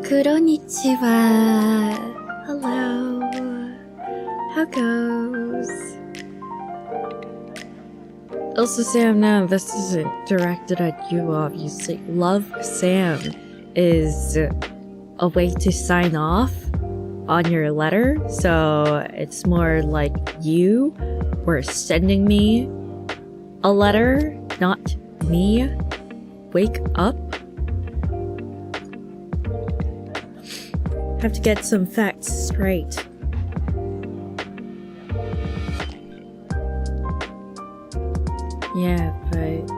Konnichiwa. Hello. How goes? Also, Sam, no, this isn't directed at you, obviously. Love Sam is a way to sign off on your letter, so it's more like you were sending me a letter, not me. Wake up. Have to get some facts straight. Yeah, but...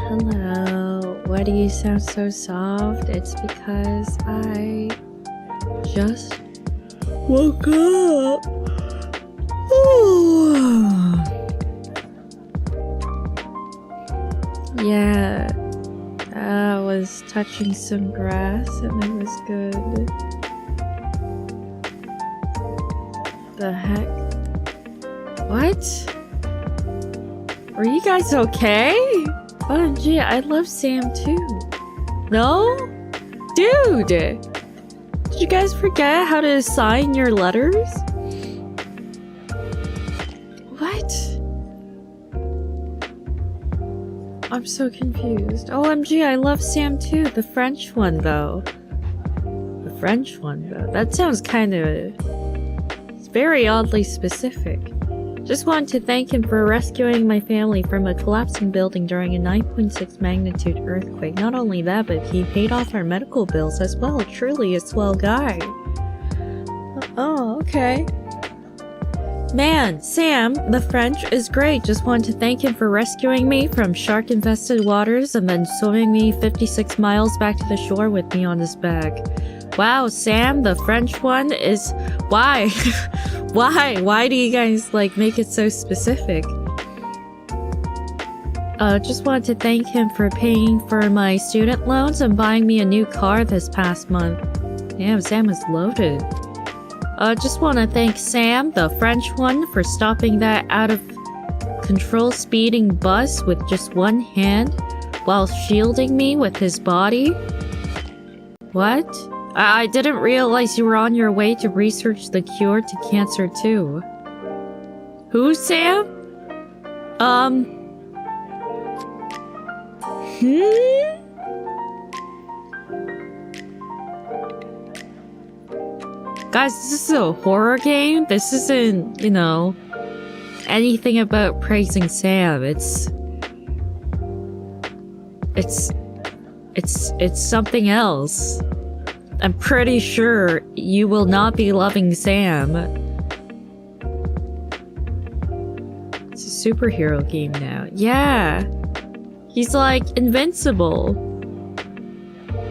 Hello. Why do you sound so soft? It's because I just woke up. Yeah. I was touching some grass and it was good. The heck? What? Are you guys okay? OMG, I love Sam too. No? Dude! Did you guys forget how to sign your letters? What? I'm so confused. OMG, I love Sam too. The French one though. The French one though. That sounds kind of... It's very oddly specific. Just wanted to thank him for rescuing my family from a collapsing building during a 9.6 magnitude earthquake. Not only that, but he paid off our medical bills as well. Truly a swell guy. Oh, okay. Man, Sam, the French, is great. Just wanted to thank him for rescuing me from shark-infested waters and then swimming me 56 miles back to the shore with me on his back. Wow, Sam, the French one is... Why? Why do you guys, like, make it so specific? Just wanted to thank him for paying for my student loans and buying me a new car this past month. Damn, Sam is loaded. Just want to thank Sam, the French one, for stopping that out-of-control speeding bus with just one hand while shielding me with his body. What? I didn't realize you were on your way to research the cure to cancer too. Who, Sam? Guys, this is a horror game. This isn't, you know, anything about praising Sam. It's something else. I'm pretty sure you will not be loving Sam. It's a superhero game now. Yeah. He's like invincible.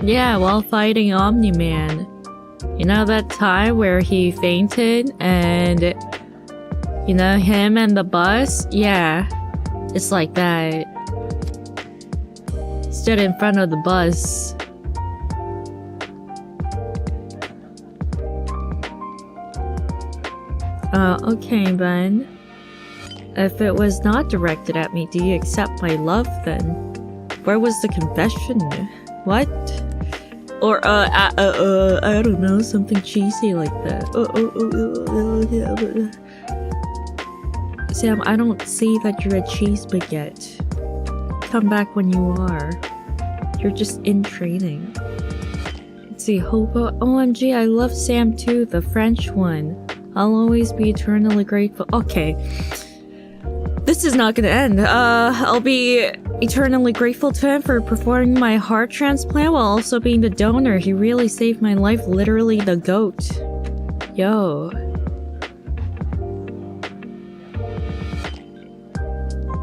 Yeah, while fighting Omni-Man. You know that time where he fainted and, you know, him and the bus? Yeah. It's like that. Stood in front of the bus. Okay then. If it was not directed at me, do you accept my love then? Where was the confession? What? Or, I don't know, something cheesy like that. Sam, I don't see that you're a cheese baguette. Come back when you are. You're just in training. Let's see, Hobo. OMG, I love Sam too, the French one. I'll always be eternally grateful. Okay. This is not gonna end. I'll be eternally grateful to him for performing my heart transplant while also being the donor. He really saved my life, literally the GOAT. Yo.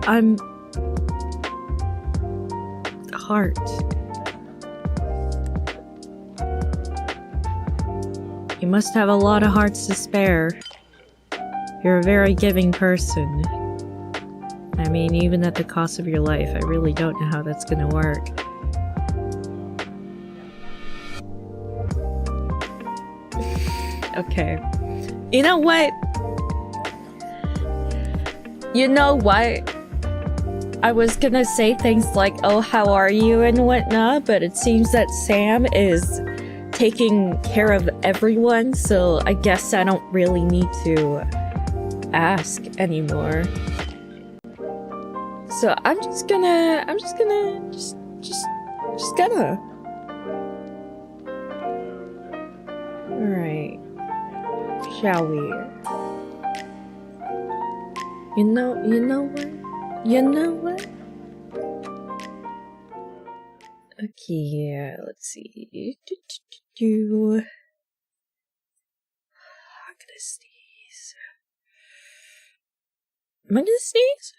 I'm... Heart. You must have a lot of hearts to spare. You're a very giving person. I mean, even at the cost of your life, I really don't know how that's gonna work. Okay. You know what? You know what? I was gonna say things like, oh, how are you and whatnot, but it seems that Sam is taking care of everyone, so I guess I don't really need to ask anymore. So I'm just gonna Alright. Shall we? You know what? Okay, yeah, let's see. I'm gonna sneeze. Am I gonna sneeze?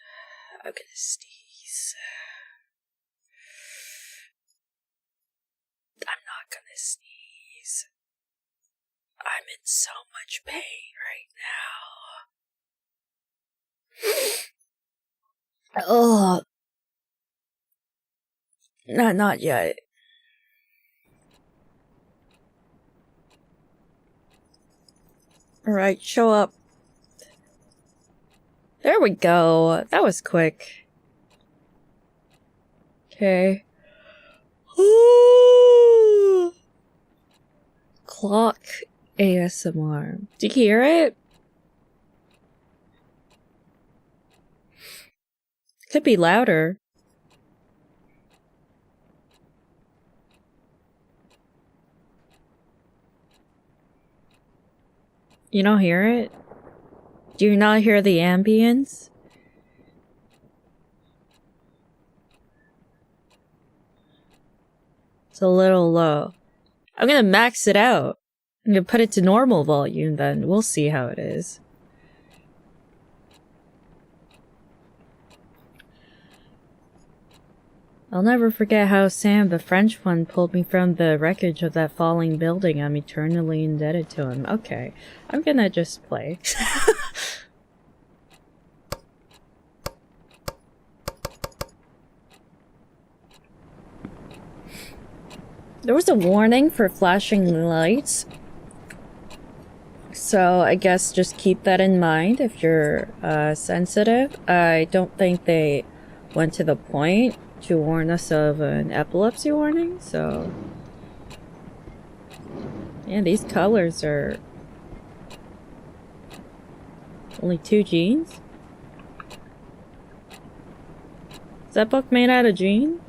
I'm gonna sneeze. I'm not gonna sneeze. I'm in so much pain right now. Oh, not yet. Alright, show up. There we go. That was quick. Okay. Clock ASMR. Do you hear it? Could be louder. You don't hear it? Do you not hear the ambience? It's a little low. I'm gonna max it out. I'm gonna put it to normal volume then. We'll see how it is. I'll never forget how Sam, the French one, pulled me from the wreckage of that falling building. I'm eternally indebted to him. Okay, I'm gonna just play. There was a warning for flashing lights. So I guess just keep that in mind if you're sensitive. I don't think they went to the point to warn us of an epilepsy warning, so... Yeah, these colors are... Only 2 jeans? Is that book made out of jeans?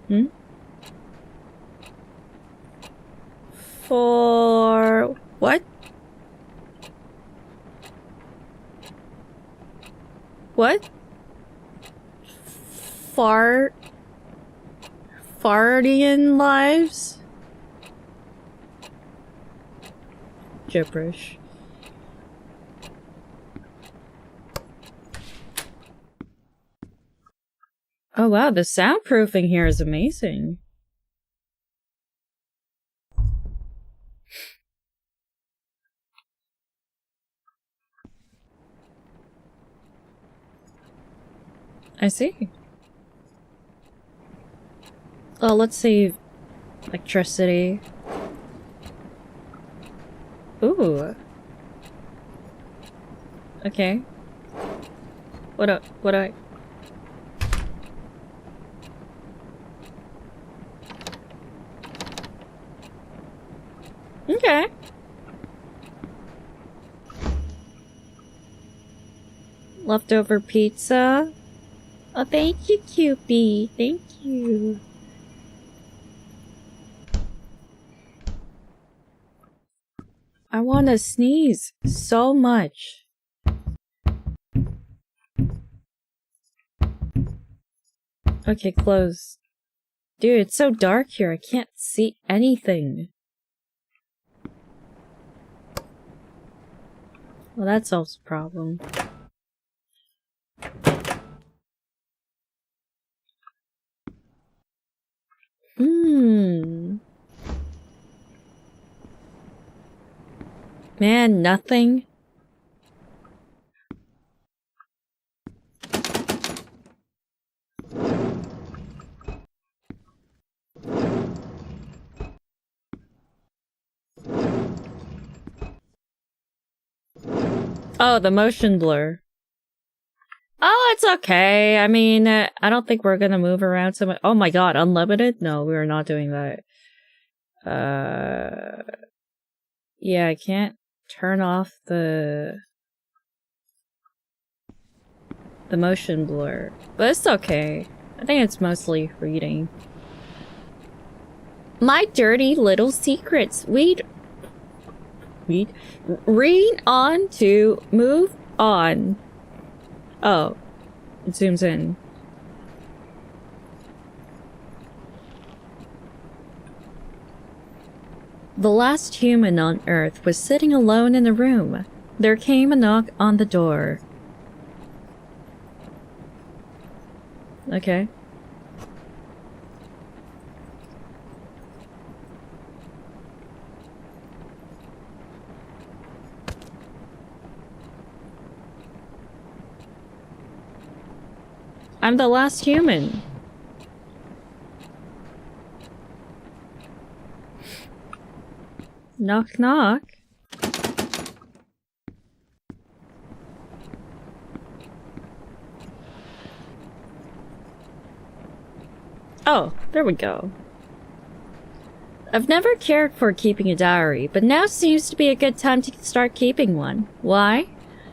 Hmm? For what? What? Fardian lives? Gibberish. Oh wow, the soundproofing here is amazing. I see. Oh, let's save electricity. Ooh. Okay. What up? What I... Okay. Leftover pizza. Oh, thank you, Cupie. Thank you. I want to sneeze so much. Okay, close. Dude, it's so dark here. I can't see anything. Well, that solves the problem. Man, nothing. Oh, the motion blur. Oh, it's okay. I mean, I don't think we're gonna move around so much. Oh my god, unlimited? No, we are not doing that. Yeah, I can't turn off the motion blur. But it's okay. I think it's mostly reading. My dirty little secrets. Read on to move on. Oh, it zooms in. The last human on Earth was sitting alone in a room. There came a knock on the door. Okay. I'm the last human. Knock, knock. Oh, there we go. I've never cared for keeping a diary, but now seems to be a good time to start keeping one. Why?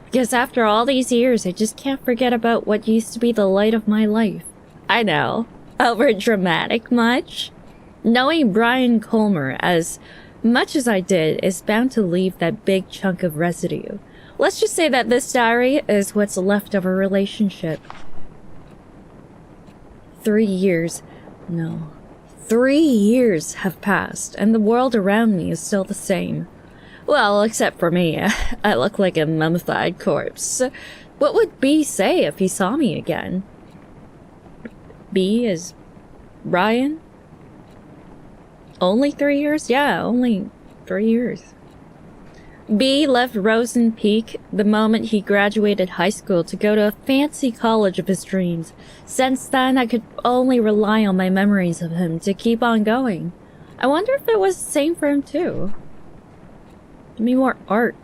Because after all these years, I just can't forget about what used to be the light of my life. I know. Over dramatic much? Knowing Brian Colmer as much as I did is bound to leave that big chunk of residue. Let's just say that this diary is what's left of a relationship. 3 years. No. 3 years have passed, and the world around me is still the same. Well, except for me. I look like a mummified corpse. What would B say if he saw me again? B is Ryan? Only 3 years? Yeah, only 3 years. B left Rosen Peak the moment he graduated high school to go to a fancy college of his dreams. Since then, I could only rely on my memories of him to keep on going. I wonder if it was the same for him too. Give me more art.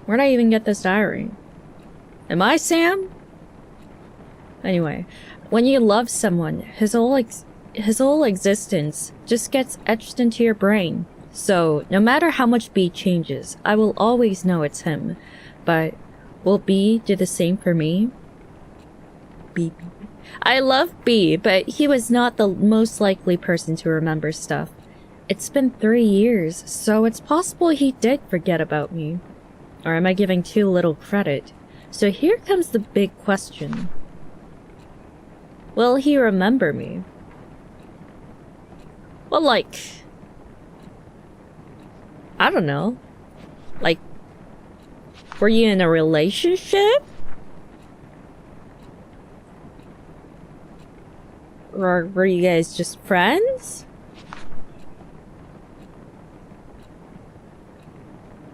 Where'd I even get this diary? Am I Sam? Anyway, when you love someone, his whole existence just gets etched into your brain. So, no matter how much B changes, I will always know it's him. But, will B do the same for me? B. I love B, but he was not the most likely person to remember stuff. It's been 3 years, so it's possible he did forget about me. Or am I giving too little credit? So here comes the big question. Will he remember me? Well, like... I don't know. Like... Were you in a relationship? Or were you guys just friends?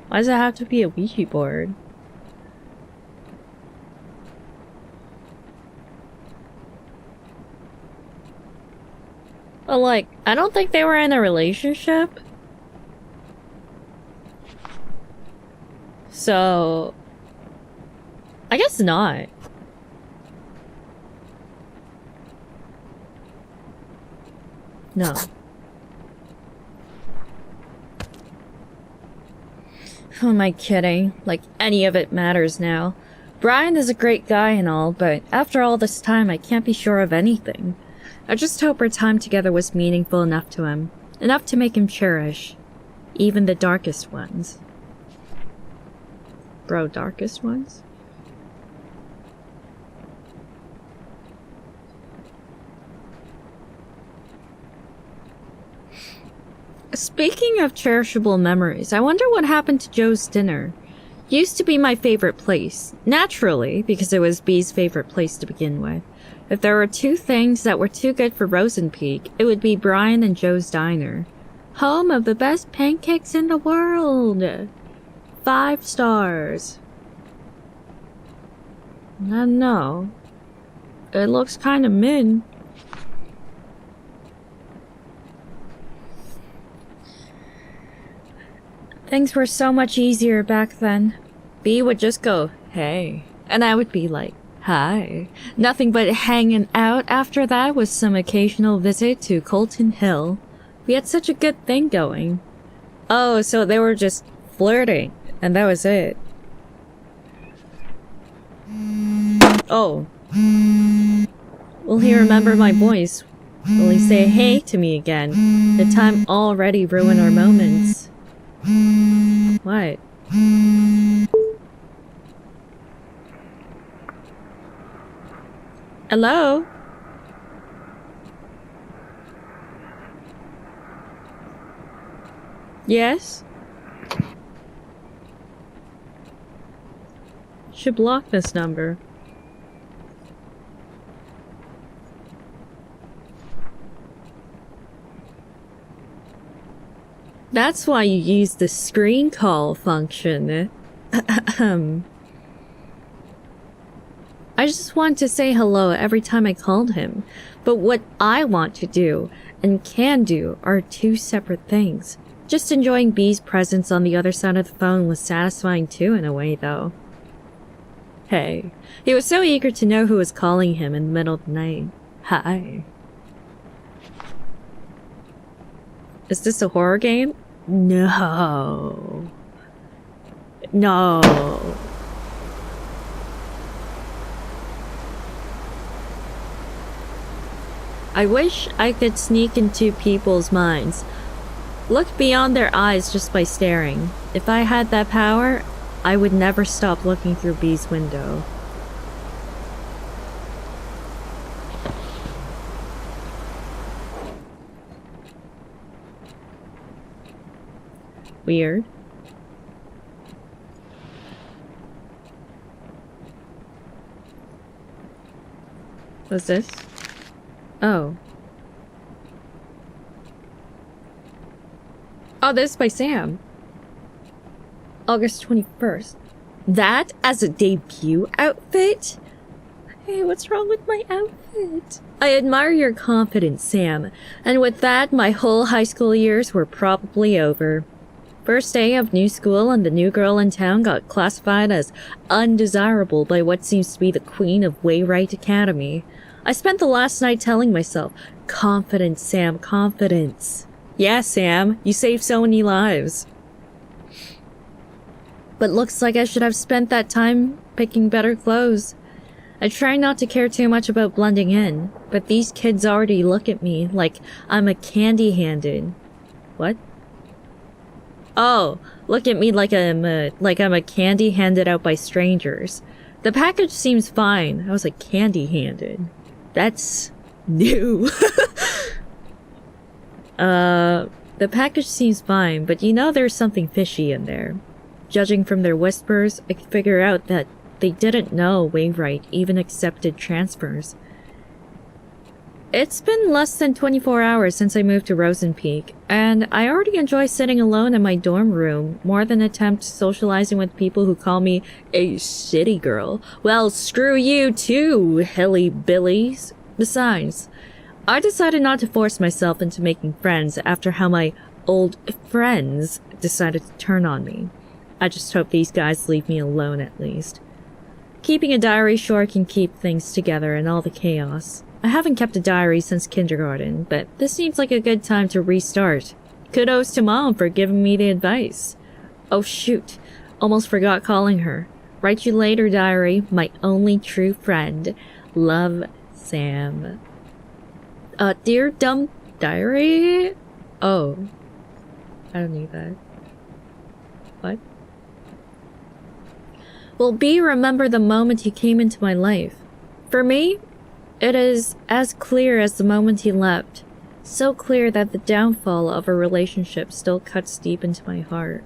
Why does it have to be a Ouija board? Well, like, I don't think they were in a relationship. So... I guess not. No. Who am I kidding? Like any of it matters now. Brian is a great guy and all, but after all this time I can't be sure of anything. I just hope our time together was meaningful enough to him. Enough to make him cherish. Even the darkest ones. Bro, darkest ones? Speaking of cherishable memories, I wonder what happened to Joe's dinner. Used to be my favorite place. Naturally, because it was B's favorite place to begin with. If there were two things that were too good for Rosen Peak, it would be Brian and Joe's diner. Home of the best pancakes in the world! 5 stars. I don't know. It looks kinda mid. Things were so much easier back then. B would just go, Hey. And I would be like, hi. Nothing but hanging out after that with some occasional visit to Colton Hill. We had such a good thing going. Oh, so they were just flirting, and that was it. Oh. Will he remember my voice? Will he say hey to me again? The time already ruined our moments. What? Hello? Yes? Should block this number. That's why you use the screen call function. I just want to say hello every time I called him, but what I want to do and can do are two separate things. Just enjoying B's presence on the other side of the phone was satisfying too in a way, though. Hey, he was so eager to know who was calling him in the middle of the night. Hi. Is this a horror game? No. No. I wish I could sneak into people's minds. Look beyond their eyes just by staring. If I had that power, I would never stop looking through B's window. Weird. What's this? Oh. Oh, this is by Sam. August 21st. That as a debut outfit? Hey, what's wrong with my outfit? I admire your confidence, Sam. And with that, my whole high school years were probably over. First day of new school and the new girl in town got classified as undesirable by what seems to be the queen of Waywright Academy. I spent the last night telling myself, confidence, Sam, confidence. Yeah, Sam, you saved so many lives. But looks like I should have spent that time picking better clothes. I try not to care too much about blending in, but these kids already look at me like I'm a candy-handed. What? Oh, look at me like I'm a candy handed out by strangers. The package seems fine. I was like candy-handed. That's new. The package seems fine, but you know there's something fishy in there. Judging from their whispers, I could figure out that they didn't know Waywright even accepted transfers. It's been less than 24 hours since I moved to Rosenpeak, and I already enjoy sitting alone in my dorm room more than attempt socializing with people who call me a city girl. Well, screw you too, hilly billies. Besides, I decided not to force myself into making friends after how my old friends decided to turn on me. I just hope these guys leave me alone at least. Keeping a diary sure can keep things together in all the chaos. I haven't kept a diary since kindergarten, but this seems like a good time to restart. Kudos to Mom for giving me the advice. Oh shoot, almost forgot calling her. Write you later, diary, my only true friend. Love, Sam. Dear dumb diary? Oh. I don't need that. What? Will B remember the moment he came into my life? For me, it is as clear as the moment he left. So clear that the downfall of a relationship still cuts deep into my heart.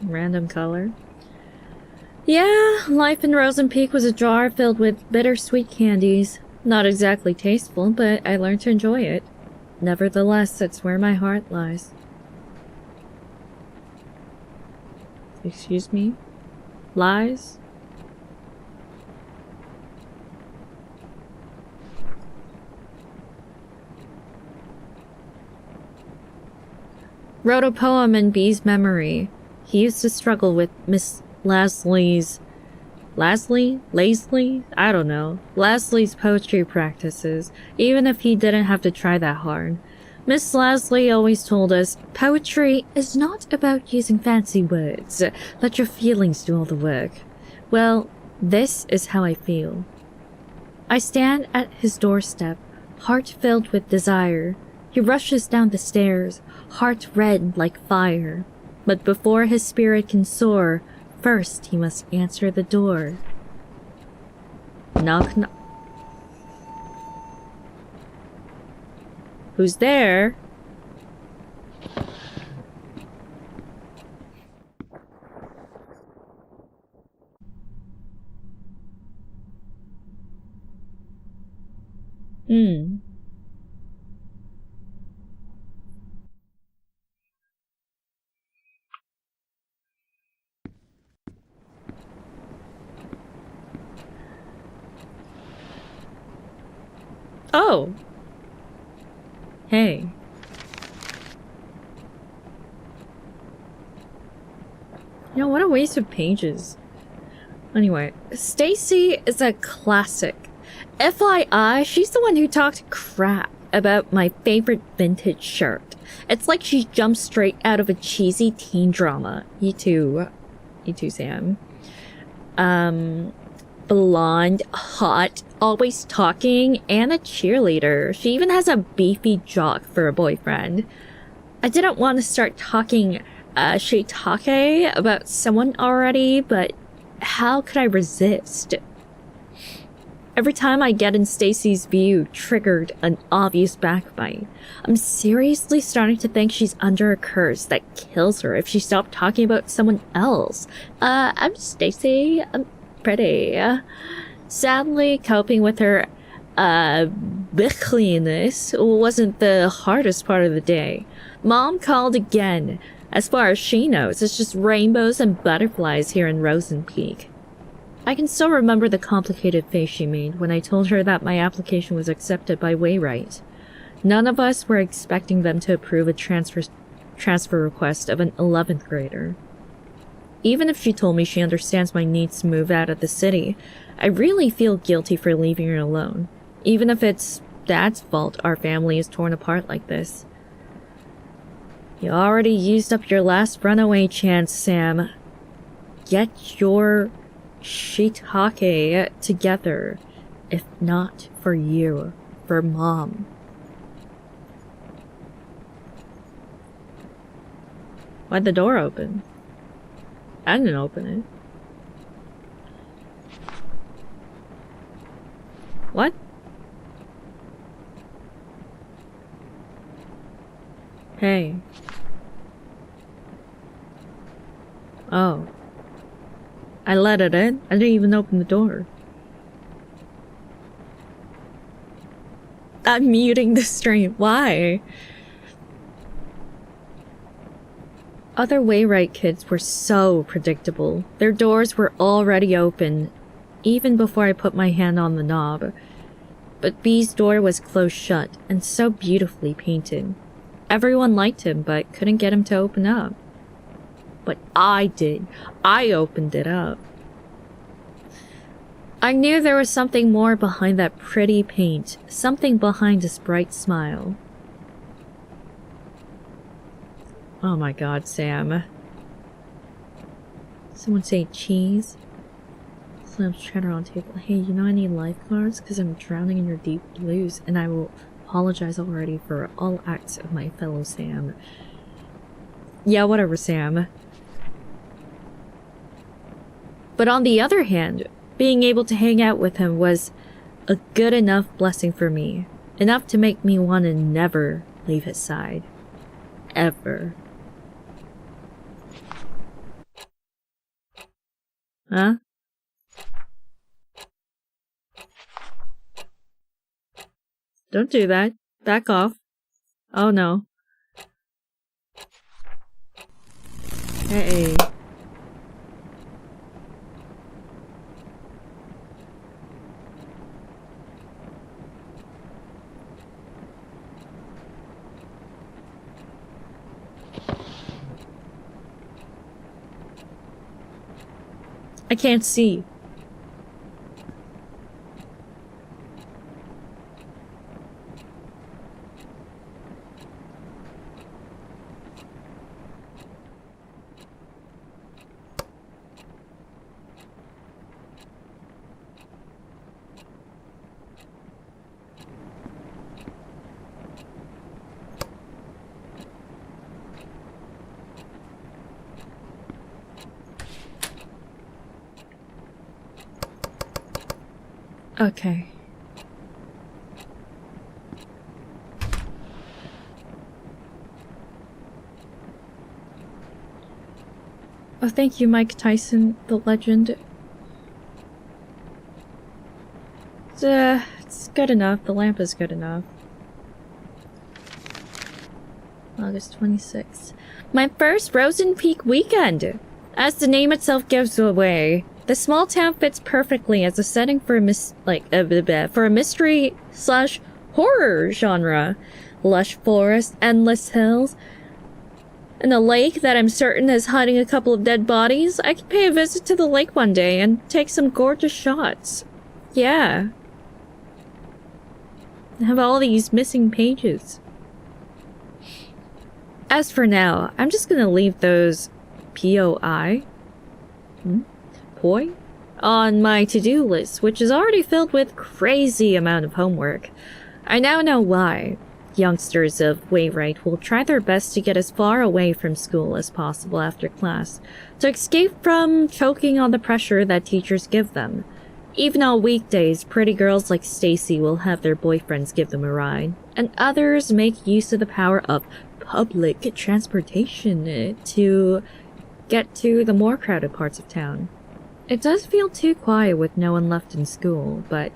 Random color. Yeah, life in Rosenpeak was a jar filled with bittersweet candies. Not exactly tasteful, but I learned to enjoy it. Nevertheless, that's where my heart lies. Excuse me? Lies? Wrote a poem in B's memory. He used to struggle with Miss Leslie's I don't know. Leslie's poetry practices, even if he didn't have to try that hard. Miss Leslie always told us, poetry is not about using fancy words. Let your feelings do all the work. Well, this is how I feel. I stand at his doorstep, heart filled with desire. He rushes down the stairs, heart red like fire. But before his spirit can soar, first he must answer the door. Knock knock. Who's there? Oh. Hey. You know, what a waste of pages. Anyway, Stacy is a classic. FYI, she's the one who talked crap about my favorite vintage shirt. It's like she jumped straight out of a cheesy teen drama. You too, Sam. Blonde, hot, always talking, and a cheerleader. She even has a beefy jock for a boyfriend. I didn't want to start talking shiitake about someone already, but how could I resist? Every time I get in Stacy's view, triggered an obvious backbite. I'm seriously starting to think she's under a curse that kills her if she stopped talking about someone else. I'm Stacy. I'm pretty. Sadly, coping with her bickliness wasn't the hardest part of the day. Mom called again. As far as she knows, it's just rainbows and butterflies here in Rosen Peak. I can still remember the complicated face she made when I told her that my application was accepted by Wayrite. None of us were expecting them to approve a transfer request of an 11th grader. Even if she told me she understands my needs to move out of the city, I really feel guilty for leaving her alone, even if it's Dad's fault our family is torn apart like this. You already used up your last runaway chance, Sam. Get your shiitake together. If not for you, for Mom. Why'd the door open? I didn't open it. What? Hey. Oh. I let it in? I didn't even open the door. I'm muting the stream. Why? Other Wayrite kids were so predictable. Their doors were already open, even before I put my hand on the knob. But B's door was closed shut and so beautifully painted. Everyone liked him, but couldn't get him to open up. But I did. I opened it up. I knew there was something more behind that pretty paint, something behind his bright smile. Oh my god, Sam. Someone say cheese? Slams cheddar on table. Hey, you know I need lifeguards because I'm drowning in your deep blues, and I will apologize already for all acts of my fellow Sam. Yeah, whatever, Sam. But on the other hand, being able to hang out with him was a good enough blessing for me. Enough to make me want to never leave his side. Ever. Huh? Don't do that. Back off. Oh no. Hey. I can't see. Okay. Oh, thank you, Mike Tyson, the legend. It's good enough. The lamp is good enough. August 26th. My first Rosen Peak weekend! As the name itself gives away, the small town fits perfectly as a setting for a mystery slash horror genre. Lush forests, endless hills, and a lake that I'm certain is hiding a couple of dead bodies. I could pay a visit to the lake one day and take some gorgeous shots. Yeah. I have all these missing pages. As for now, I'm just gonna leave those POI on my to-do list, which is already filled with crazy amount of homework. I now know why youngsters of Wayrite will try their best to get as far away from school as possible after class, to escape from choking on the pressure that teachers give them. Even on weekdays, pretty girls like Stacy will have their boyfriends give them a ride, and others make use of the power of public transportation to get to the more crowded parts of town. It does feel too quiet with no one left in school, but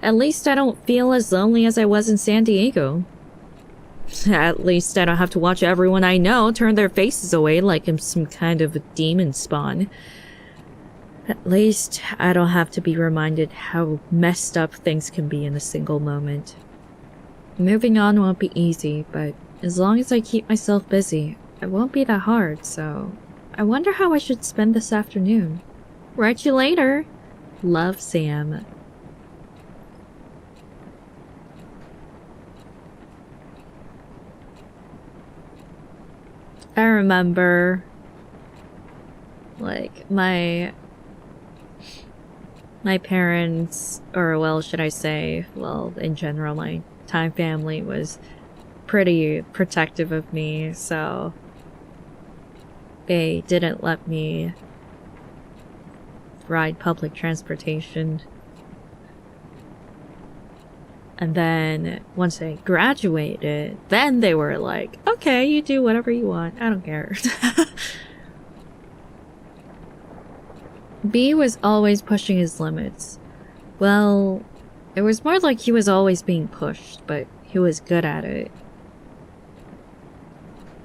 at least I don't feel as lonely as I was in San Diego. At least I don't have to watch everyone I know turn their faces away like I'm some kind of a demon spawn. At least I don't have to be reminded how messed up things can be in a single moment. Moving on won't be easy, but as long as I keep myself busy, it won't be that hard, so I wonder how I should spend this afternoon. Write you later. Love, Sam. I remember, like, my parents, or well, should I say, well, in general, my time family was pretty protective of me, so they didn't let me ride public transportation. And then once I graduated, then they were like, okay, you do whatever you want, I don't care. B was always pushing his limits. Well, it was more like he was always being pushed, but he was good at it.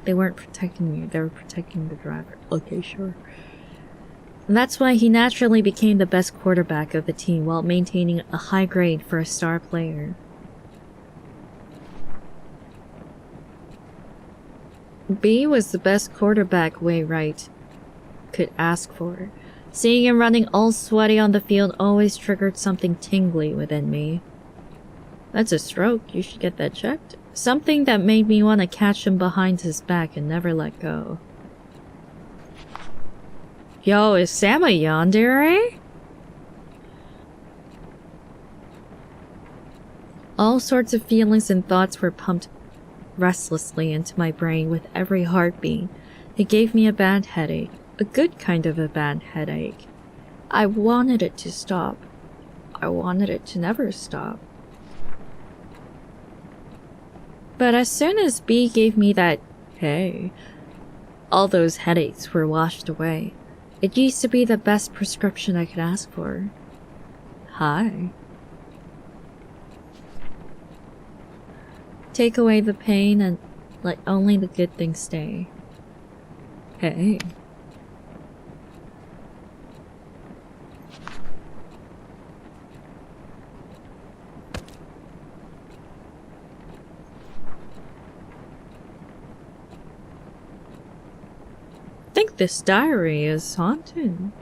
They weren't protecting you, they were protecting the driver. Okay, sure. And that's why he naturally became the best quarterback of the team while maintaining a high grade for a star player. B was the best quarterback Wayrite could ask for. Seeing him running all sweaty on the field always triggered something tingly within me. That's a stroke, you should get that checked. Something that made me want to catch him behind his back and never let go. Yo, is Sam a yandere? All sorts of feelings and thoughts were pumped restlessly into my brain with every heartbeat. It gave me a bad headache. A good kind of a bad headache. I wanted it to stop. I wanted it to never stop. But as soon as B gave me that, hey, all those headaches were washed away. It used to be the best prescription I could ask for. Hi. Take away the pain and let only the good things stay. Hey. I think this diary is haunted.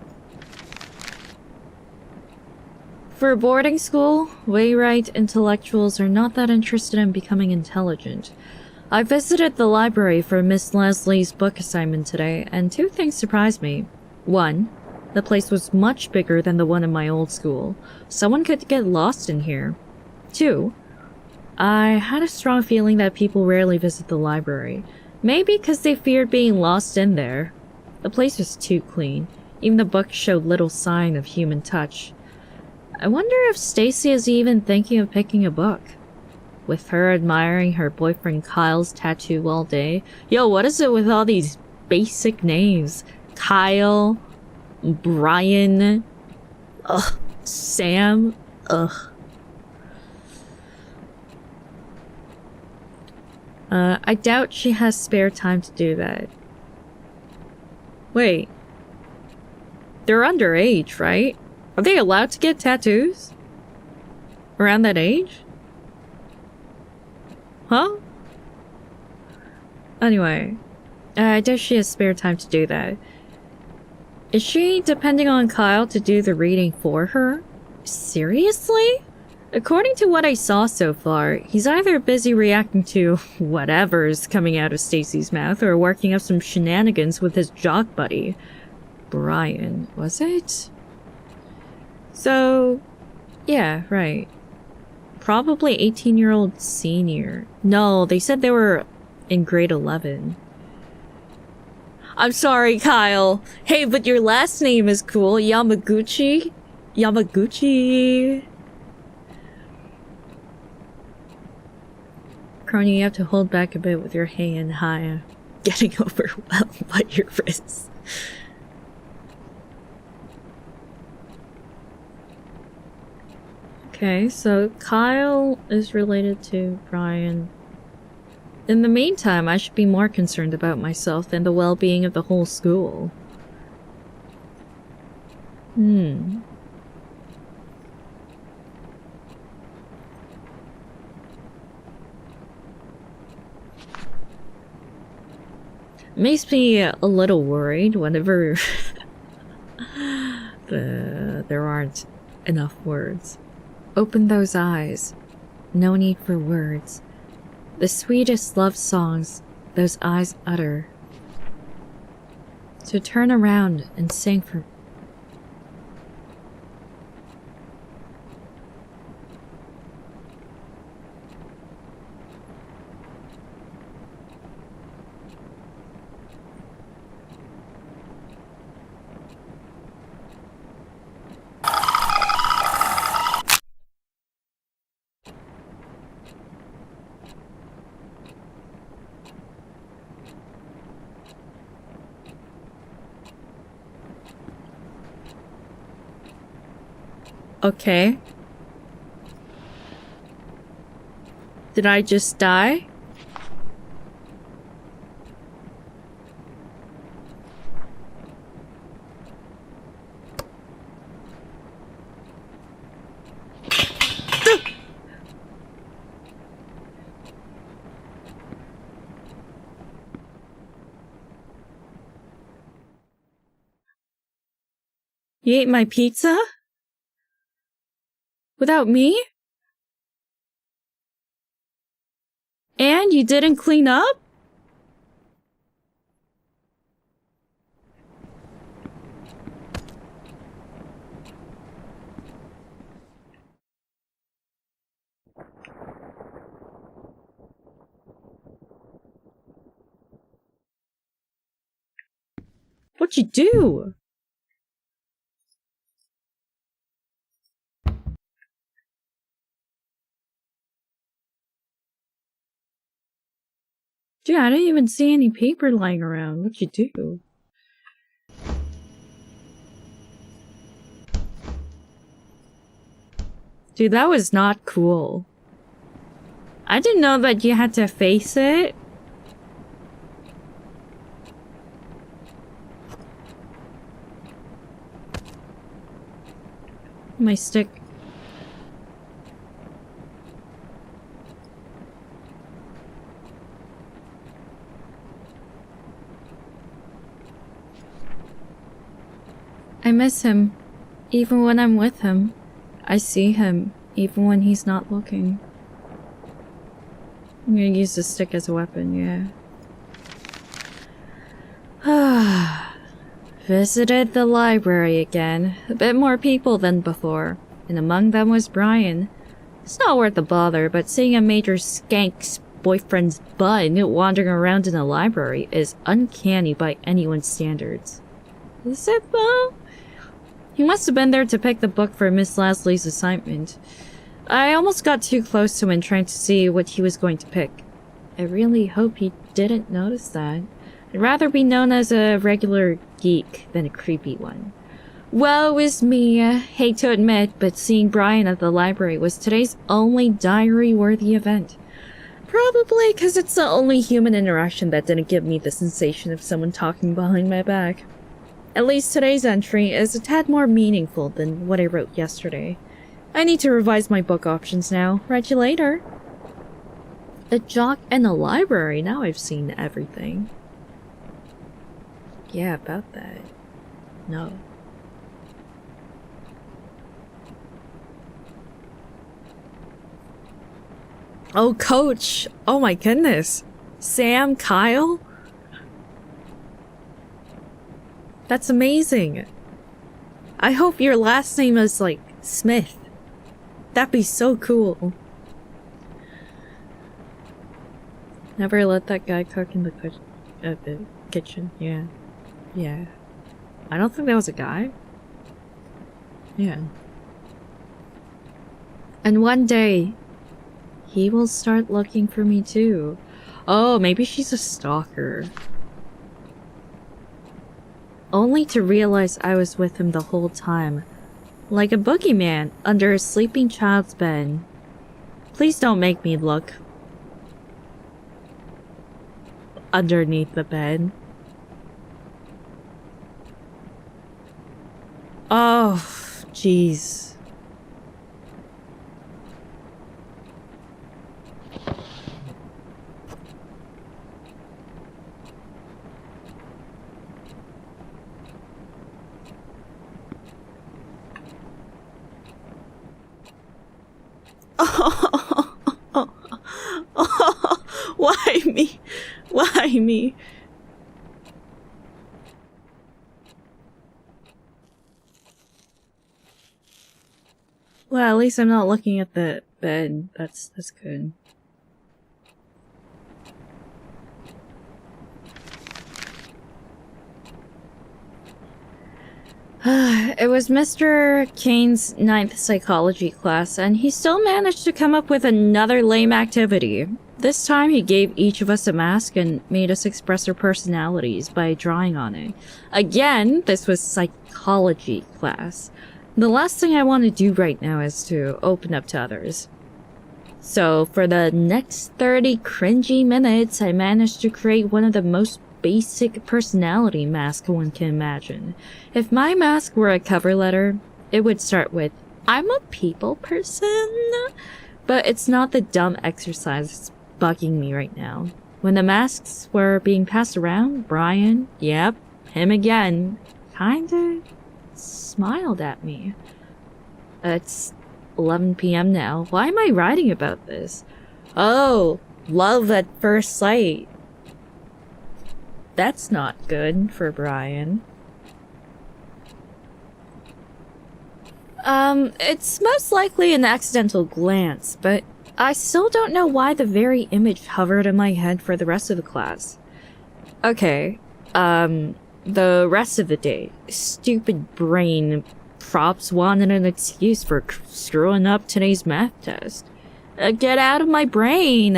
For a boarding school, Wayrite intellectuals are not that interested in becoming intelligent. I visited the library for Miss Leslie's book assignment today, and two things surprised me. One, the place was much bigger than the one in my old school. Someone could get lost in here. Two, I had a strong feeling that people rarely visit the library. Maybe because they feared being lost in there. The place was too clean. Even the books showed little sign of human touch. I wonder if Stacy is even thinking of picking a book. With her admiring her boyfriend Kyle's tattoo all day. Yo, what is it with all these basic names? Kyle, Brian, Sam, I doubt she has spare time to do that. Wait. They're underage, right? Are they allowed to get tattoos? Around that age? Huh? Anyway, I doubt she has spare time to do that. Is she depending on Kyle to do the reading for her? Seriously? According to what I saw so far, he's either busy reacting to whatever's coming out of Stacy's mouth or working up some shenanigans with his jock buddy. Brian, was it? So, yeah, right. Probably 18-year-old senior. No, they said they were in grade 11. I'm sorry, Kyle. Hey, but your last name is cool. Yamaguchi? Yamaguchi. Kronii, you have to hold back a bit with your hand high. Getting overwhelmed by your wrists. Okay, so Kyle is related to Brian. In the meantime, I should be more concerned about myself than the well-being of the whole school. Makes me a little worried whenever there aren't enough words. Open those eyes. No need for words. The sweetest love songs those eyes utter. So turn around and sing for... Okay. Did I just die? You ate my pizza? Without me? And you didn't clean up? What'd you do? Dude, I didn't even see any paper lying around. What'd you do? Dude, that was not cool. I didn't know that you had to face it. My stick. I miss him, even when I'm with him. I see him, even when he's not looking. I'm gonna use the stick as a weapon, yeah. Visited the library again. A bit more people than before, and among them was Brian. It's not worth the bother, but seeing a major skank's boyfriend's bun wandering around in a library is uncanny by anyone's standards. Is it though? He must have been there to pick the book for Miss Lasley's assignment. I almost got too close to him trying to see what he was going to pick. I really hope he didn't notice that. I'd rather be known as a regular geek than a creepy one. Woe is me. Hate to admit, but seeing Brian at the library was today's only diary-worthy event. Probably because it's the only human interaction that didn't give me the sensation of someone talking behind my back. At least today's entry is a tad more meaningful than what I wrote yesterday. I need to revise my book options now. Write you later. A jock and a library. Now I've seen everything. Yeah, about that. No. Oh, Coach! Oh my goodness! Sam, Kyle? That's amazing! I hope your last name is, like, Smith. That'd be so cool. Never let that guy cook in the kitchen. Yeah. Yeah. I don't think that was a guy. Yeah. And one day, he will start looking for me too. Oh, maybe she's a stalker. Only to realize I was with him the whole time. Like a boogeyman under a sleeping child's bed. Please don't make me look underneath the bed. Oh, jeez. Why me? Why me? Well, at least I'm not looking at the bed. That's good. It was Mr. Kane's 9th psychology class, and he still managed to come up with another lame activity. This time he gave each of us a mask and made us express our personalities by drawing on it. Again, this was psychology class. The last thing I want to do right now is to open up to others. So, for the next 30 cringy minutes, I managed to create one of the most basic personality masks one can imagine. If my mask were a cover letter, it would start with, I'm a people person. But it's not the dumb exercise that's bugging me right now. When the masks were being passed around, Brian, yep, him again, kinda smiled at me. It's 11 p.m. now. Why am I writing about this? Oh, love at first sight. That's not good for Brian. It's most likely an accidental glance, but I still don't know why the very image hovered in my head for the rest of the class. Okay, the rest of the day, stupid brain props wanted an excuse for screwing up today's math test. Get out of my brain,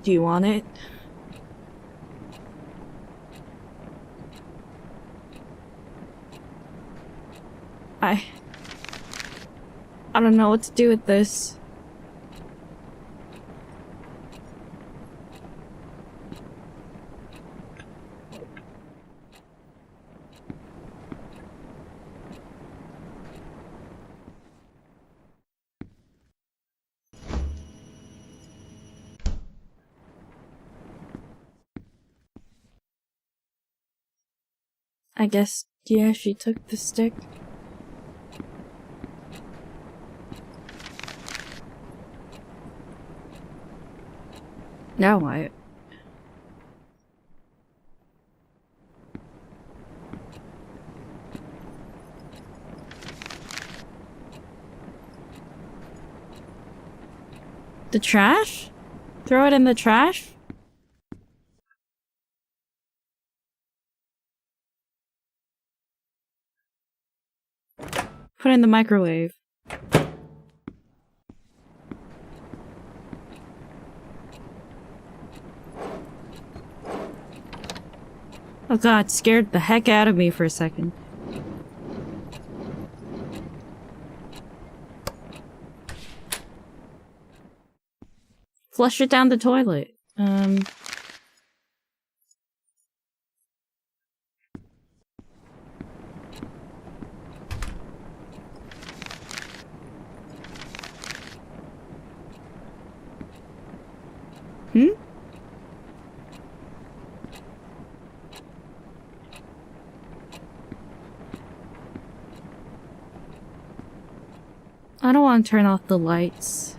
Do you want it? I don't know what to do with this. I guess, yeah, she took the stick. Now what? The trash? Throw it in the trash? Put it in the microwave. Oh god, scared the heck out of me for a second. Flush it down the toilet. I don't want to turn off the lights.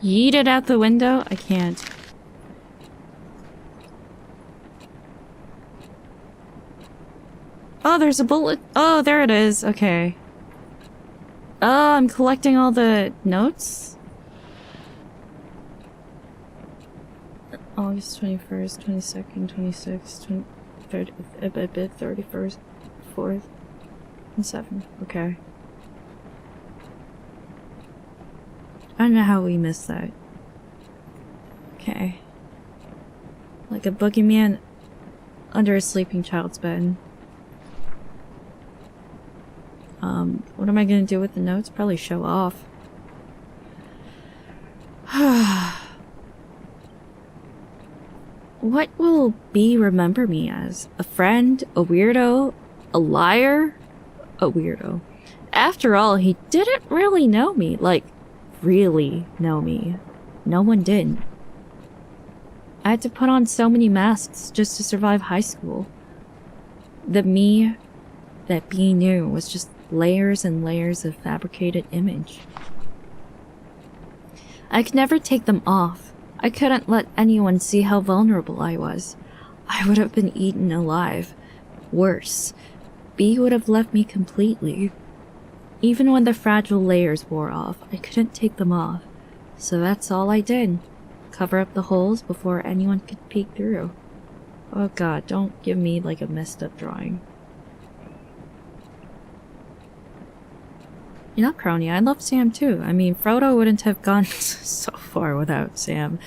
Yeet it out the window? I can't. Oh, there's a bullet. Oh, there it is. Okay. Oh, I'm collecting all the notes? August 21st, 22nd, 26th, 30th, 31st, 4th, and 7th. Okay. I don't know how we missed that. Okay. Like a boogeyman under a sleeping child's bed. What am I gonna do with the notes? Probably show off. What will B remember me as? A friend? A weirdo? A liar? A weirdo. After all, he didn't really know me. Like, really know me. No one did. I had to put on so many masks just to survive high school. The me that B knew was just layers and layers of fabricated image. I could never take them off. I couldn't let anyone see how vulnerable I was. I would have been eaten alive. Worse, B would have left me completely. Even when the fragile layers wore off, I couldn't take them off. So that's all I did. Cover up the holes before anyone could peek through. Oh god, don't give me like a messed up drawing. You know, Kronii, I love Sam too. I mean, Frodo wouldn't have gone so far without Sam.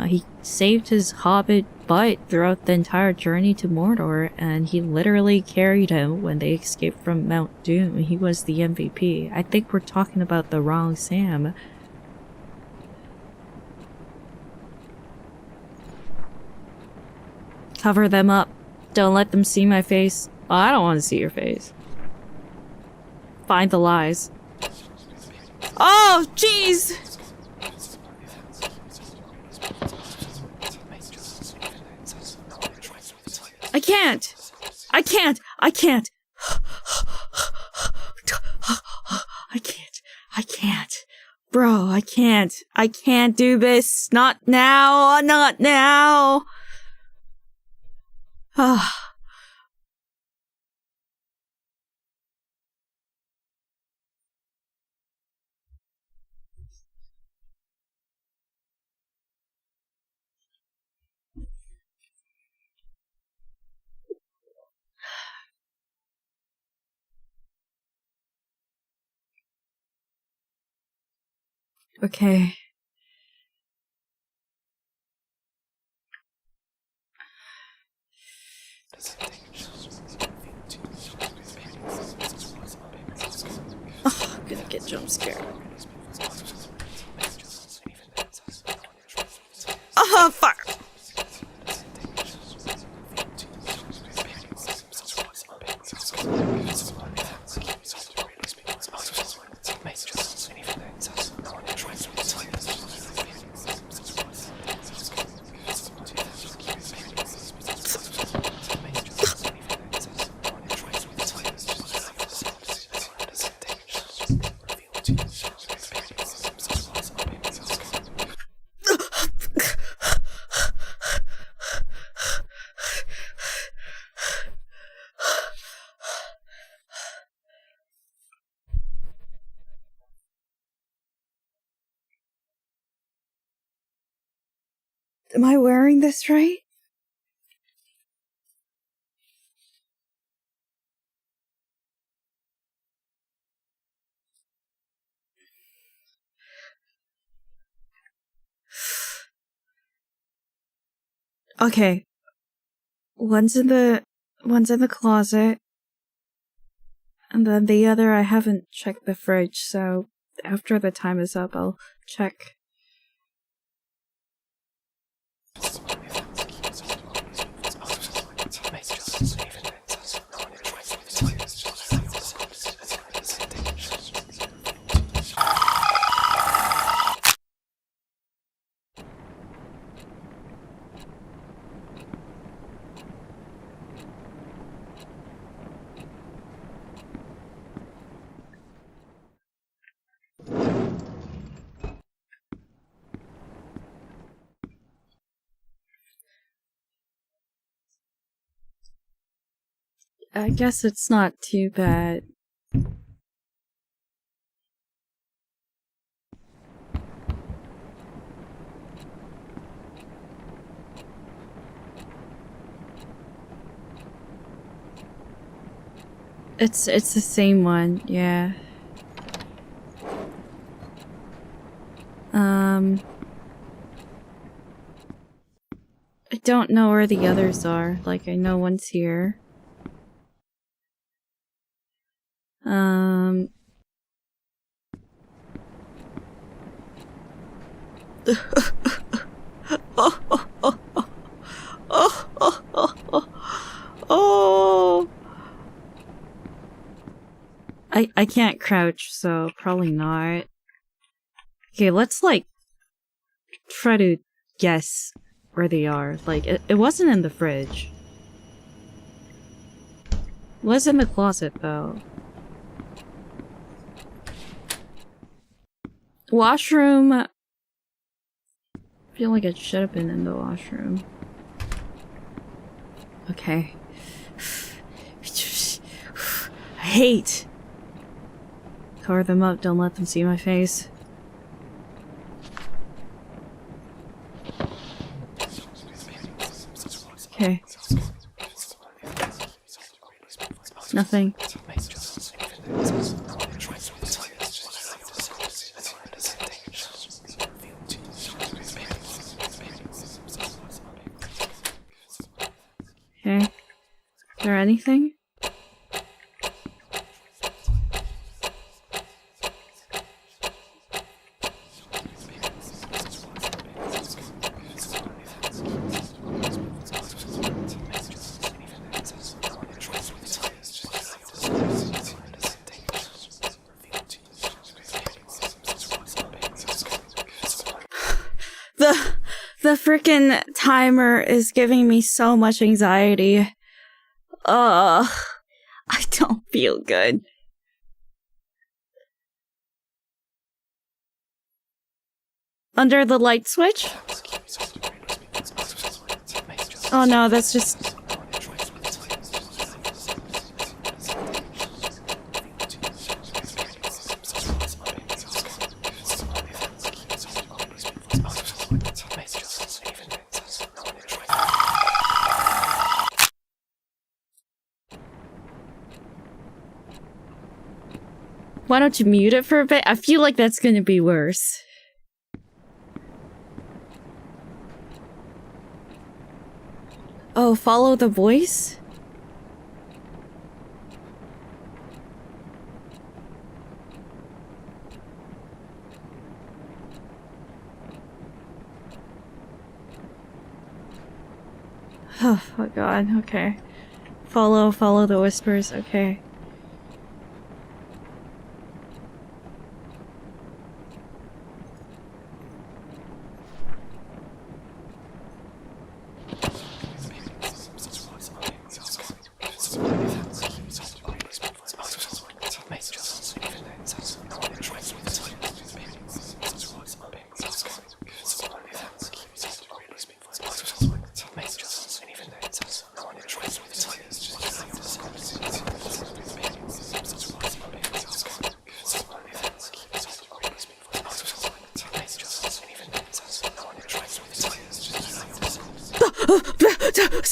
He saved his hobbit butt throughout the entire journey to Mordor, and he literally carried him when they escaped from Mount Doom. He was the MVP. I think we're talking about the wrong Sam. Cover them up. Don't let them see my face. Oh, I don't want to see your face. Find the lies. Oh, jeez! I can't! I can't! I can't! I can't. I can't. Bro, I can't. I can't do this. Not now. Not now. Ah. Okay. Oh, I'm gonna get jump scared. Oh, fuck! Am I wearing this right? Okay. One's in the closet. And then the other, I haven't checked the fridge, so after the time is up, I'll check. I guess it's not too bad. It's the same one, yeah. I don't know where the others are. Like, I know one's here. Oh. I can't crouch, so probably not. Okay, let's like try to guess where they are. Like, it wasn't in the fridge. It was in the closet though. Washroom. I feel like it should have been in the washroom. Okay. I hate. Cover them up, don't let them see my face. Okay. Nothing. Okay. Is there anything? The frickin' timer is giving me so much anxiety. I don't feel good. Under the light switch? Oh no, that's just... Why don't you mute it for a bit? I feel like that's gonna be worse. Oh, follow the voice? Oh god, okay. Follow the whispers, okay.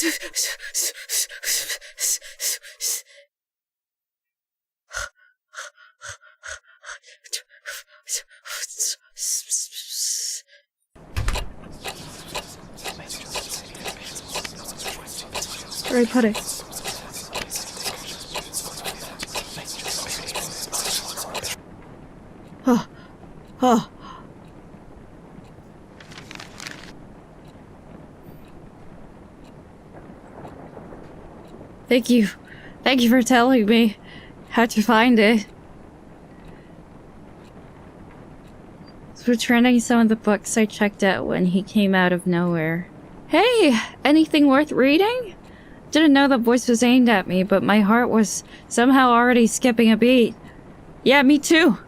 Where do I put it? Oh. Oh. Thank you. Thank you for telling me how to find it. Returning some of the books I checked out when he came out of nowhere. Hey! Anything worth reading? Didn't know the voice was aimed at me, but my heart was somehow already skipping a beat. Yeah, me too!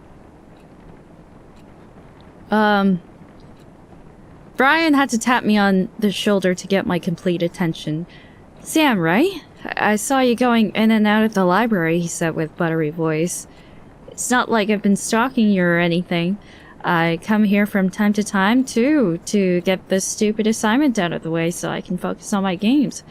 Brian had to tap me on the shoulder to get my complete attention. Sam, right? I saw you going in and out of the library, he said with buttery voice. It's not like I've been stalking you or anything. I come here from time to time, too, to get this stupid assignment out of the way so I can focus on my games.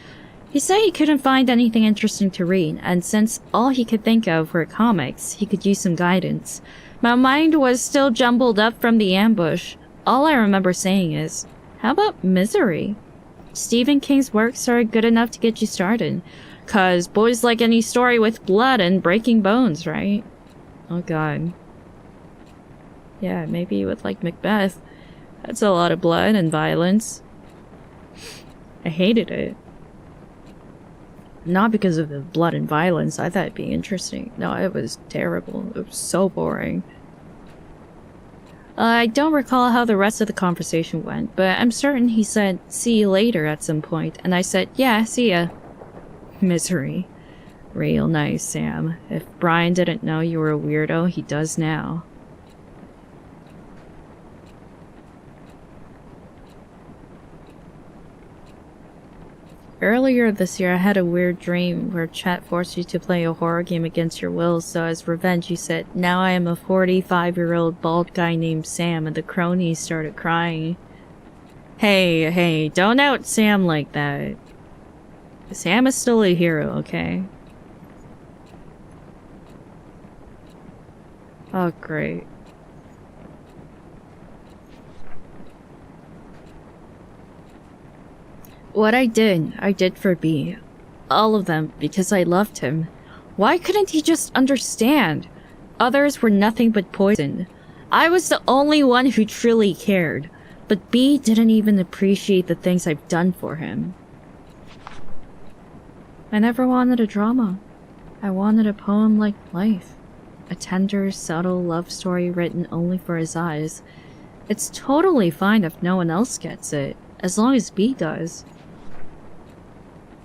He said he couldn't find anything interesting to read, and since all he could think of were comics, he could use some guidance. My mind was still jumbled up from the ambush. All I remember saying is, how about Misery? Stephen King's works are good enough to get you started. 'Cause boys like any story with blood and breaking bones, right? Oh god. Yeah, maybe you would like Macbeth. That's a lot of blood and violence. I hated it. Not because of the blood and violence, I thought it'd be interesting. No, it was terrible. It was so boring. I don't recall how the rest of the conversation went, but I'm certain he said, see you later at some point, and I said, yeah, see ya. Misery. Real nice, Sam. If Brian didn't know you were a weirdo, he does now. Earlier this year, I had a weird dream where Chet forced you to play a horror game against your will, so as revenge you said, now I am a 45-year-old bald guy named Sam, and the Kronii started crying. Hey, don't out Sam like that. Sam is still a hero, okay? Oh, great. What I did for B. All of them, because I loved him. Why couldn't he just understand? Others were nothing but poison. I was the only one who truly cared. But B didn't even appreciate the things I've done for him. I never wanted a drama. I wanted a poem like life. A tender, subtle love story written only for his eyes. It's totally fine if no one else gets it, as long as B does.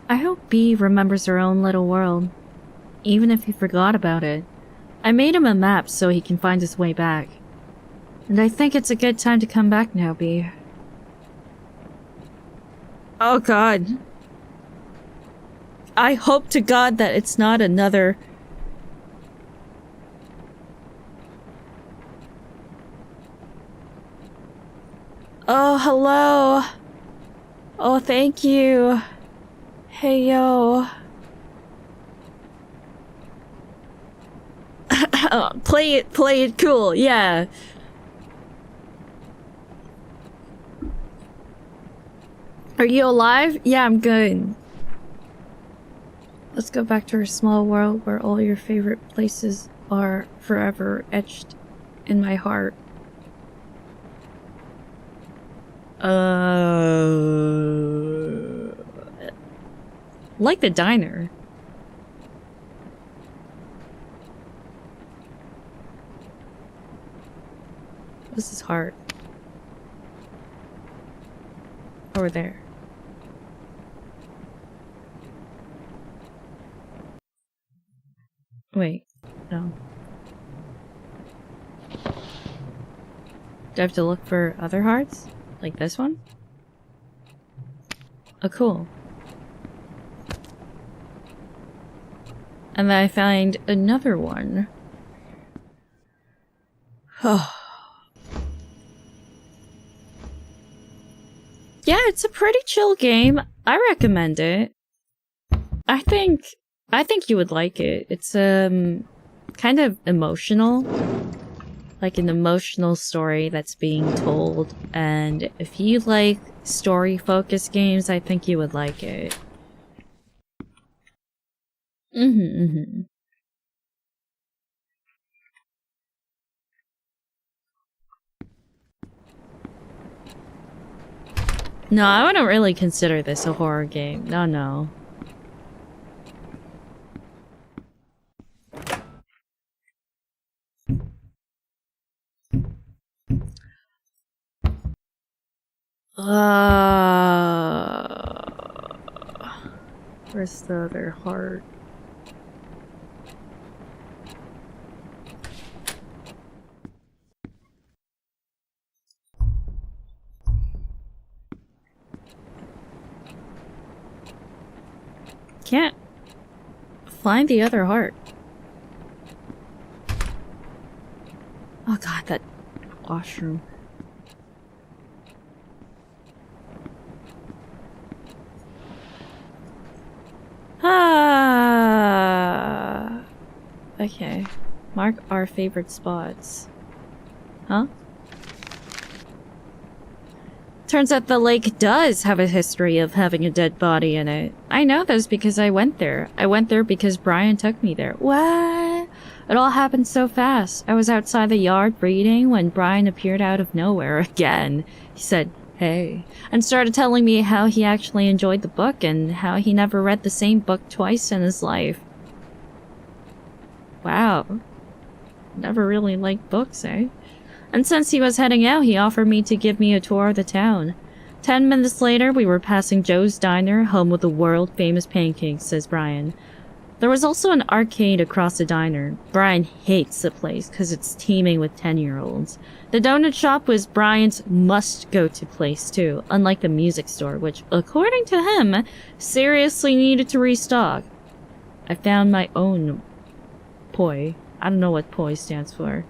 I hope B remembers her own little world, even if he forgot about it. I made him a map so he can find his way back. And I think it's a good time to come back now, B. Oh god. I hope to God that it's not another... Oh, hello. Oh, thank you. Hey, yo. Play it cool, yeah. Are you alive? Yeah, I'm good. Let's go back to our small world where all your favorite places are forever etched in my heart. Like the diner. This is hard. Over there. Wait, no. Do I have to look for other hearts? Like this one? Oh, cool. And then I find another one. Oh. Yeah, it's a pretty chill game. I recommend it. I think you would like it. It's kind of emotional. Like an emotional story that's being told, and if you like story-focused games, I think you would like it. No, I wouldn't really consider this a horror game. No. Where's the other heart? Can't find the other heart. Oh god, that washroom. Okay. Mark our favorite spots. Huh? Turns out the lake does have a history of having a dead body in it. I know this because I went there. I went there because Brian took me there. What? It all happened so fast. I was outside the yard reading when Brian appeared out of nowhere again. He said, "Hey," and started telling me how he actually enjoyed the book and how he never read the same book twice in his life. Wow. Never really liked books, eh? And since he was heading out, he offered me to give me a tour of the town. 10 minutes later, we were passing Joe's Diner, home with the world-famous pancakes, says Brian. There was also an arcade across the diner. Brian hates the place because it's teeming with 10-year-olds. The donut shop was Brian's must-go-to place, too, unlike the music store, which, according to him, seriously needed to restock. I found my own poi. I don't know what poi stands for.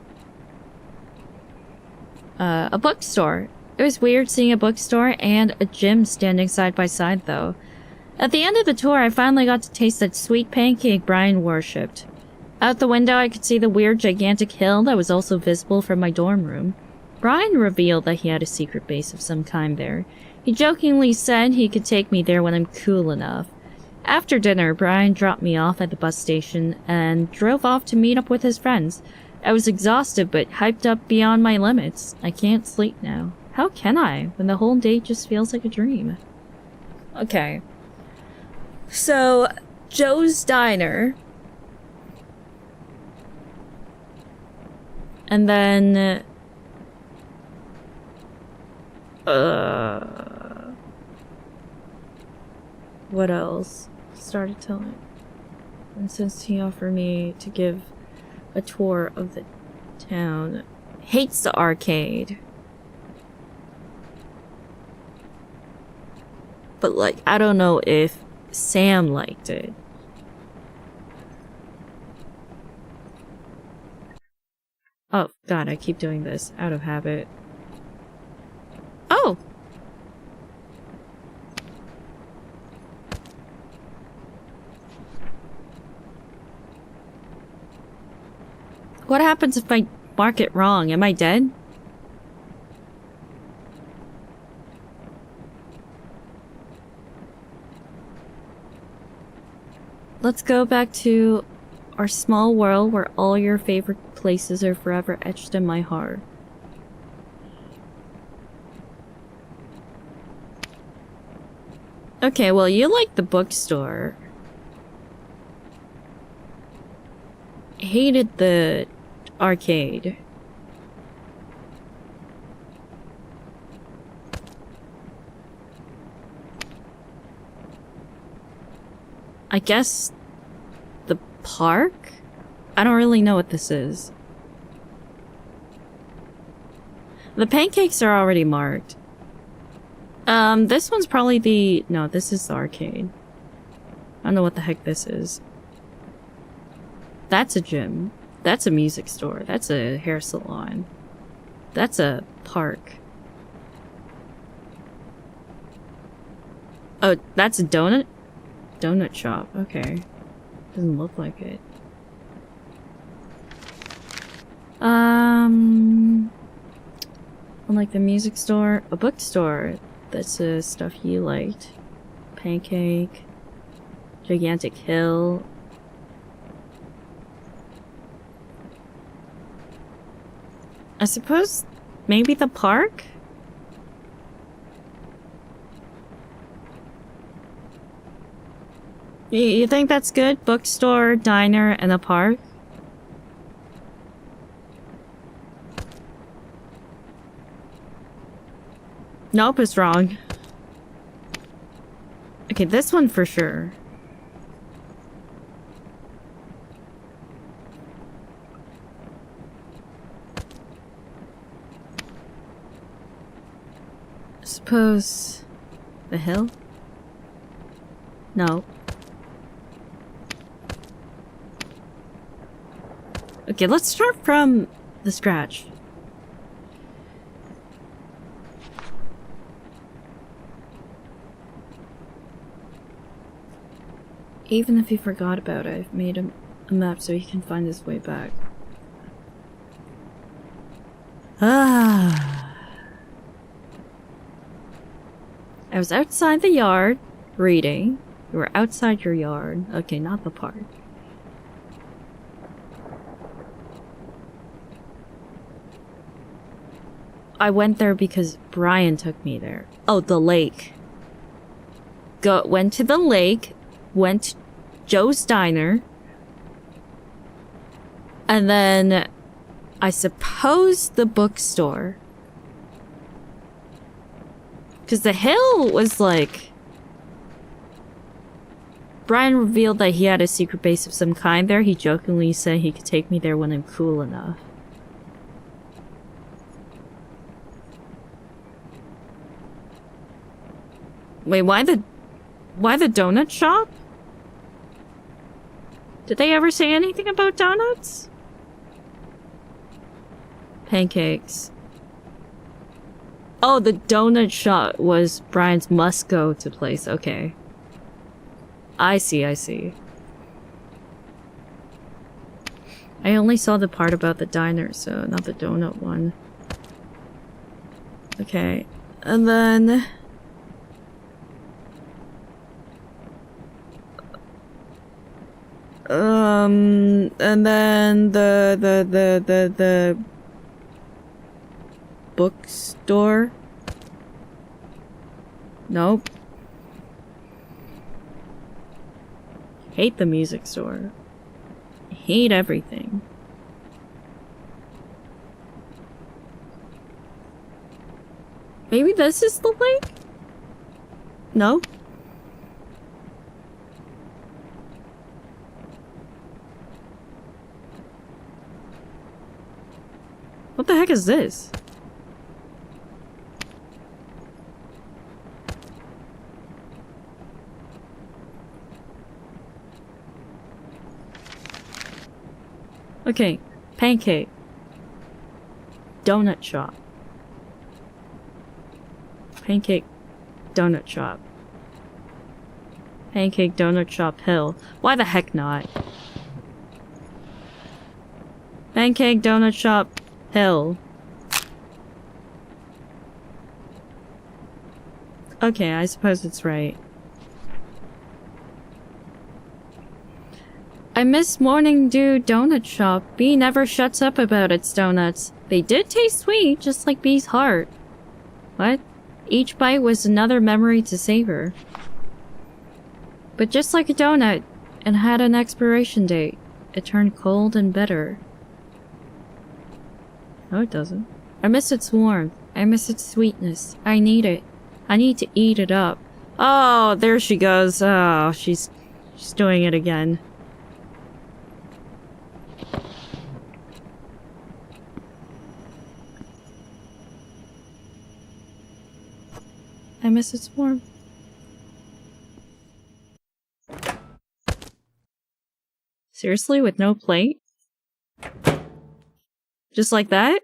A bookstore. It was weird seeing a bookstore and a gym standing side by side, though. At the end of the tour, I finally got to taste that sweet pancake Brian worshipped. Out the window, I could see the weird, gigantic hill that was also visible from my dorm room. Brian revealed that he had a secret base of some kind there. He jokingly said he could take me there when I'm cool enough. After dinner, Brian dropped me off at the bus station and drove off to meet up with his friends. I was exhausted but hyped up beyond my limits. I can't sleep now. How can I, when the whole day just feels like a dream? Okay. So, Joe's Diner. And then... what else? Started telling. And since he offered me to give a tour of the town, hates the arcade. But like, I don't know if Sam liked it. Oh god, I keep doing this out of habit. Oh! What happens if I mark it wrong? Am I dead? Let's go back to our small world where all your favorite places are forever etched in my heart. Okay, well, you like the bookstore. Hated the arcade. I guess the park? I don't really know what this is. The pancakes are already marked. This one's probably the... No, this is the arcade. I don't know what the heck this is. That's a gym. That's a music store. That's a hair salon. That's a park. Oh, that's a donut? Donut shop, okay. Doesn't look like it. Unlike the music store, a bookstore. That's stuff you liked. Pancake. Gigantic hill. I suppose maybe the park? You think that's good? Bookstore, diner, and a park? Nope, it's wrong. Okay, this one for sure. Suppose... the hill? No. Okay, let's start from the scratch. Even if he forgot about it, I've made a map so he can find his way back. Ah. I was outside the yard, reading. You were outside your yard. Okay, not the park. I went there because Brian took me there. Oh, the lake. Went to the lake, went to Joe's Diner, and then I suppose the bookstore. Because the hill was like... Brian revealed that he had a secret base of some kind there. He jokingly said he could take me there when I'm cool enough. Wait, why the donut shop? Did they ever say anything about donuts? Pancakes. Oh, the donut shop was Brian's must-go-to place. Okay. I see, I see. I only saw the part about the diner, so not the donut one. Okay. And then... and then the bookstore? Nope. Hate the music store. Hate everything. Maybe this is the lake? No? What the heck is this? Okay, pancake. Donut shop. Pancake donut shop. Pancake donut shop hill. Why the heck not? Pancake donut shop hill. Okay, I suppose it's right. I miss Morning Dew Donut Shop. Bee never shuts up about its donuts. They did taste sweet, just like Bee's heart. What? Each bite was another memory to savor. But just like a donut, it had an expiration date. It turned cold and bitter. No, it doesn't. I miss its warmth. I miss its sweetness. I need it. I need to eat it up. Oh, there she goes. Oh, she's doing it again. I miss its warmth. Seriously, with no plate? Just like that?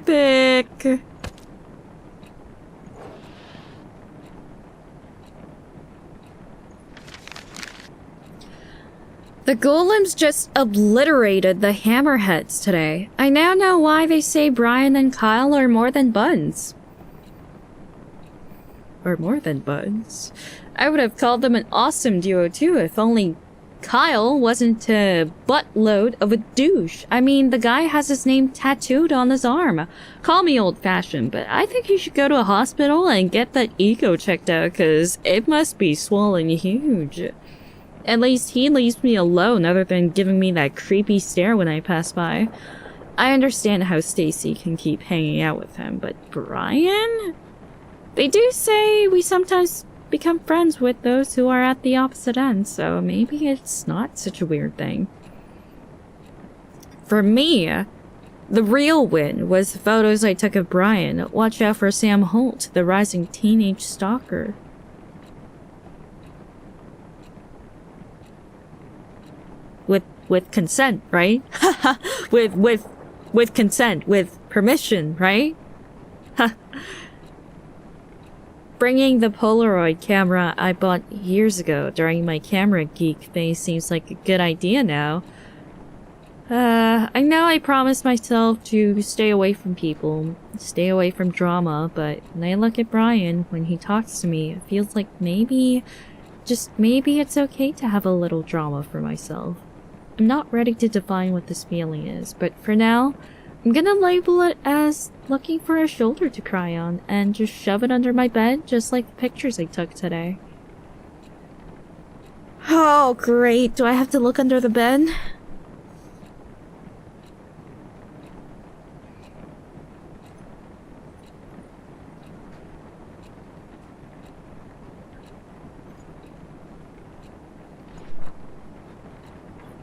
epic. The golems just obliterated the hammerheads today. I now know why they say Brian and Kyle are more than buds. Or more than buds. I would have called them an awesome duo too if only Kyle wasn't a buttload of a douche. I mean, the guy has his name tattooed on his arm. Call me old-fashioned, but I think he should go to a hospital and get that ego checked out, cause it must be swollen huge. At least he leaves me alone other than giving me that creepy stare when I pass by. I understand how Stacy can keep hanging out with him, but Brian? They do say we sometimes become friends with those who are at the opposite end, so maybe it's not such a weird thing. For me, the real win was the photos I took of Brian. Watch out for Sam Holt, the rising teenage stalker. With consent, right? with consent, with permission, right? Bringing the Polaroid camera I bought years ago during my camera geek phase seems like a good idea now. I know I promised myself to stay away from people, stay away from drama, but when I look at Brian, when he talks to me, it feels like maybe, just maybe it's okay to have a little drama for myself. I'm not ready to define what this feeling is, but for now, I'm gonna label it as looking for a shoulder to cry on and just shove it under my bed just like the pictures I took today. Oh great, do I have to look under the bed?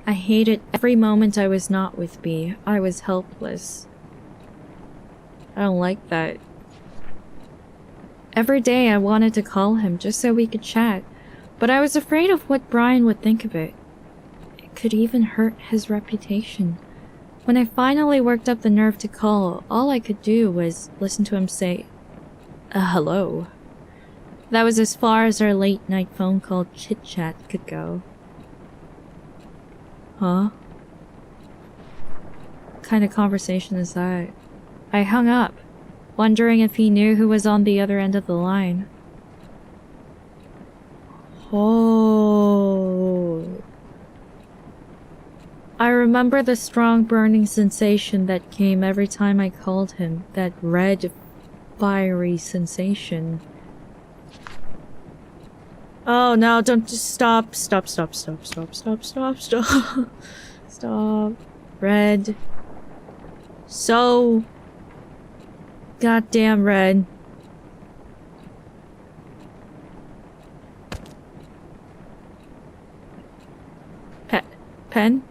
I hated every moment I was not with B. I was helpless. I don't like that. Every day I wanted to call him just so we could chat, but I was afraid of what Brian would think of it. It could even hurt his reputation. When I finally worked up the nerve to call, all I could do was listen to him say, hello. That was as far as our late-night phone call chit-chat could go. Huh? What kind of conversation is that? I hung up, wondering if he knew who was on the other end of the line. Oh. I remember the strong burning sensation that came every time I called him, that red, fiery sensation. Oh no, don't just stop. Stop. Stop. Red. So goddamn red. Pen?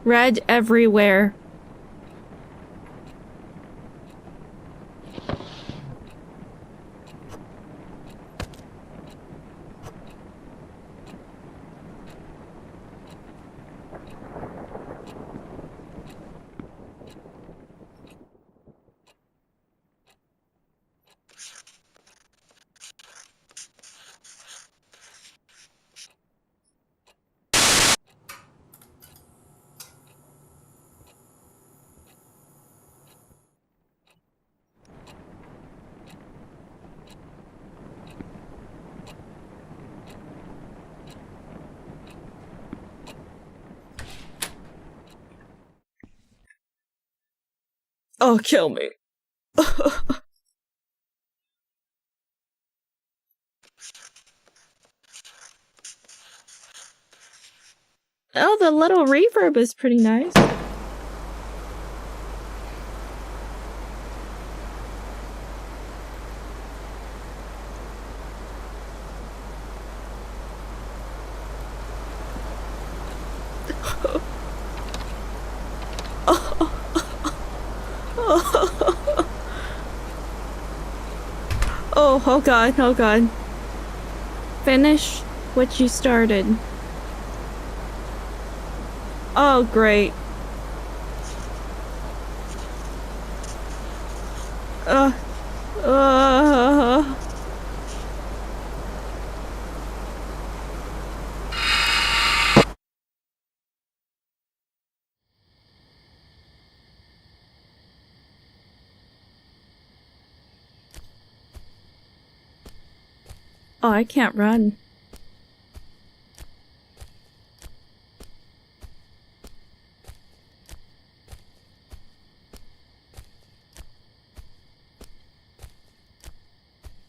Red everywhere. Oh, kill me. Oh, the little reverb is pretty nice. Oh god, oh god. Finish what you started. Oh great. Uh, uh. Oh, I can't run.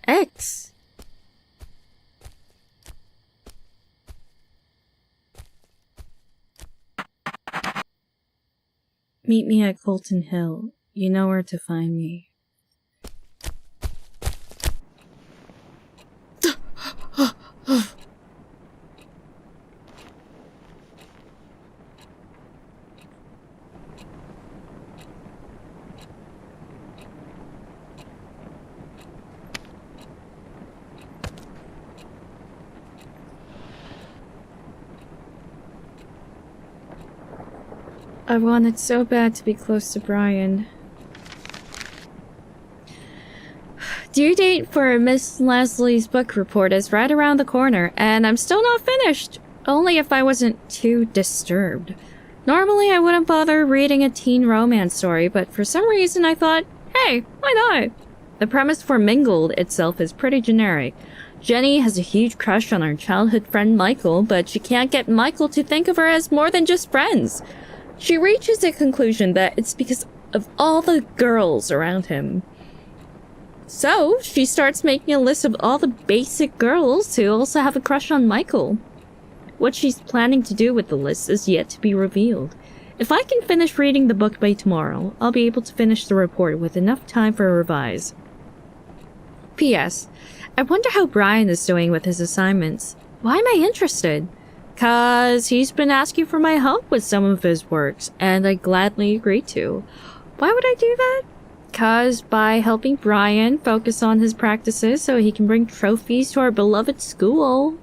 X. Meet me at Colton Hill. You know where to find me. I wanted so bad to be close to Brian. Due date for Miss Leslie's book report is right around the corner, and I'm still not finished. Only if I wasn't too disturbed. Normally I wouldn't bother reading a teen romance story, but for some reason I thought, hey, why not? The premise for Mingled itself is pretty generic. Jenny has a huge crush on her childhood friend Michael, but she can't get Michael to think of her as more than just friends. She reaches a conclusion that it's because of all the girls around him. So, she starts making a list of all the basic girls who also have a crush on Michael. What she's planning to do with the list is yet to be revealed. If I can finish reading the book by tomorrow, I'll be able to finish the report with enough time for a revise. P.S. I wonder how Brian is doing with his assignments. Why am I interested? 'Cause he's been asking for my help with some of his works, and I gladly agreed to. Why would I do that? 'Cause by helping Brian focus on his practices so he can bring trophies to our beloved school,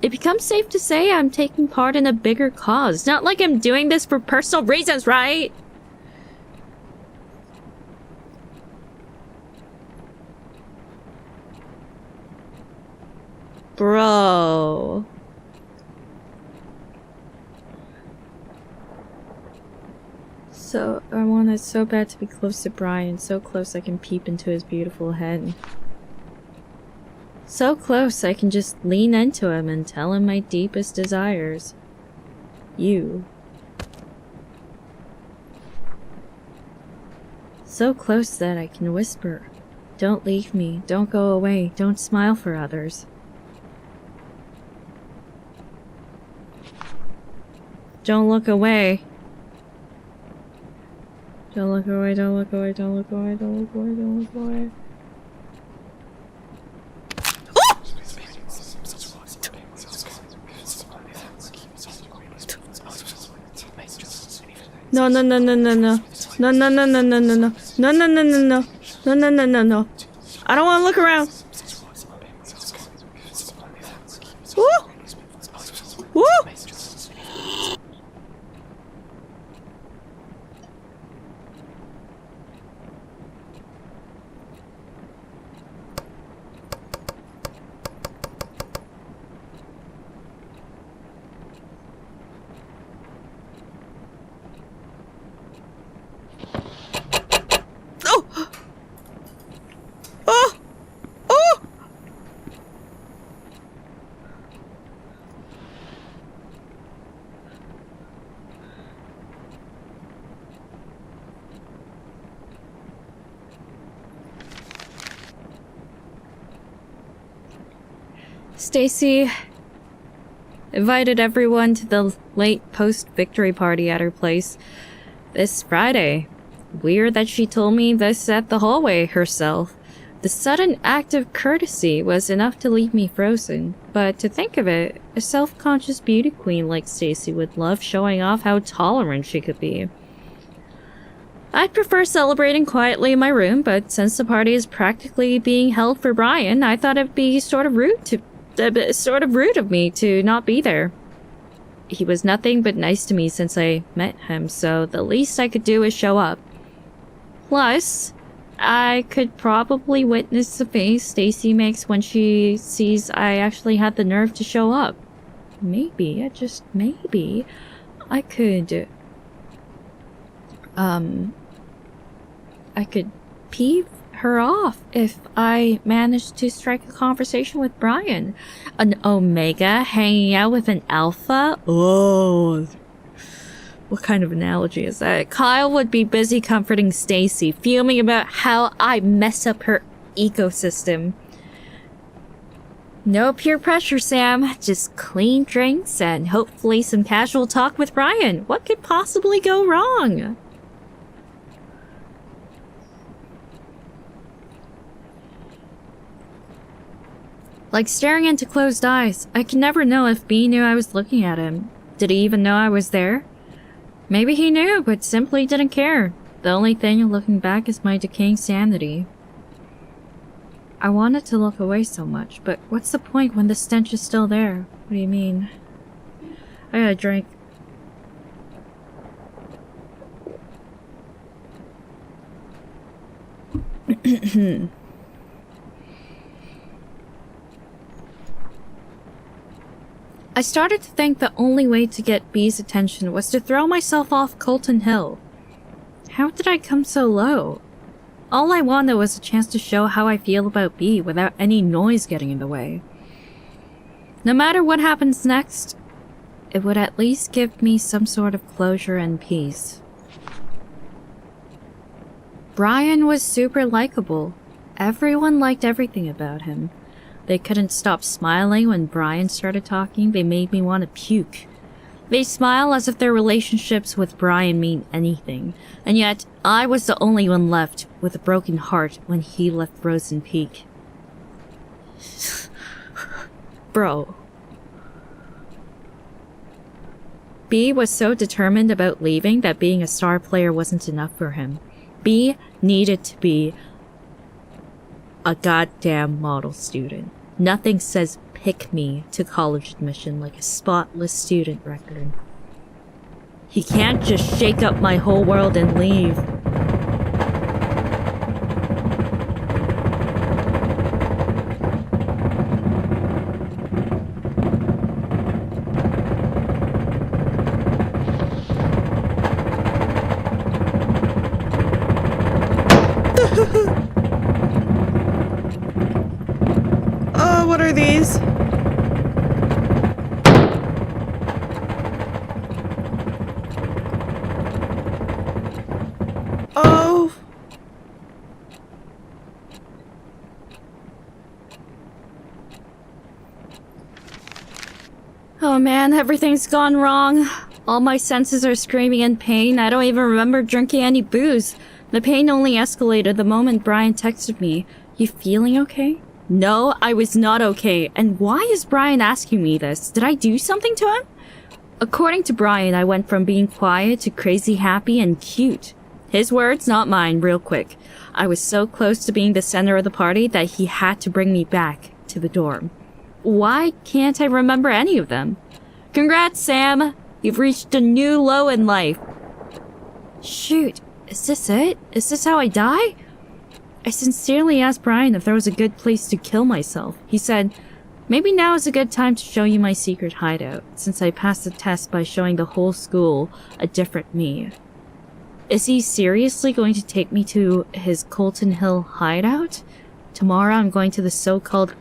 it becomes safe to say I'm taking part in a bigger cause. Not like I'm doing this for personal reasons, right? Bro. So, I wanted so bad to be close to Brian, so close I can peep into his beautiful head. So close I can just lean into him and tell him my deepest desires. You. So close that I can whisper, "Don't leave me, don't go away, don't smile for others." Don't look away. Don't look away, don't look away, don't look away, don't look away, don't look away. No, no, no, no, no, no. No, no, no, no, no, no, no. No, no, no, no, no. No, no, no, no, no. I don't want to look around. Woo! Woo! Stacy invited everyone to the late post-victory party at her place this Friday. Weird that she told me this at the hallway herself. The sudden act of courtesy was enough to leave me frozen, but to think of it, a self-conscious beauty queen like Stacy would love showing off how tolerant she could be. I'd prefer celebrating quietly in my room, but since the party is practically being held for Brian, I thought it'd be sort of rude of me to not be there. He was nothing but nice to me since I met him, so the least I could do is show up. Plus, I could probably witness the face Stacy makes when she sees I actually had the nerve to show up. Maybe, just maybe, I could peeve her off if I managed to strike a conversation with Brian. An Omega hanging out with an Alpha? Oh, what kind of analogy is that? Kyle would be busy comforting Stacy, fuming about how I mess up her ecosystem. No peer pressure, Sam. Just clean drinks and hopefully some casual talk with Brian. What could possibly go wrong? Like staring into closed eyes. I can never know if B knew I was looking at him. Did he even know I was there? Maybe he knew, but simply didn't care. The only thing looking back is my decaying sanity. I wanted to look away so much, but what's the point when the stench is still there? What do you mean? I gotta drink. I started to think the only way to get B's attention was to throw myself off Colton Hill. How did I come so low? All I wanted was a chance to show how I feel about B without any noise getting in the way. No matter what happens next, it would at least give me some sort of closure and peace. Brian was super likable. Everyone liked everything about him. They couldn't stop smiling when Brian started talking. They made me want to puke. They smile as if their relationships with Brian mean anything. And yet, I was the only one left with a broken heart when he left Frozen Peak. Bro. B was so determined about leaving that being a star player wasn't enough for him. B needed to be a goddamn model student. Nothing says pick me to college admission like a spotless student record. He can't just shake up my whole world and leave. What are these? Oh. Oh man, everything's gone wrong. All my senses are screaming in pain. I don't even remember drinking any booze. The pain only escalated the moment Brian texted me. You feeling okay? No, I was not okay. And why is Brian asking me this? Did I do something to him? According to Brian, I went from being quiet to crazy happy and cute. His words, not mine, real quick. I was so close to being the center of the party that he had to bring me back to the dorm. Why can't I remember any of them? Congrats, Sam! You've reached a new low in life. Shoot, is this it? Is this how I die? I sincerely asked Brian if there was a good place to kill myself. He said, maybe now is a good time to show you my secret hideout, since I passed the test by showing the whole school a different me. Is he seriously going to take me to his Colton Hill hideout? Tomorrow I'm going to the so-called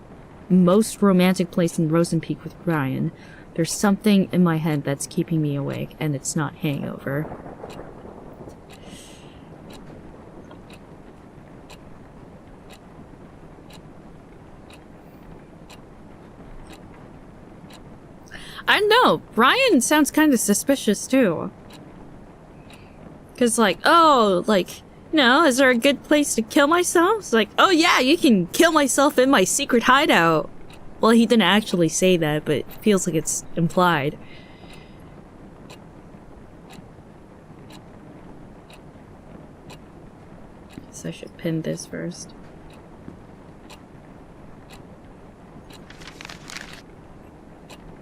most romantic place in Frozen Peak with Brian. There's something in my head that's keeping me awake, and it's not hangover. I don't know. Brian sounds kind of suspicious, too. Because, like, oh, like, no, is there a good place to kill myself? It's like, oh yeah, you can kill myself in my secret hideout. Well, he didn't actually say that, but it feels like it's implied. So I should pin this first.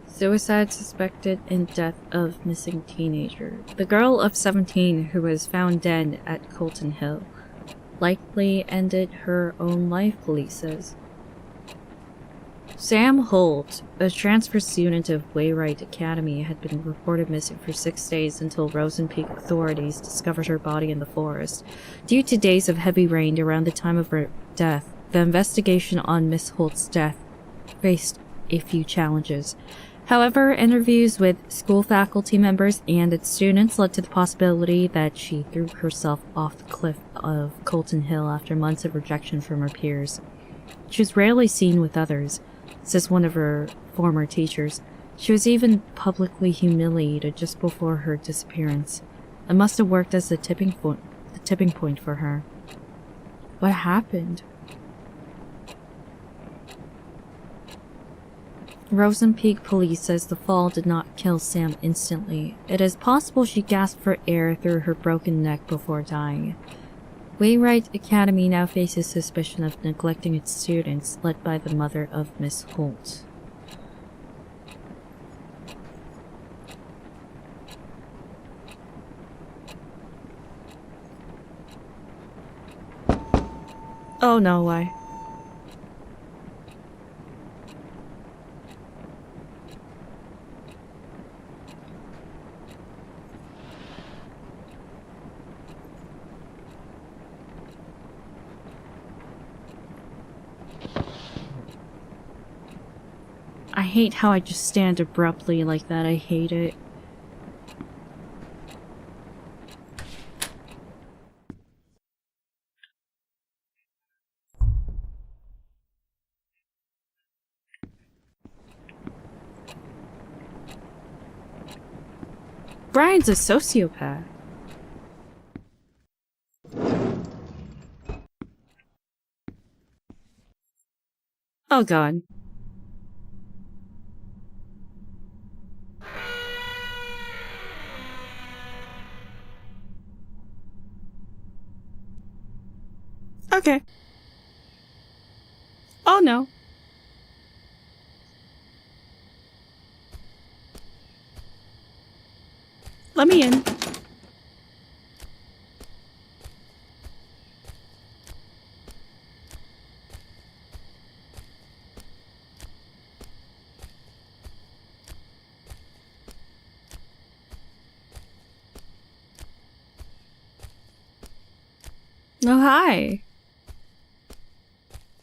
Suicide suspected in death of missing teenager. The girl of 17 who was found dead at Colton Hill. likely ended her own life, police says. Sam Holt, a transfer student of Wainwright Academy, had been reported missing for 6 days until Rosen Peak authorities discovered her body in the forest. Due to days of heavy rain around the time of her death, the investigation on Miss Holt's death faced a few challenges. However, interviews with school faculty members and its students led to the possibility that she threw herself off the cliff of Colton Hill after months of rejection from her peers. She was rarely seen with others, says one of her former teachers. She was even publicly humiliated just before her disappearance. It must have worked as the tipping point for her. What happened? Rosen Peak police says the fall did not kill Sam instantly. It is possible she gasped for air through her broken neck before dying. Wainwright Academy now faces suspicion of neglecting its students, led by the mother of Miss Holt. Oh no, why? I hate how I just stand abruptly like that. I hate it. Brian's a sociopath. Oh god. Okay. Oh no. Let me in. Oh, hi.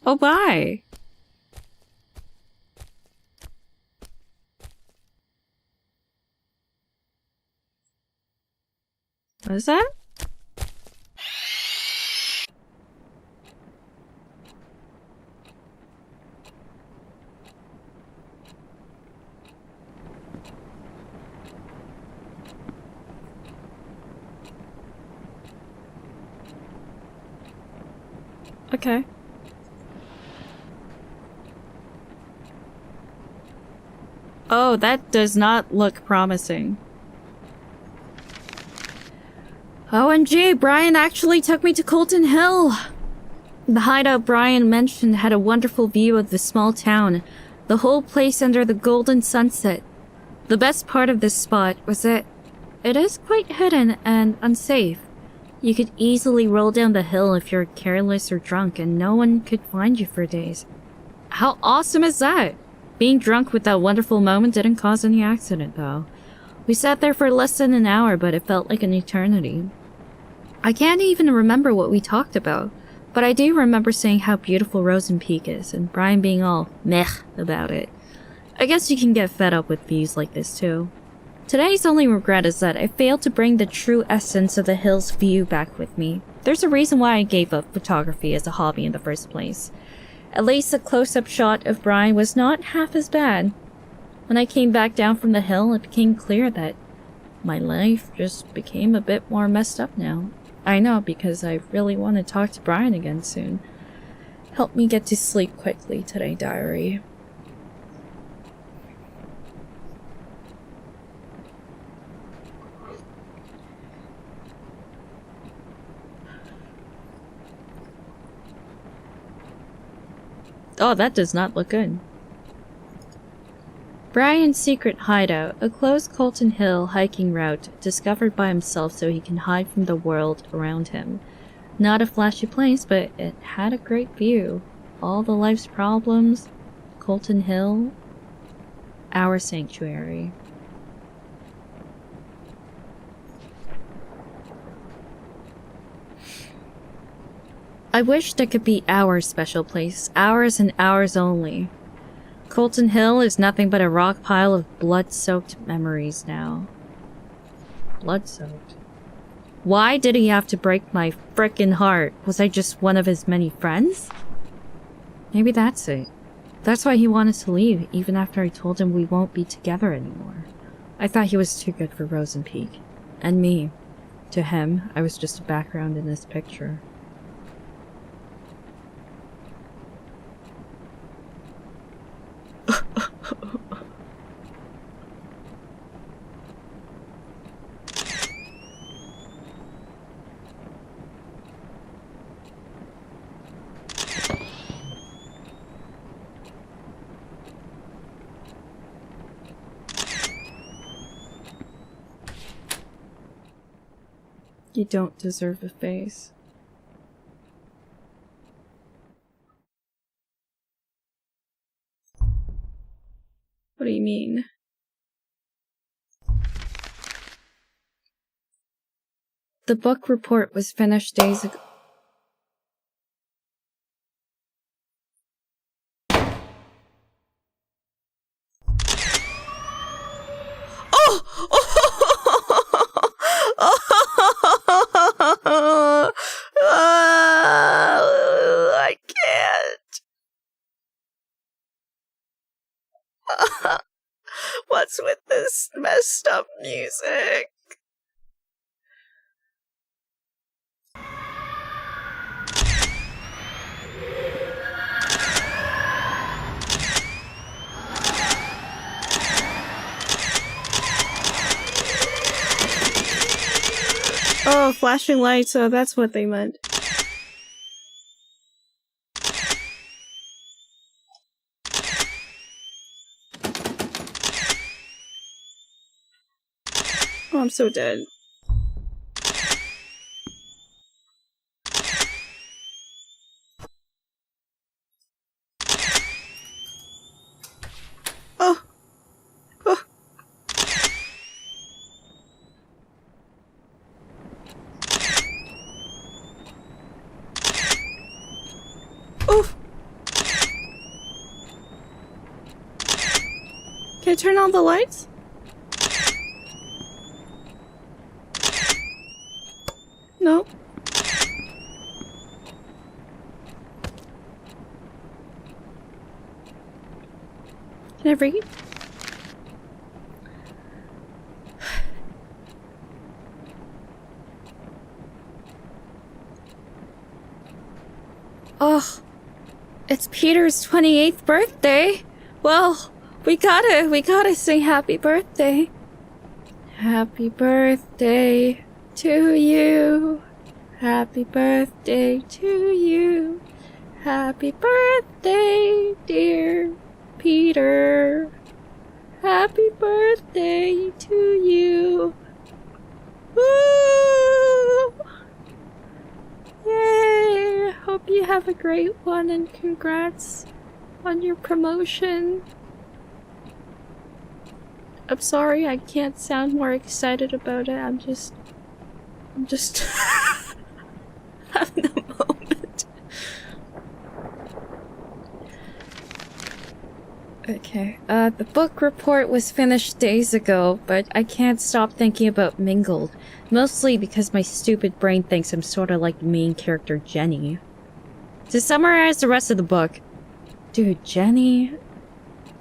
Oh, bye. What is that? Okay. Oh, that does not look promising. OMG, Brian actually took me to Colton Hill! The hideout Brian mentioned had a wonderful view of the small town, the whole place under the golden sunset. The best part of this spot was that it is quite hidden and unsafe. You could easily roll down the hill if you're careless or drunk and no one could find you for days. How awesome is that? Being drunk with that wonderful moment didn't cause any accident though. We sat there for less than an hour, but it felt like an eternity. I can't even remember what we talked about, but I do remember saying how beautiful Rosen Peak is and Brian being all meh about it. I guess you can get fed up with views like this too. Today's only regret is that I failed to bring the true essence of the hill's view back with me. There's a reason why I gave up photography as a hobby in the first place. At least a close-up shot of Brian was not half as bad. When I came back down from the hill, it became clear that my life just became a bit more messed up now. I know, because I really want to talk to Brian again soon. Help me get to sleep quickly today, diary. Oh, that does not look good. Brian's secret hideout, a closed Colton Hill hiking route discovered by himself so he can hide from the world around him. Not a flashy place, but it had a great view. All the life's problems, Colton Hill, our sanctuary. I wished it could be our special place, ours and ours only. Colton Hill is nothing but a rock pile of blood-soaked memories now. Blood-soaked? Why did he have to break my frickin' heart? Was I just one of his many friends? Maybe that's it. That's why he wanted to leave, even after I told him we won't be together anymore. I thought he was too good for Rosen Peak. And me. To him, I was just a background in this picture. You don't deserve a face. What do you mean? The book report was finished days ago. I can't. What's with this messed up music? Oh, flashing lights, oh, that's what they meant. Oh, I'm so dead. Oh. Oh. Oof. Can I turn on the lights? No. Can I read? Oh, it's Peter's 28th birthday. Well, we gotta sing happy birthday. Happy birthday to you. Happy birthday to you. Happy birthday, dear Peter. Happy birthday to you. Woo! Yay! Hope you have a great one and congrats on your promotion. I'm sorry I can't sound more excited about it. I'm just having a moment. Okay, the book report was finished days ago, but I can't stop thinking about Mingled. Mostly because my stupid brain thinks I'm sorta like the main character Jenny. To summarize the rest of the book... Dude, Jenny...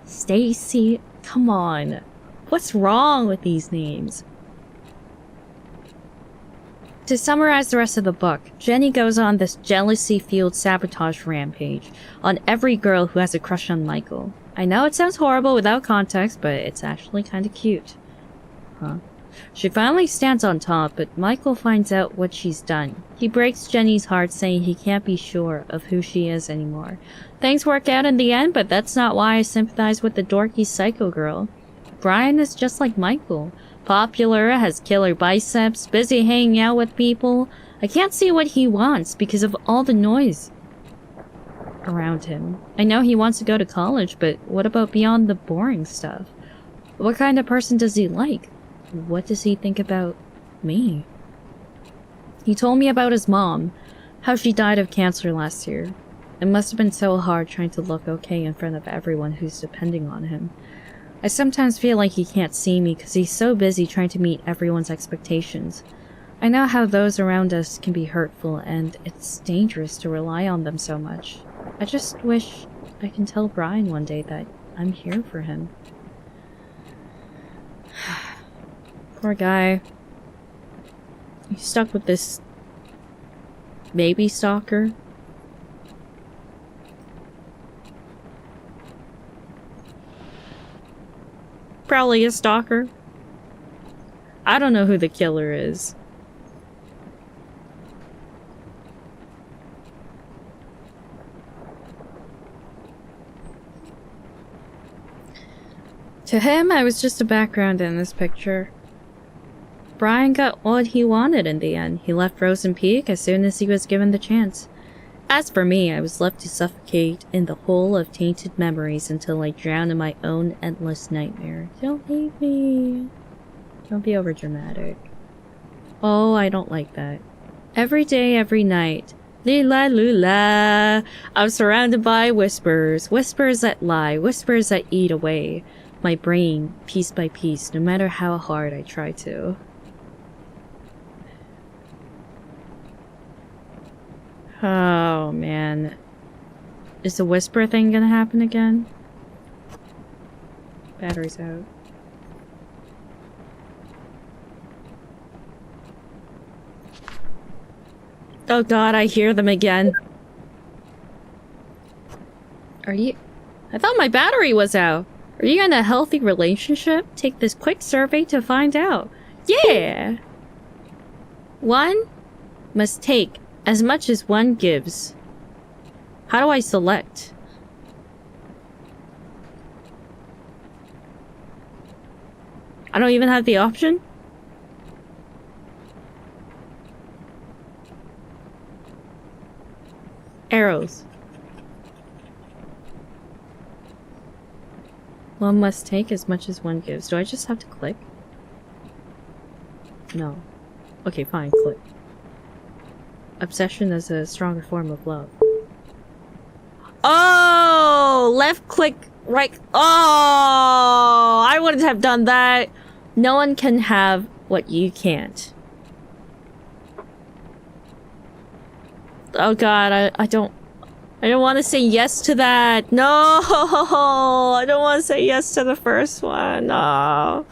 Stacy... Come on. What's wrong with these names? To summarize the rest of the book, Jenny goes on this jealousy-fueled sabotage rampage on every girl who has a crush on Michael. I know it sounds horrible without context, but it's actually kinda cute. Huh. She finally stands on top, but Michael finds out what she's done. He breaks Jenny's heart, saying he can't be sure of who she is anymore. Things work out in the end, but that's not why I sympathize with the dorky psycho girl. Brian is just like Michael. Popular, has killer biceps, busy hanging out with people, I can't see what he wants because of all the noise around him. I know he wants to go to college, but what about beyond the boring stuff? What kind of person does he like? What does he think about me? He told me about his mom, how she died of cancer last year. It must have been so hard trying to look okay in front of everyone who's depending on him. I sometimes feel like he can't see me because he's so busy trying to meet everyone's expectations. I know how those around us can be hurtful, and it's dangerous to rely on them so much. I just wish I can tell Brian one day that I'm here for him. Poor guy. He's stuck with this baby stalker. Probably a stalker. I don't know who the killer is. To him, I was just a background in this picture. Brian got what he wanted in the end. He left Rosen Peak as soon as he was given the chance. As for me, I was left to suffocate in the hole of tainted memories until I drowned in my own endless nightmare. Don't leave me. Don't be overdramatic. Oh, I don't like that. Every day, every night. Lila lula. I'm surrounded by whispers. Whispers that lie. Whispers that eat away my brain, piece by piece, no matter how hard I try to. Oh, man. Is the whisper thing gonna happen again? Battery's out. Oh god, I hear them again. Are you... I thought my battery was out. Are you in a healthy relationship? Take this quick survey to find out. Yeah! One must take as much as one gives. How do I select? I don't even have the option? Arrows. One must take as much as one gives. Do I just have to click? No. Okay, fine, click. Obsession is a stronger form of love. Oh! Left click, right... Oh! I wouldn't have done that. No one can have what you can't. Oh god, I don't want to say yes to that. No! I don't want to say yes to the first one. No.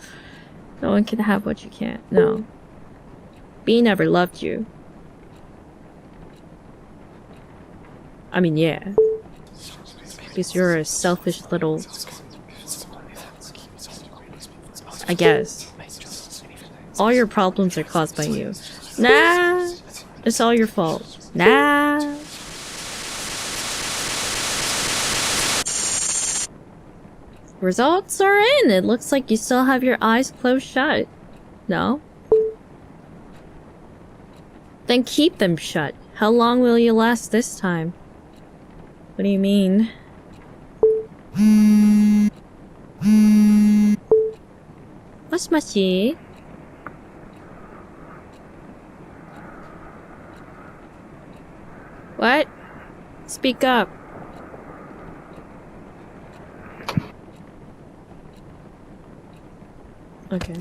No one can have what you can't. No. B never loved you. I mean, yeah. Because you're a selfish little... I guess. All your problems are caused by you. Nah! It's all your fault. Nah! Results are in! It looks like you still have your eyes closed shut. No? Then keep them shut. How long will you last this time? What do you mean? Moshi? What? Speak up. Okay.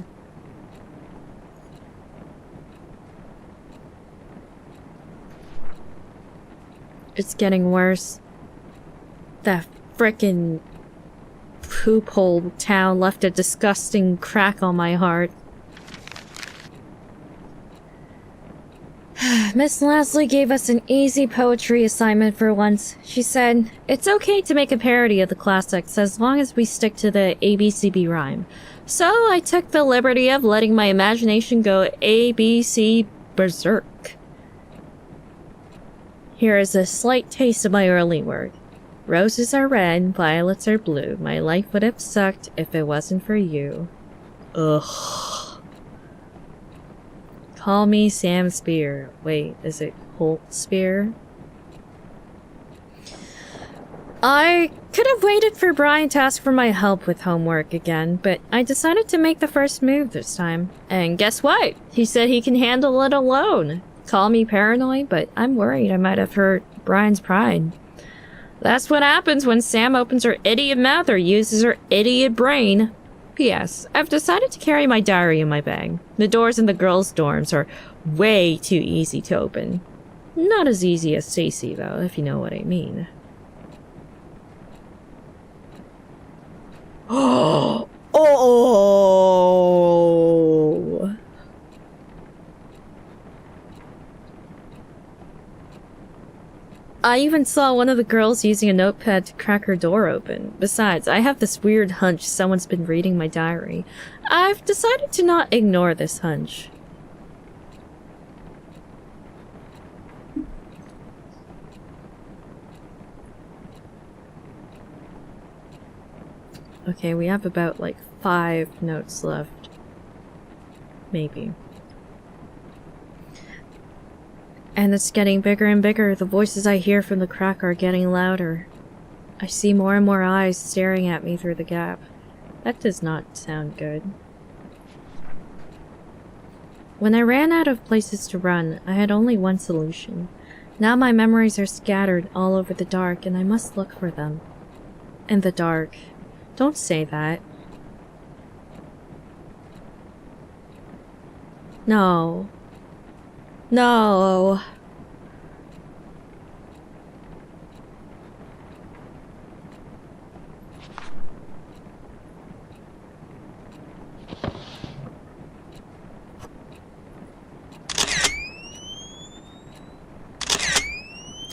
It's getting worse. That frickin' poop hole town left a disgusting crack on my heart. Miss Leslie gave us an easy poetry assignment for once. She said, it's okay to make a parody of the classics as long as we stick to the ABCB rhyme. So I took the liberty of letting my imagination go ABC berserk. Here is a slight taste of my early work. Roses are red, violets are blue. My life would have sucked if it wasn't for you. Ugh. Call me Sam Spear. Wait, is it Holt Spear? I could have waited for Brian to ask for my help with homework again, but I decided to make the first move this time. And guess what? He said he can handle it alone. Call me paranoid, but I'm worried I might have hurt Brian's pride. That's what happens when Sam opens her idiot mouth or uses her idiot brain. P.S. I've decided to carry my diary in my bag. The doors in the girls' dorms are way too easy to open. Not as easy as Stacy, though, if you know what I mean. Oh! I even saw one of the girls using a notepad to crack her door open. Besides, I have this weird hunch someone's been reading my diary. I've decided to not ignore this hunch. Okay, we have about like 5 notes left. Maybe. And it's getting bigger and bigger. The voices I hear from the crack are getting louder. I see more and more eyes staring at me through the gap. That does not sound good. When I ran out of places to run, I had only one solution. Now my memories are scattered all over the dark, and I must look for them. In the dark. Don't say that. No. No.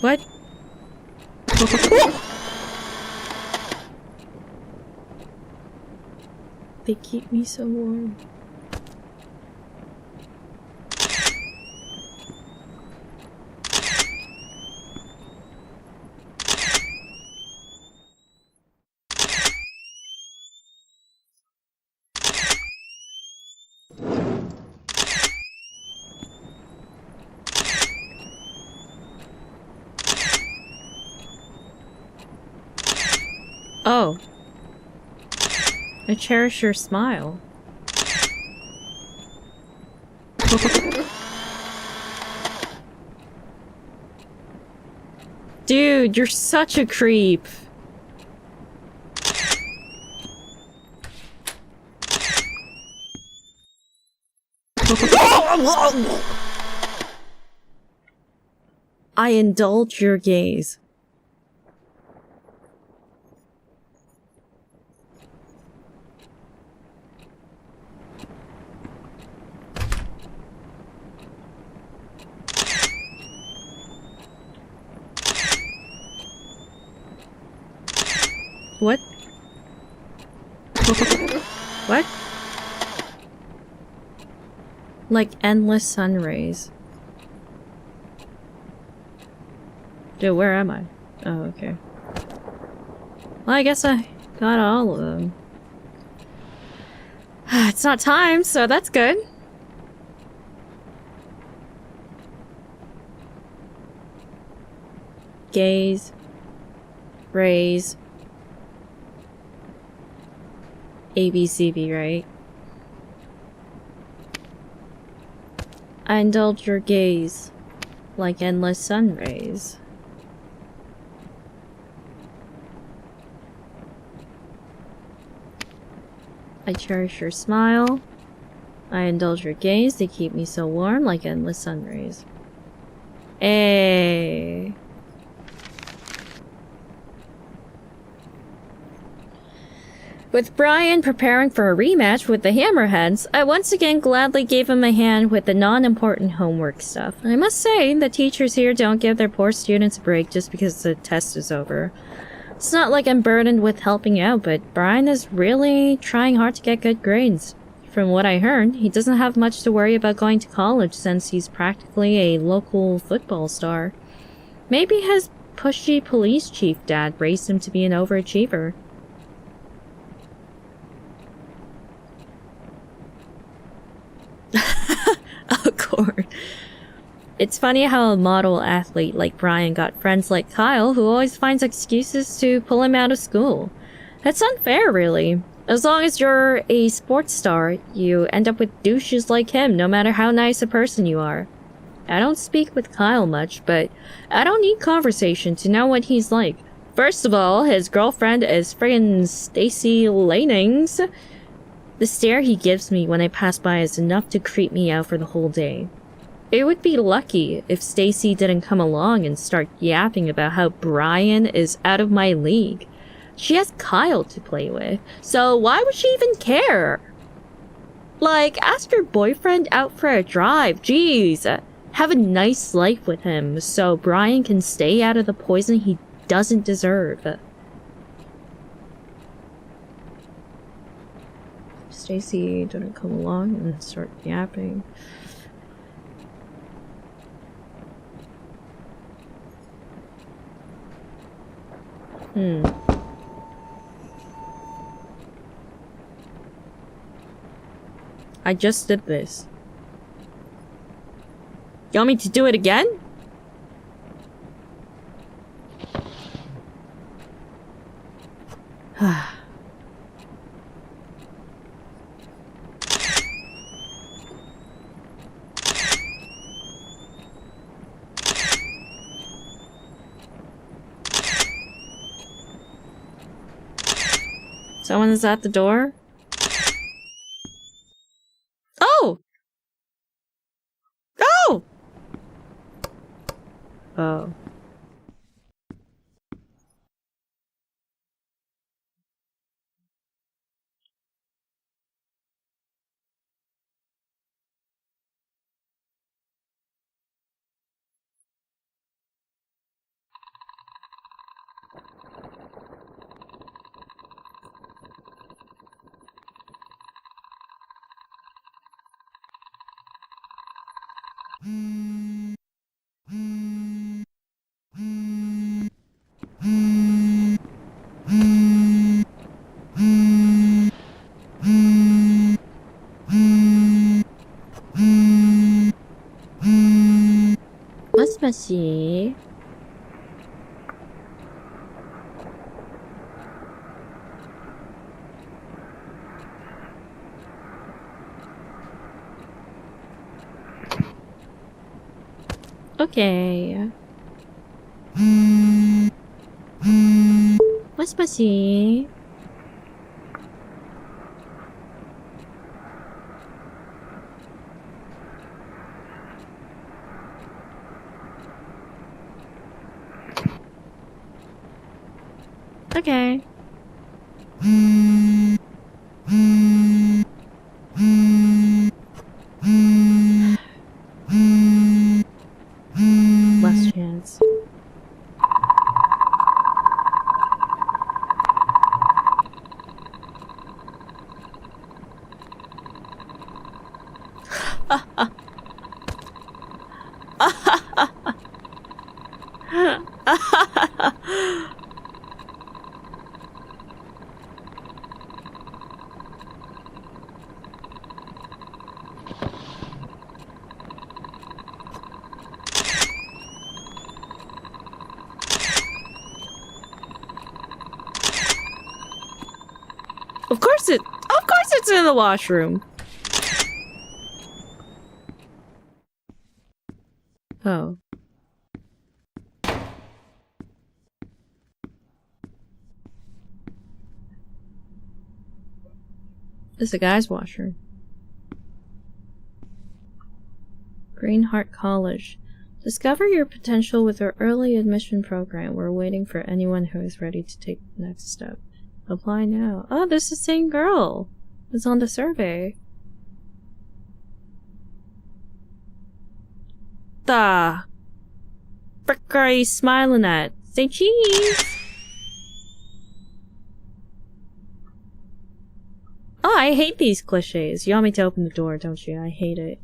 What? They keep me so warm. Oh. I cherish your smile. Dude, you're such a creep. I indulge your gaze. What? What? Like endless sun rays. Dude, where am I? Oh, okay. Well, I guess I got all of them. It's not time, so that's good. Gaze. Rays. ABCB, right? I indulge your gaze like endless sun rays. I cherish your smile. I indulge your gaze. They keep me so warm like endless sun rays. Hey. With Brian preparing for a rematch with the Hammerheads, I once again gladly gave him a hand with the non-important homework stuff. I must say, the teachers here don't give their poor students a break just because the test is over. It's not like I'm burdened with helping out, but Brian is really trying hard to get good grades. From what I heard, he doesn't have much to worry about going to college since he's practically a local football star. Maybe his pushy police chief dad raised him to be an overachiever. Of course. It's funny how a model athlete like Brian got friends like Kyle who always finds excuses to pull him out of school. That's unfair, really. As long as you're a sports star, you end up with douches like him, no matter how nice a person you are. I don't speak with Kyle much, but I don't need conversation to know what he's like. First of all, his girlfriend is friggin' Stacy Lanings. The stare he gives me when I pass by is enough to creep me out for the whole day. It would be lucky if Stacy didn't come along and start yapping about how Brian is out of my league. She has Kyle to play with, so why would she even care? Like, ask your boyfriend out for a drive, jeez. Have a nice life with him so Brian can stay out of the poison he doesn't deserve. Stacy didn't come along and start yapping. I just did this. You want me to do it again? Someone is at the door? Oh! Oh! Oh. Mosmoshi. Okay. Mosmoshi. Okay. Last chance. Of course it's in the washroom. Oh. It's a guy's washroom. Green Heart College. Discover your potential with our early admission program. We're waiting for anyone who is ready to take the next step. Apply now. Oh, this is the same girl. It's on the survey. The frick are you smiling at? Say cheese! Oh, I hate these cliches. You want me to open the door, don't you? I hate it.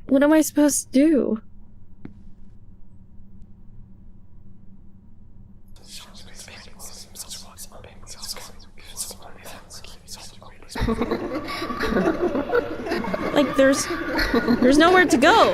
What am I supposed to do? Like, there's nowhere to go.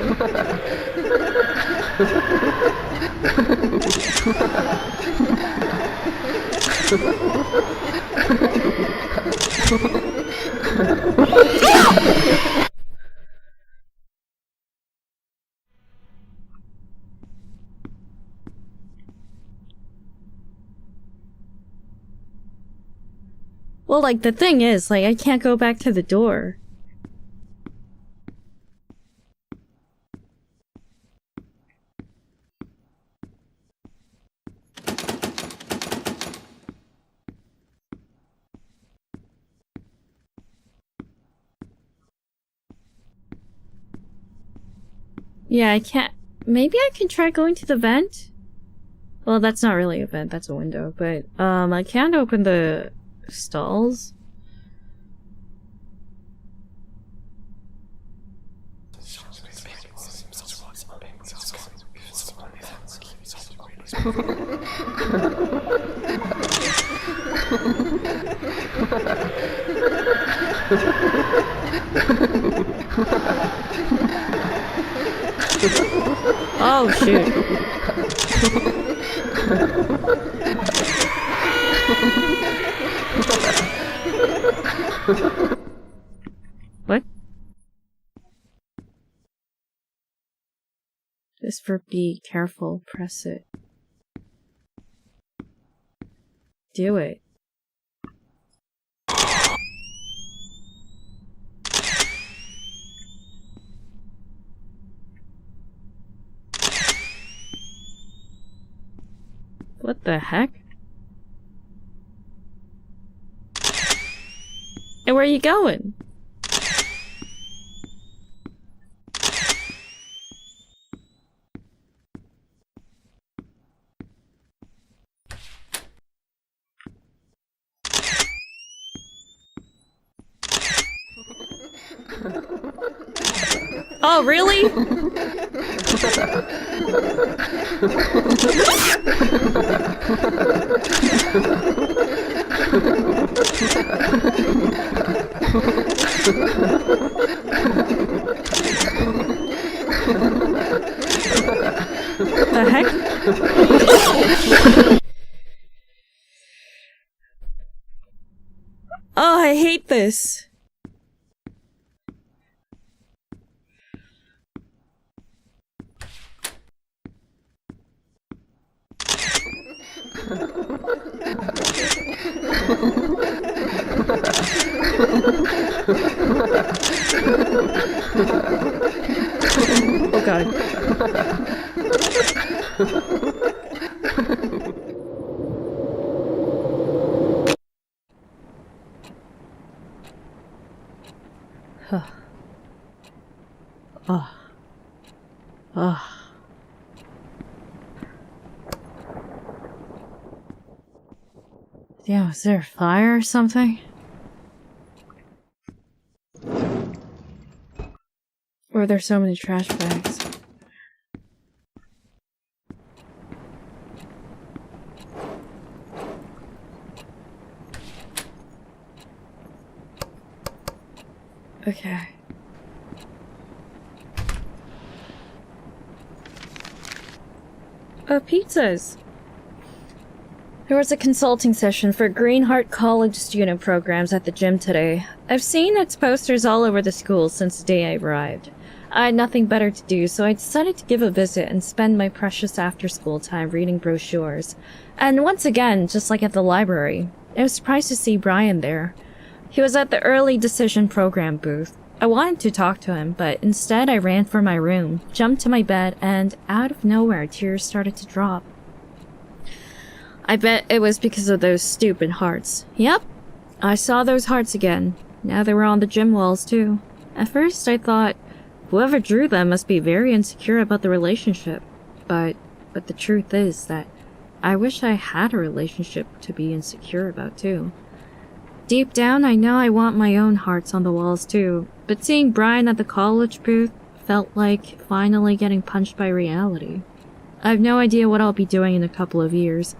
Well, like, the thing is, like, I can't go back to the door. Yeah, I can't... Maybe I can try going to the vent? Well, that's not really a vent, that's a window, but, I can't open the stalls. Oh, shoot. What? This for be careful, press it. Do it. What the heck? And where are you going? Oh, really? The heck? Oh, I hate this. Oh god. Oh. Oh. Damn, is there a fire or something? Or are there so many trash bags? Okay. Oh, pizzas! There was a consulting session for Greenheart College student programs at the gym today. I've seen its posters all over the school since the day I arrived. I had nothing better to do, so I decided to give a visit and spend my precious after-school time reading brochures. And once again, just like at the library, I was surprised to see Brian there. He was at the early decision program booth. I wanted to talk to him, but instead I ran for my room, jumped to my bed, and out of nowhere, tears started to drop. I bet it was because of those stupid hearts. Yep, I saw those hearts again. Now they were on the gym walls, too. At first, I thought, whoever drew them must be very insecure about the relationship. But the truth is that I wish I had a relationship to be insecure about, too. Deep down, I know I want my own hearts on the walls, too. But seeing Brian at the college booth felt like finally getting punched by reality. I have no idea what I'll be doing in a couple of years.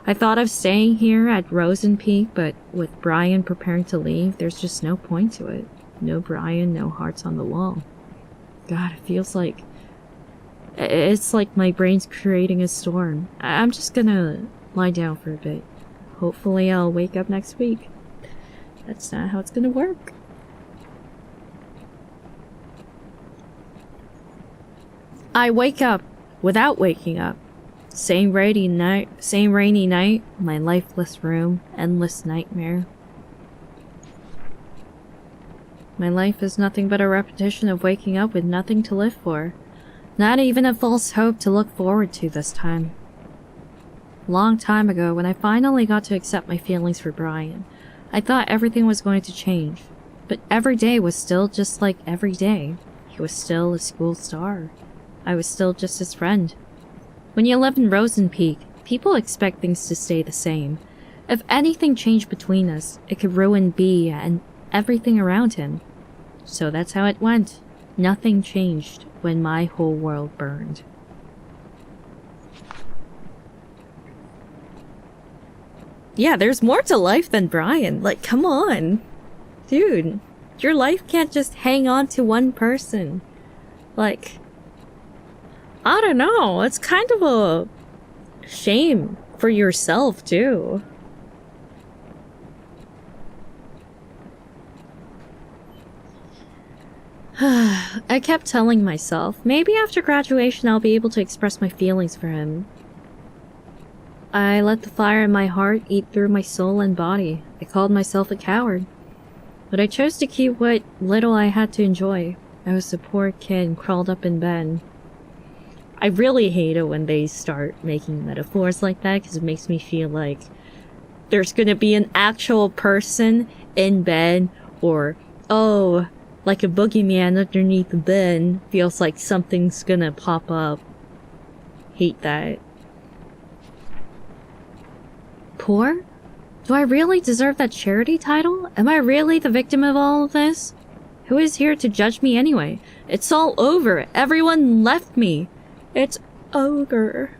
I thought of staying here at Rosen Peak, but with Brian preparing to leave, there's just no point to it. No Brian, no hearts on the wall. God, it feels like... It's like my brain's creating a storm. I'm just gonna lie down for a bit. Hopefully I'll wake up next week. That's not how it's gonna work. I wake up without waking up. Same rainy night, my lifeless room, endless nightmare. My life is nothing but a repetition of waking up with nothing to live for. Not even a false hope to look forward to this time. Long time ago, when I finally got to accept my feelings for Brian, I thought everything was going to change. But every day was still just like every day. He was still a school star. I was still just his friend. When you live in Rosen Peak, people expect things to stay the same. If anything changed between us, it could ruin B and everything around him. So that's how it went. Nothing changed when my whole world burned. Yeah, there's more to life than Brian. Like, come on. Dude, your life can't just hang on to one person. Like, I don't know. It's kind of a shame for yourself, too. I kept telling myself, maybe after graduation I'll be able to express my feelings for him. I let the fire in my heart eat through my soul and body. I called myself a coward. But I chose to keep what little I had to enjoy. I was a poor kid crawled up in bed. I really hate it when they start making metaphors like that, because it makes me feel like there's gonna be an actual person in bed, or, oh, like a boogeyman underneath the bed. Feels like something's gonna pop up. Hate that. Poor? Do I really deserve that charity title? Am I really the victim of all of this? Who is here to judge me anyway? It's all over. Everyone left me. It's over.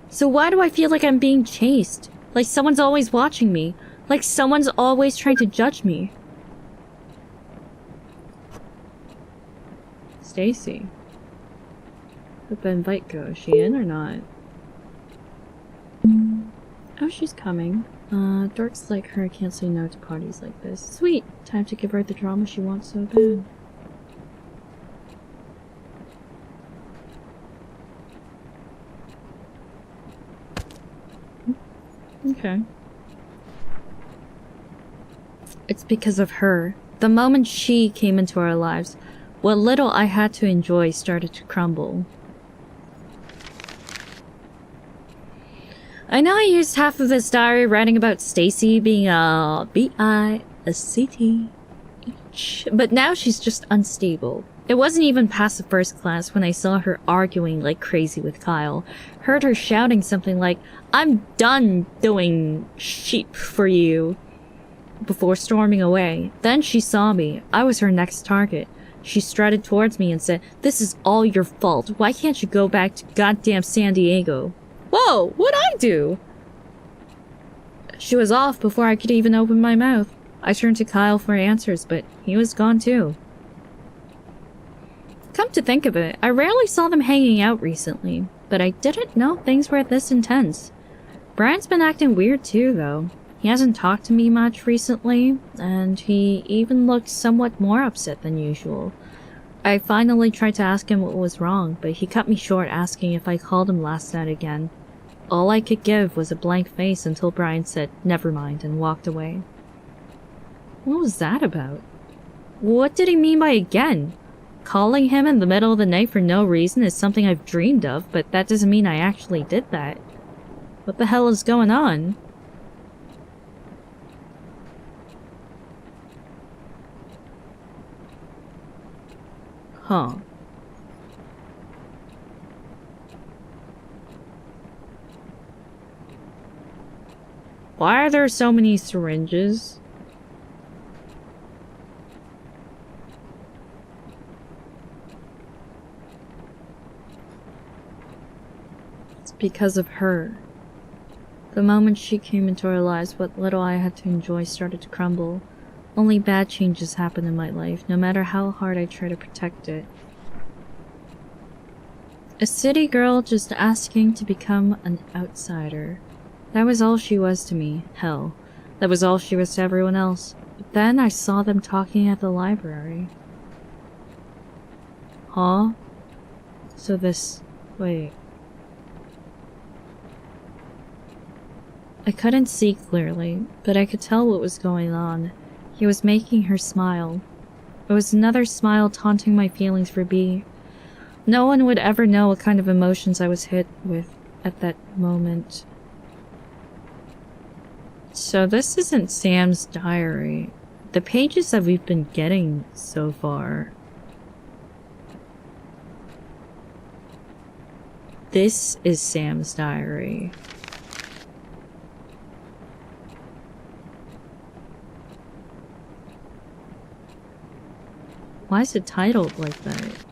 So why do I feel like I'm being chased? Like someone's always watching me. Like someone's always trying to judge me. Stacy. Hope the invite go. Is she in or not? Oh, she's coming. Dorks like her can't say no to parties like this. Sweet! Time to give her the drama she wants so bad. Okay. It's because of her. The moment she came into our lives, what little I had to enjoy started to crumble. I know I used half of this diary writing about Stacy being a B-I-C-T, but now she's just unstable. It wasn't even past the first class when I saw her arguing like crazy with Kyle. Heard her shouting something like, "I'm done doing sheep for you," before storming away. Then she saw me. I was her next target. She strutted towards me and said, "This is all your fault. Why can't you go back to goddamn San Diego?" Whoa, what'd I do? She was off before I could even open my mouth. I turned to Kyle for answers, but he was gone too. Come to think of it, I rarely saw them hanging out recently, but I didn't know things were this intense. Brian's been acting weird too, though. He hasn't talked to me much recently, and he even looked somewhat more upset than usual. I finally tried to ask him what was wrong, but he cut me short asking if I called him last night again. All I could give was a blank face until Brian said, "Never mind," and walked away. What was that about? What did he mean by again? Calling him in the middle of the night for no reason is something I've dreamed of, but that doesn't mean I actually did that. What the hell is going on? Huh. Why are there so many syringes? It's because of her. The moment she came into our lives, what little I had to enjoy started to crumble. Only bad changes happened in my life, no matter how hard I try to protect it. A city girl just asking to become an outsider. That was all she was to me. Hell, that was all she was to everyone else. But then I saw them talking at the library. Huh? So this... wait. I couldn't see clearly, but I could tell what was going on. He was making her smile. It was another smile taunting my feelings for B. No one would ever know what kind of emotions I was hit with at that moment. So this isn't Sam's diary. The pages that we've been getting so far. This is Sam's diary. Why is it titled like that?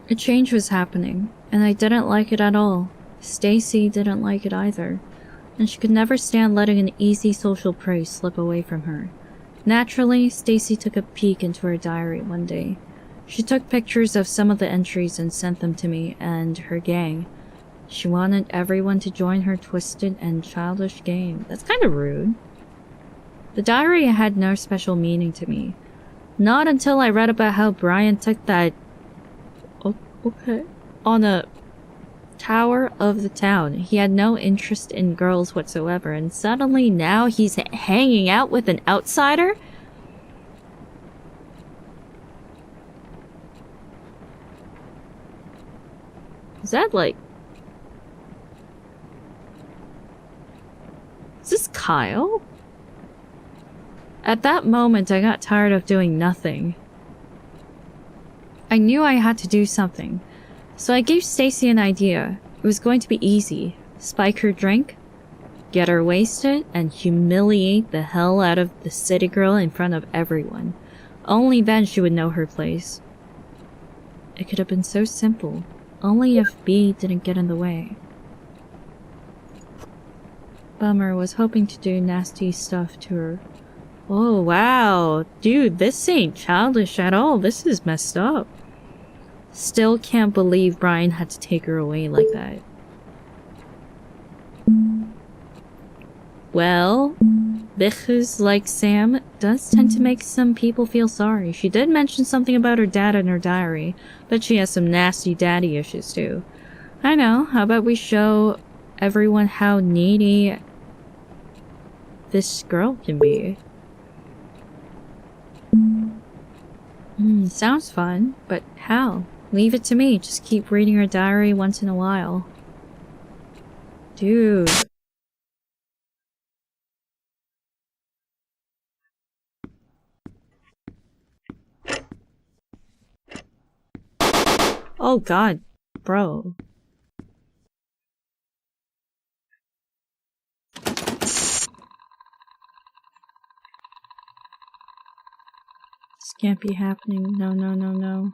A change was happening, and I didn't like it at all. Stacy didn't like it either, and she could never stand letting an easy social prey slip away from her. Naturally, Stacy took a peek into her diary one day. She took pictures of some of the entries and sent them to me and her gang. She wanted everyone to join her twisted and childish game. That's kind of rude. The diary had no special meaning to me. Not until I read about how Brian took that... okay. On a tower of the town. He had no interest in girls whatsoever, and suddenly now he's hanging out with an outsider? Is that like... is this Kyle? At that moment, I got tired of doing nothing. I knew I had to do something, so I gave Stacy an idea. It was going to be easy. Spike her drink, get her wasted, and humiliate the hell out of the city girl in front of everyone. Only then she would know her place. It could have been so simple. Only if B didn't get in the way. Bummer, was hoping to do nasty stuff to her. Oh wow, dude, this ain't childish at all. This is messed up. Still can't believe Brian had to take her away like that. Well, bitches like Sam does tend to make some people feel sorry. She did mention something about her dad in her diary, but she has some nasty daddy issues too. I know, how about we show everyone how needy this girl can be? Sounds fun, but how? Leave it to me, just keep reading her diary once in a while. Dude. Oh god, bro. This can't be happening. No, no, no, no.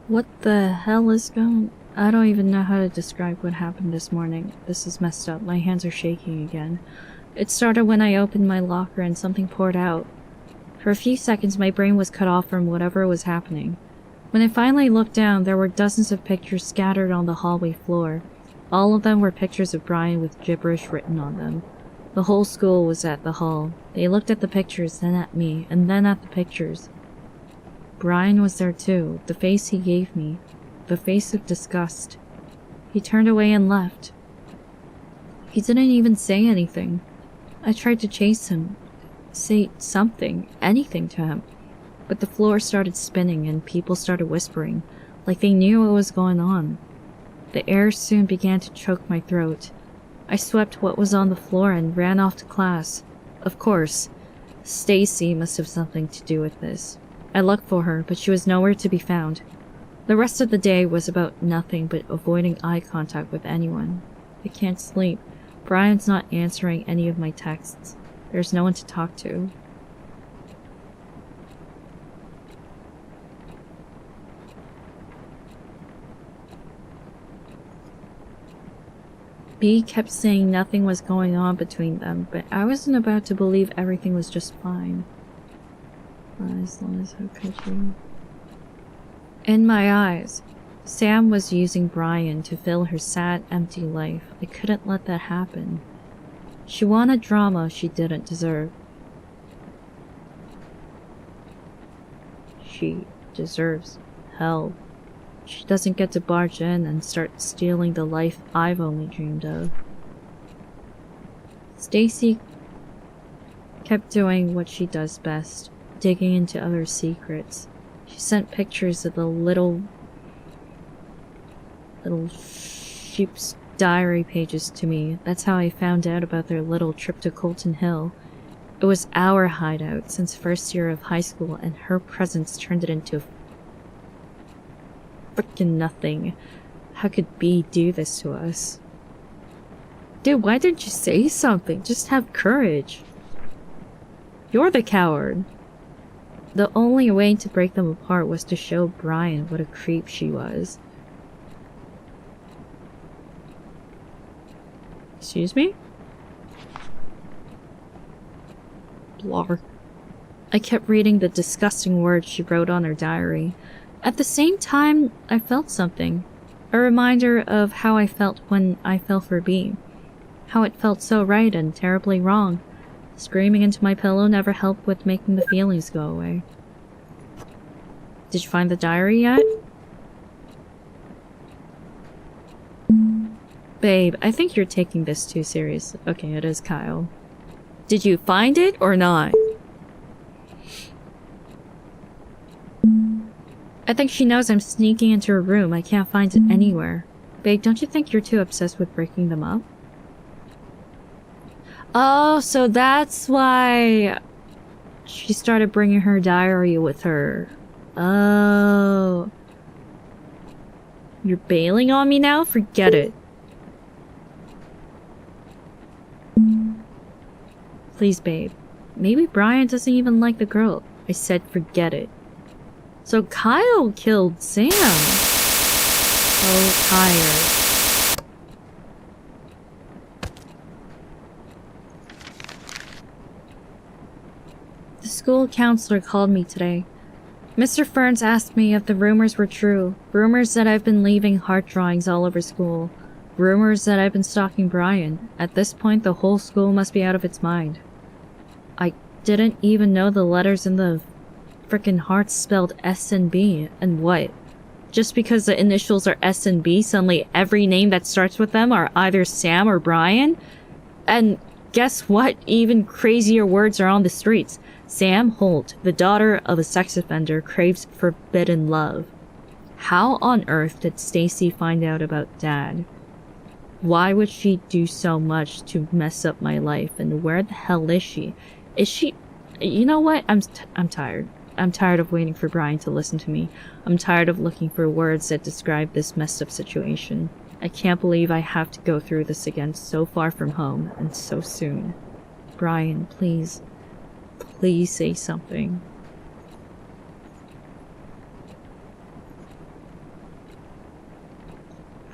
What the hell is going... I don't even know how to describe what happened this morning. This is messed up. My hands are shaking again. It started when I opened my locker and something poured out. For a few seconds my brain was cut off from whatever was happening. When I finally looked down, there were dozens of pictures scattered on the hallway floor. All of them were pictures of Brian with gibberish written on them. The whole school was at the hall. They looked at the pictures, then at me, and then at the pictures. Brian was there too, the face he gave me. The face of disgust. He turned away and left. He didn't even say anything. I tried to chase him, say something, anything to him. But the floor started spinning and people started whispering, like they knew what was going on. The air soon began to choke my throat. I swept what was on the floor and ran off to class. Of course, Stacy must have something to do with this. I looked for her, but she was nowhere to be found. The rest of the day was about nothing but avoiding eye contact with anyone. I can't sleep. Brian's not answering any of my texts. There's no one to talk to. B kept saying nothing was going on between them, but I wasn't about to believe everything was just fine. As long as how could you? In my eyes, Sam was using Brian to fill her sad, empty life. I couldn't let that happen. She wanted drama she didn't deserve. She deserves hell. She doesn't get to barge in and start stealing the life I've only dreamed of. Stacy kept doing what she does best, digging into other secrets. She sent pictures of the little sheep's diary pages to me. That's how I found out about their little trip to Colton Hill. It was our hideout since first year of high school, and her presence turned it into frickin' nothing. How could B do this to us? Dude, why didn't you say something? Just have courage. You're the coward. The only way to break them apart was to show Brian what a creep she was. Excuse me? Blar. I kept reading the disgusting words she wrote on her diary. At the same time, I felt something. A reminder of how I felt when I fell for B. How it felt so right and terribly wrong. Screaming into my pillow never helped with making the feelings go away. Did you find the diary yet? Babe, I think you're taking this too serious. Okay, it is Kyle. Did you find it or not? I think she knows I'm sneaking into her room. I can't find it anywhere. Babe, don't you think you're too obsessed with breaking them up? Oh, so that's why she started bringing her diary with her. Oh. You're bailing on me now? Forget it. Please, babe. Maybe Brian doesn't even like the girl. I said forget it. So Kyle killed Sam. So tired. The school counselor called me today. Mr. Ferns asked me if the rumors were true. Rumors that I've been leaving heart drawings all over school. Rumors that I've been stalking Brian. At this point, the whole school must be out of its mind. I didn't even know the letters in the frickin' hearts spelled S and B. And what? Just because the initials are S and B, suddenly every name that starts with them are either Sam or Brian? And guess what? Even crazier words are on the streets. Sam Holt, the daughter of a sex offender, craves forbidden love. How on earth did Stacy find out about Dad? Why would she do so much to mess up my life? And where the hell is she? Is she... You know what? I'm tired. I'm tired of waiting for Brian to listen to me. I'm tired of looking for words that describe this messed up situation. I can't believe I have to go through this again so far from home and so soon. Brian, please. Please say something.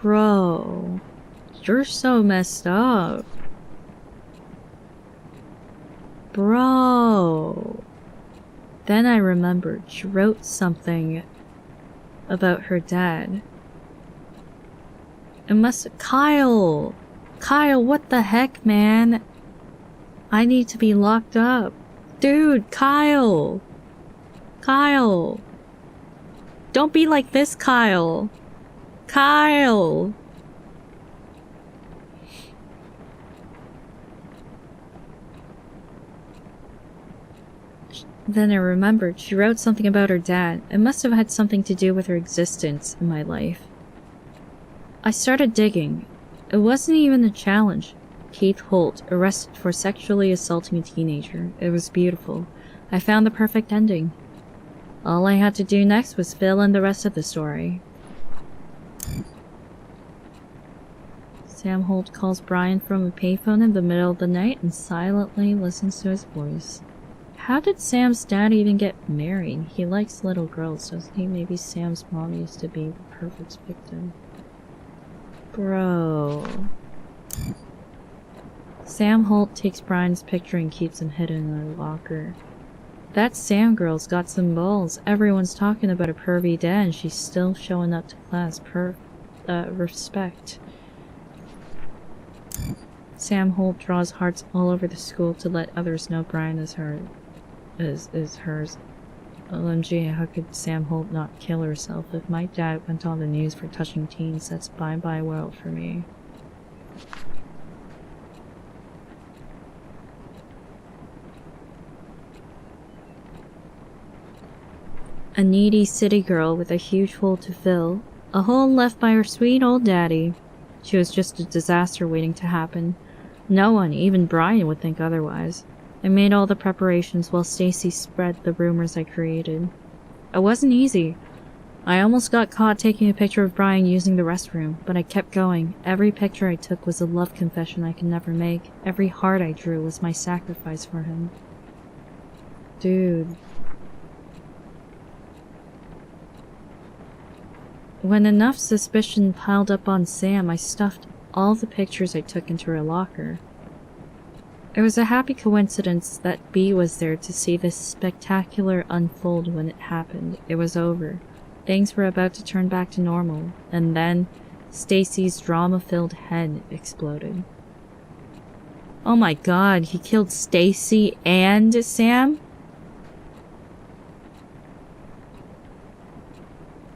Bro, you're so messed up. Bro. Then I remembered she wrote something about her dad. It must... Kyle! Kyle, what the heck, man? I need to be locked up. Dude, Kyle! Kyle! Don't be like this, Kyle! Kyle! Then I remembered she wrote something about her dad. It must have had something to do with her existence in my life. I started digging. It wasn't even a challenge. Keith Holt, arrested for sexually assaulting a teenager. It was beautiful. I found the perfect ending. All I had to do next was fill in the rest of the story. Sam Holt calls Brian from a payphone in the middle of the night and silently listens to his voice. How did Sam's dad even get married? He likes little girls, doesn't he? Maybe Sam's mom used to be the perfect victim. Bro. Sam Holt takes Brian's picture and keeps him hidden in a locker. That Sam girl's got some balls. Everyone's talking about a pervy dad and she's still showing up to class. Respect. Sam Holt draws hearts all over the school to let others know Brian is hers. OMG, how could Sam Holt not kill herself? If my dad went on the news for touching teens, that's bye-bye world for me. A needy city girl with a huge hole to fill. A hole left by her sweet old daddy. She was just a disaster waiting to happen. No one, even Brian, would think otherwise. I made all the preparations while Stacy spread the rumors I created. It wasn't easy. I almost got caught taking a picture of Brian using the restroom, but I kept going. Every picture I took was a love confession I could never make. Every heart I drew was my sacrifice for him. Dude. When enough suspicion piled up on Sam, I stuffed all the pictures I took into her locker. It was a happy coincidence that B was there to see this spectacular unfold when it happened. It was over. Things were about to turn back to normal, and then Stacy's drama-filled head exploded. Oh my god, he killed Stacy and Sam?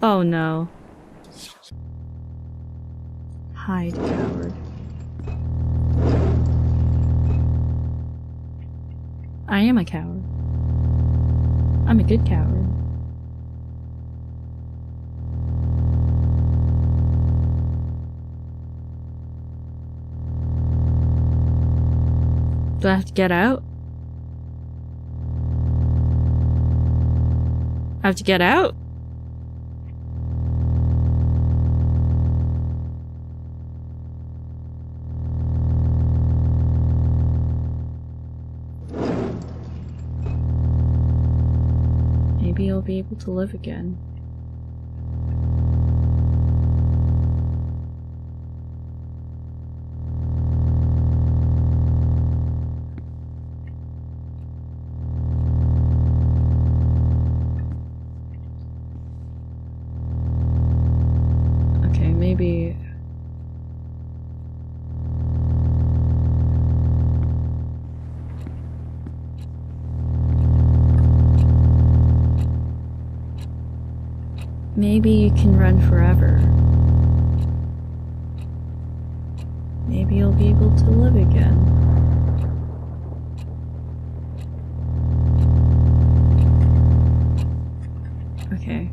Oh no. Hide, coward. I am a coward. I'm a good coward. Do I have to get out? I have to get out? Maybe I'll be able to live again. Okay, maybe... Maybe you can run forever. Maybe you'll be able to live again. Okay.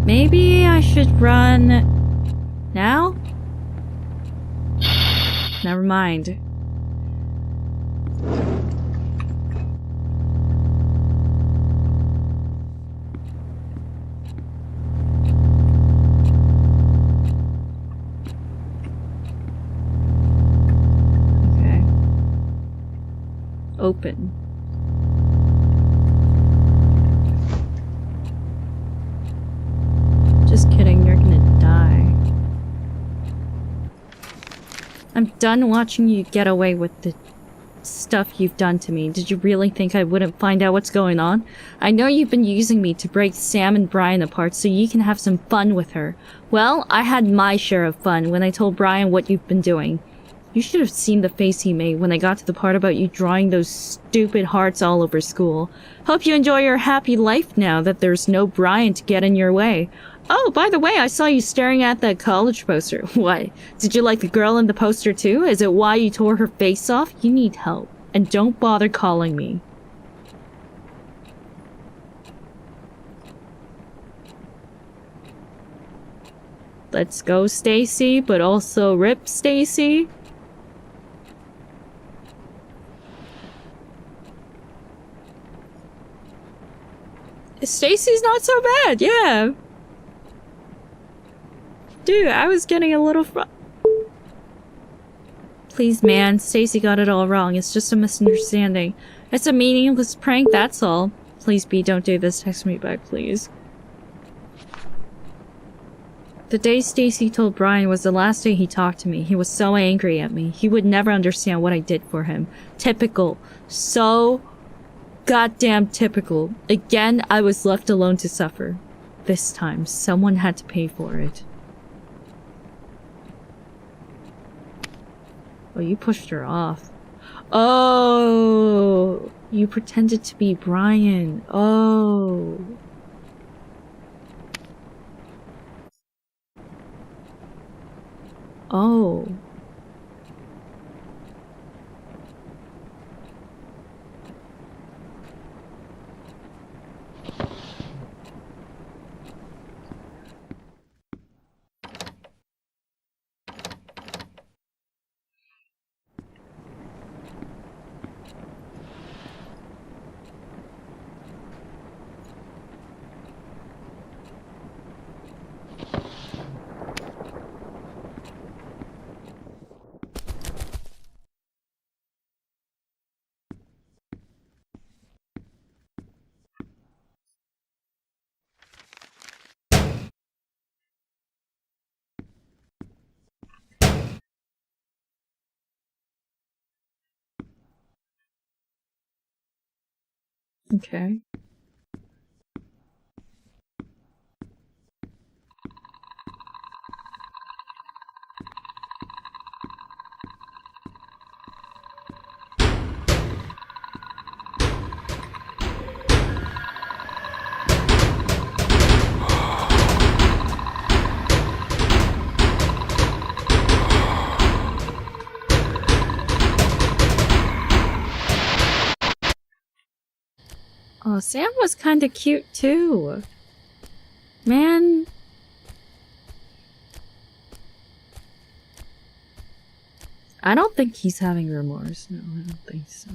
Maybe I should run now? Never mind. Open. Just kidding, you're gonna die. I'm done watching you get away with the stuff you've done to me. Did you really think I wouldn't find out what's going on? I know you've been using me to break Sam and Brian apart so you can have some fun with her. Well, I had my share of fun when I told Brian what you've been doing. You should have seen the face he made when I got to the part about you drawing those stupid hearts all over school. Hope you enjoy your happy life now that there's no Brian to get in your way. Oh, by the way, I saw you staring at that college poster. What? Did you like the girl in the poster too? Is it why you tore her face off? You need help. And don't bother calling me. Let's go, Stacy, but also rip Stacy. Stacy's not so bad, yeah. Dude, I was getting a little Please, man, Stacy got it all wrong. It's just a misunderstanding. It's a meaningless prank, that's all. Please, B, don't do this. Text me back, please. The day Stacy told Brian was the last day he talked to me. He was so angry at me. He would never understand what I did for him. Typical. So goddamn typical. Again, I was left alone to suffer. This time, someone had to pay for it. Oh, you pushed her off. Oh, you pretended to be Brian. Oh. Oh. Okay. Oh, Sam was kind of cute too. Man. I don't think he's having remorse. No, I don't think so.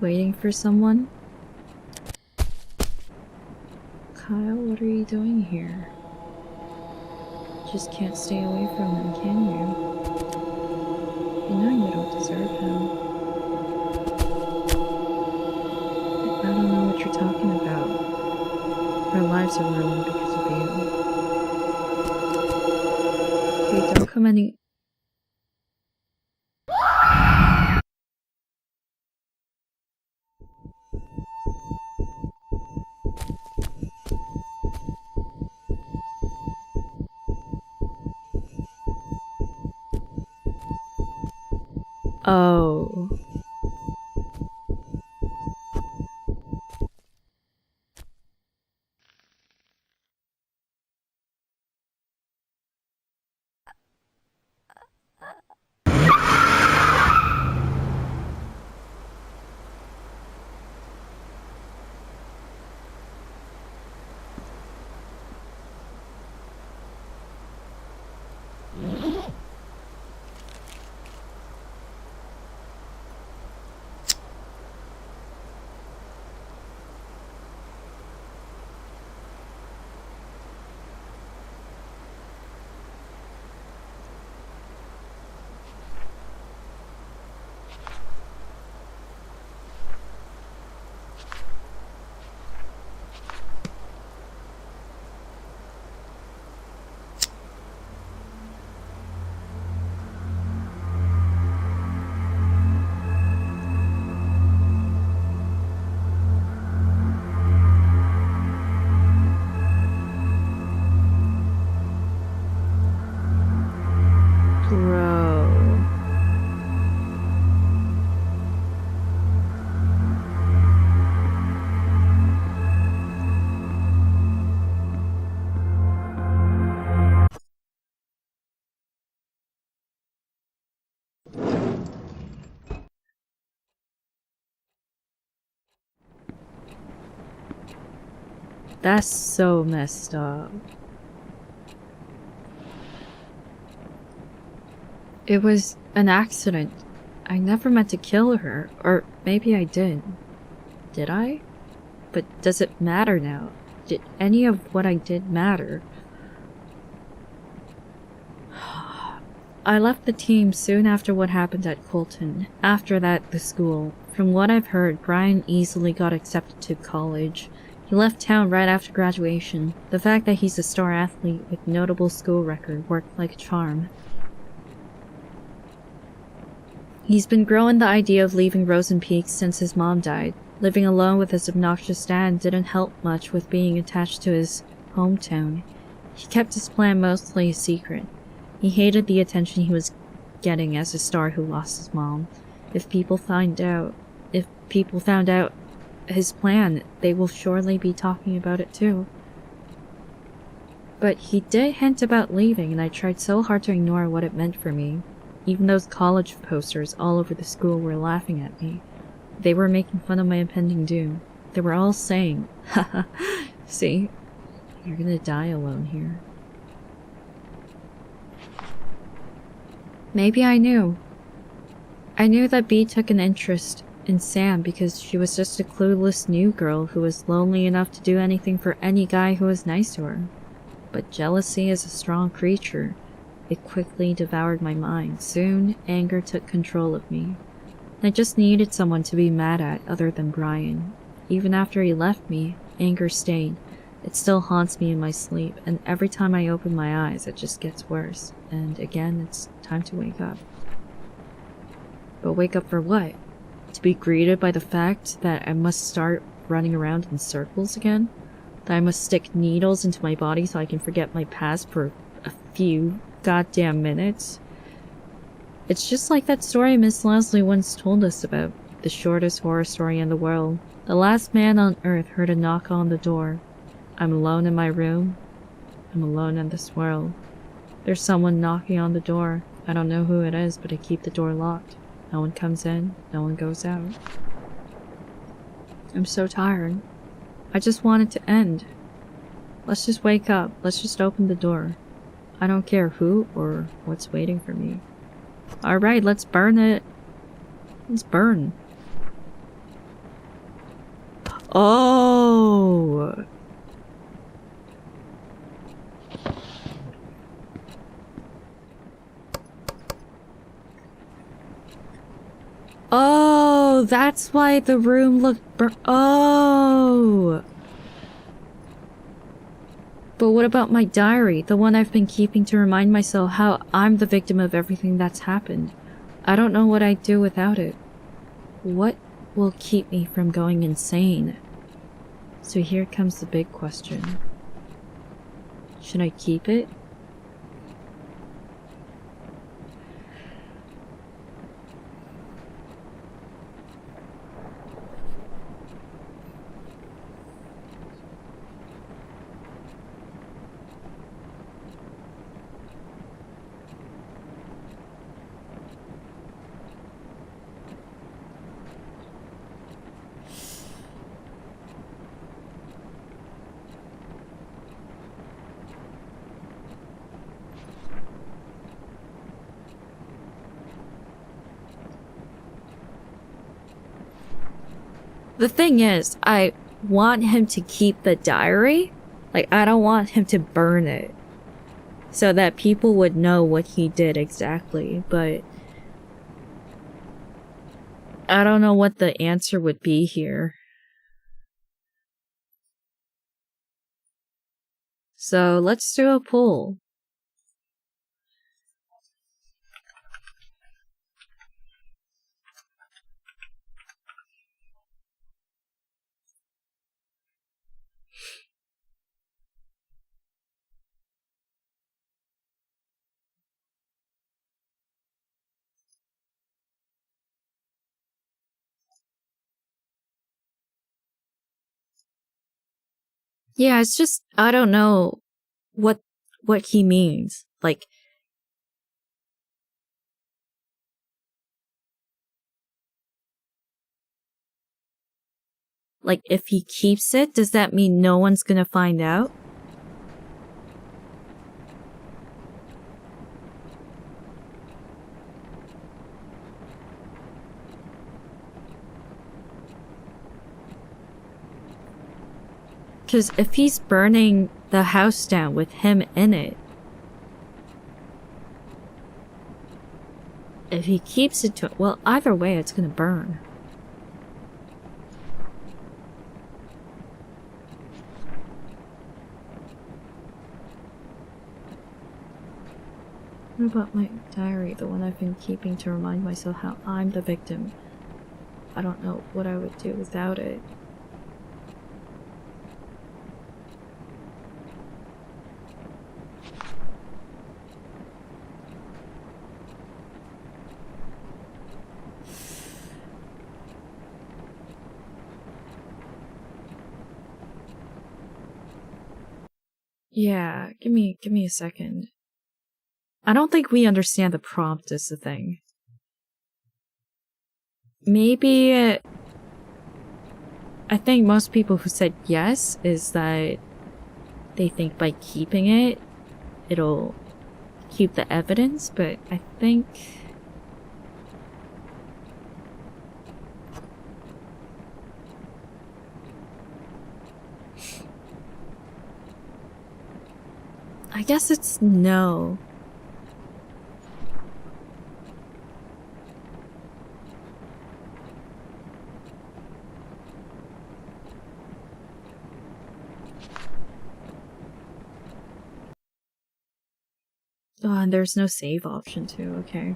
Waiting for someone? Kyle, what are you doing here? Just can't stay away from him, can you? You know you don't deserve him. I don't know what you're talking about. Our lives are ruined because of you. Hey, don't come any- Oh. That's so messed up. It was an accident. I never meant to kill her. Or maybe I did. Did I? But does it matter now? Did any of what I did matter? I left the team soon after what happened at Colton. After that, the school. From what I've heard, Brian easily got accepted to college. He left town right after graduation. The fact that he's a star athlete with notable school record worked like a charm. He's been growing the idea of leaving Rosen Peaks since his mom died. Living alone with his obnoxious dad didn't help much with being attached to his hometown. He kept his plan mostly a secret. He hated the attention he was getting as a star who lost his mom. If people found out his plan, they will surely be talking about it too. But he did hint about leaving, and I tried so hard to ignore what it meant for me. Even those college posters all over the school were laughing at me. They were making fun of my impending doom. They were all saying, haha, see, you're gonna die alone here. Maybe I knew. I knew that Bea took an interest in Sam because she was just a clueless new girl who was lonely enough to do anything for any guy who was nice to her. But jealousy is a strong creature. It quickly devoured my mind. Soon, anger took control of me. I just needed someone to be mad at other than Brian. Even after he left me, anger stayed. It still haunts me in my sleep, and every time I open my eyes, it just gets worse. And again, it's time to wake up. But wake up for what? To be greeted by the fact that I must start running around in circles again? That I must stick needles into my body so I can forget my past for a few goddamn minutes? It's just like that story Miss Leslie once told us about, the shortest horror story in the world. The last man on Earth heard a knock on the door. I'm alone in my room. I'm alone in this world. There's someone knocking on the door. I don't know who it is, but I keep the door locked. No one comes in, no one goes out. I'm so tired. I just want it to end. Let's just wake up. Let's just open the door. I don't care who or what's waiting for me. Alright, let's burn it. Let's burn. Oh! Oh, that's why the room looked burnt. Oh! But what about my diary, the one I've been keeping to remind myself how I'm the victim of everything that's happened? I don't know what I'd do without it. What will keep me from going insane? So here comes the big question. Should I keep it? The thing is, I want him to keep the diary. Like, I don't want him to burn it. So that people would know what he did exactly, but I don't know what the answer would be here. So let's do a poll. Yeah, it's just, I don't know what he means. Like, Like, if he keeps it, does that mean no one's gonna find out? Because if he's burning the house down with him in it, if he keeps it to... Well, either way, it's gonna burn. What about my diary, the one I've been keeping to remind myself how I'm the victim? I don't know what I would do without it. Yeah, give me a second. I don't think we understand the prompt is the thing. Maybe... I think most people who said yes is that they think by keeping it, it'll keep the evidence, but I think... I guess it's no. Oh, and there's no save option too, okay.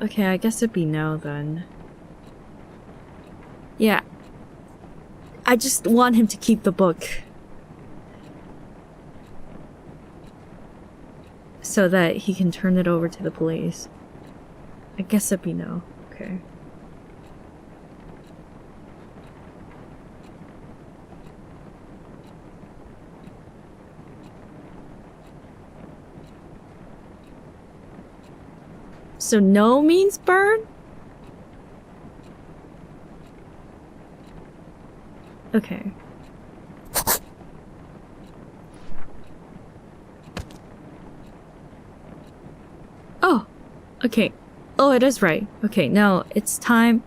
Okay, I guess it'd be no then. Yeah. I just want him to keep the book. So that he can turn it over to the police. I guess it'd be no. Okay. So no means burn? Okay. Oh! Okay. Oh, it is right. Okay, no, it's time...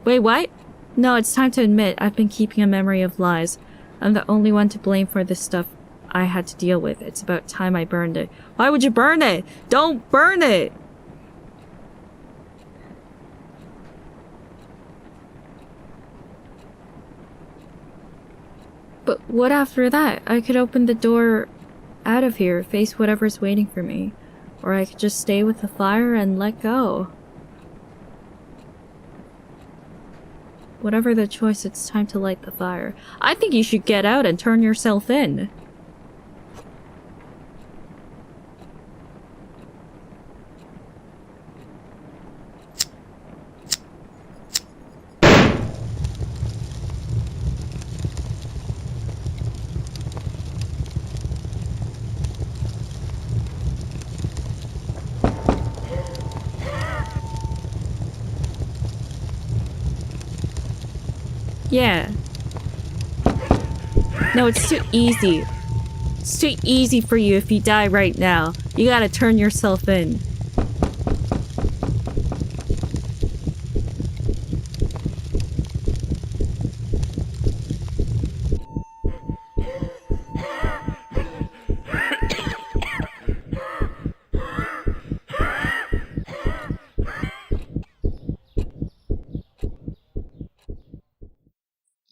Wait, what? No, it's time to admit I've been keeping a memory of lies. I'm the only one to blame for this stuff I had to deal with. It's about time I burned it. Why would you burn it? Don't burn it! But what after that? I could open the door out of here, face whatever's waiting for me. Or I could just stay with the fire and let go. Whatever the choice, it's time to light the fire. I think you should get out and turn yourself in. Yeah. No, it's too easy. It's too easy for you if you die right now. You gotta turn yourself in.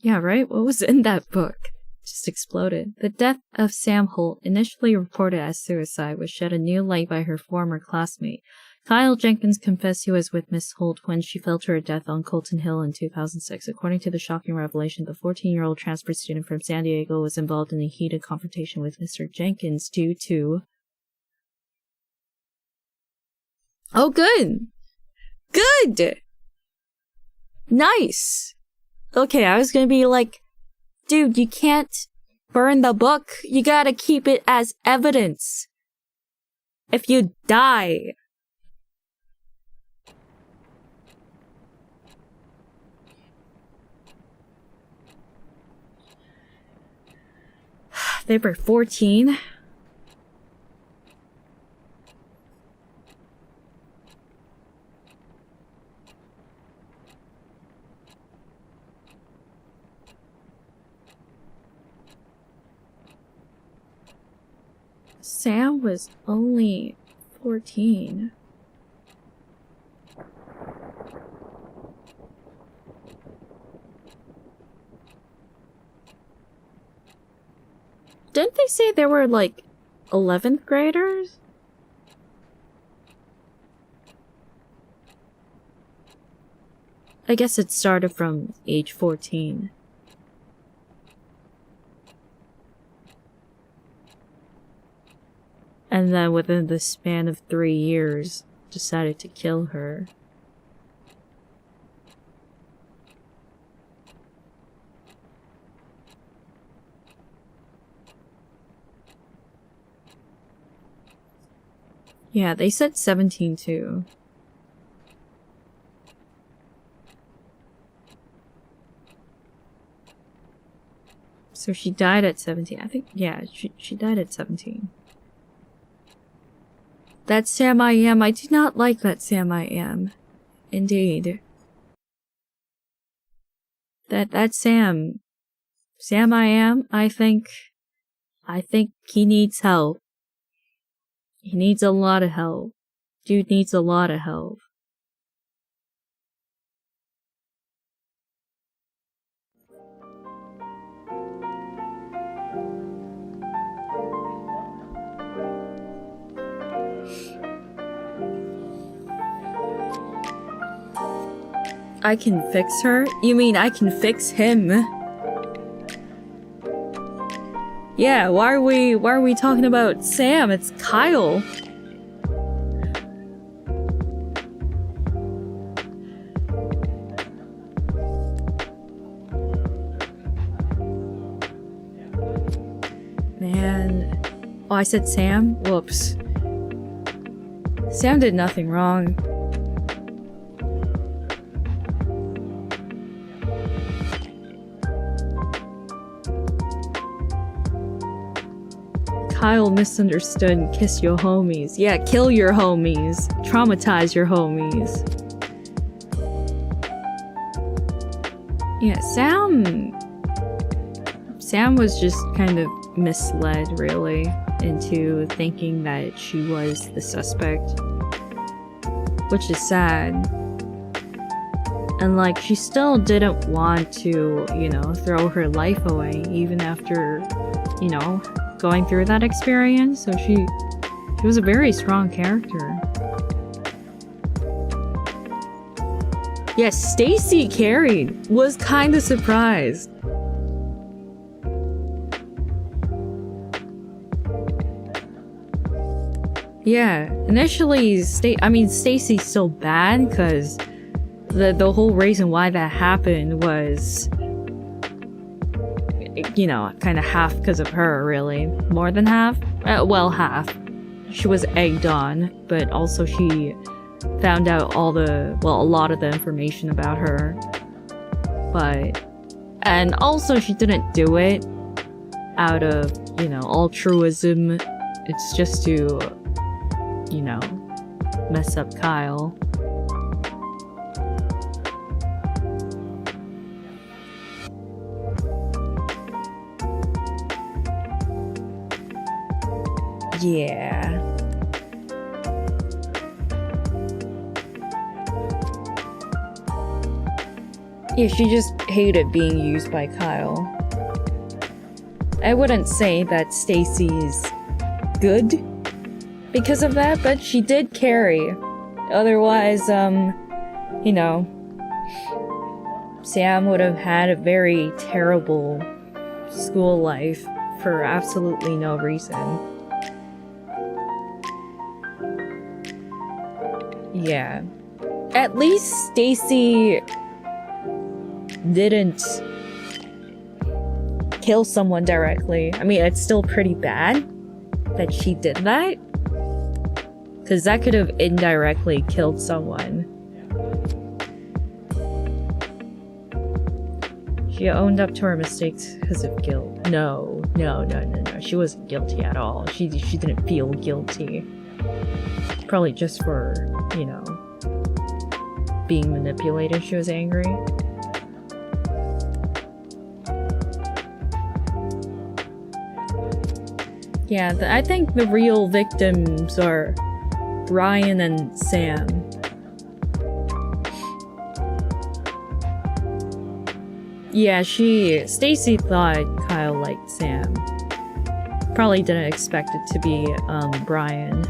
Yeah, right? What was in that book? Just exploded. The death of Sam Holt, initially reported as suicide, was shed a new light by her former classmate. Kyle Jenkins confessed he was with Miss Holt when she fell to her death on Colton Hill in 2006. According to the shocking revelation, the 14-year-old transfer student from San Diego was involved in a heated confrontation with Mr. Jenkins due to... Oh, good! Good! Nice! Okay, I was gonna be like, dude, you can't burn the book. You gotta keep it as evidence. If you die. They were 14. Sam was only 14. Didn't they say there were like 11th graders? I guess it started from age 14. And then within the span of 3 years, decided to kill her. Yeah, they said 17 too. So she died at 17. I think, yeah, she died at 17. That Sam I am. I do not like that Sam I am. Indeed. That Sam. Sam I am, I think he needs help. He needs a lot of help. Dude needs a lot of help. I can fix her? You mean I can fix him? Yeah, why are we talking about Sam? It's Kyle. Man. Oh, I said Sam? Whoops. Sam did nothing wrong. Kyle misunderstood kiss your homies. Yeah, kill your homies. Traumatize your homies. Yeah, Sam was just kind of misled, really, into thinking that she was the suspect. Which is sad. And, like, she still didn't want to, you know, throw her life away, even after, you know, going through that experience. So she was a very strong character. Yes, Stacy carried. Was kind of surprised. Yeah, initially, Stacy's so bad because the whole reason why that happened was, you know, kind of half because of her, really. More than half? Well, half. She was egged on, but also she found out a lot of the information about her. And also she didn't do it out of, you know, altruism. It's just to, you know, mess up Kyle. Yeah. Yeah, she just hated being used by Kyle. I wouldn't say that Stacy's good because of that, but she did carry. Otherwise, you know, Sam would have had a very terrible school life for absolutely no reason. Yeah. At least Stacy didn't kill someone directly. I mean, it's still pretty bad that she did that, because that could have indirectly killed someone. She owned up to her mistakes because of guilt. No. She wasn't guilty at all. She didn't feel guilty. Probably just for, you know, being manipulated, she was angry. Yeah, I think the real victims are Brian and Sam. Yeah, Stacy thought Kyle liked Sam. Probably didn't expect it to be, Brian.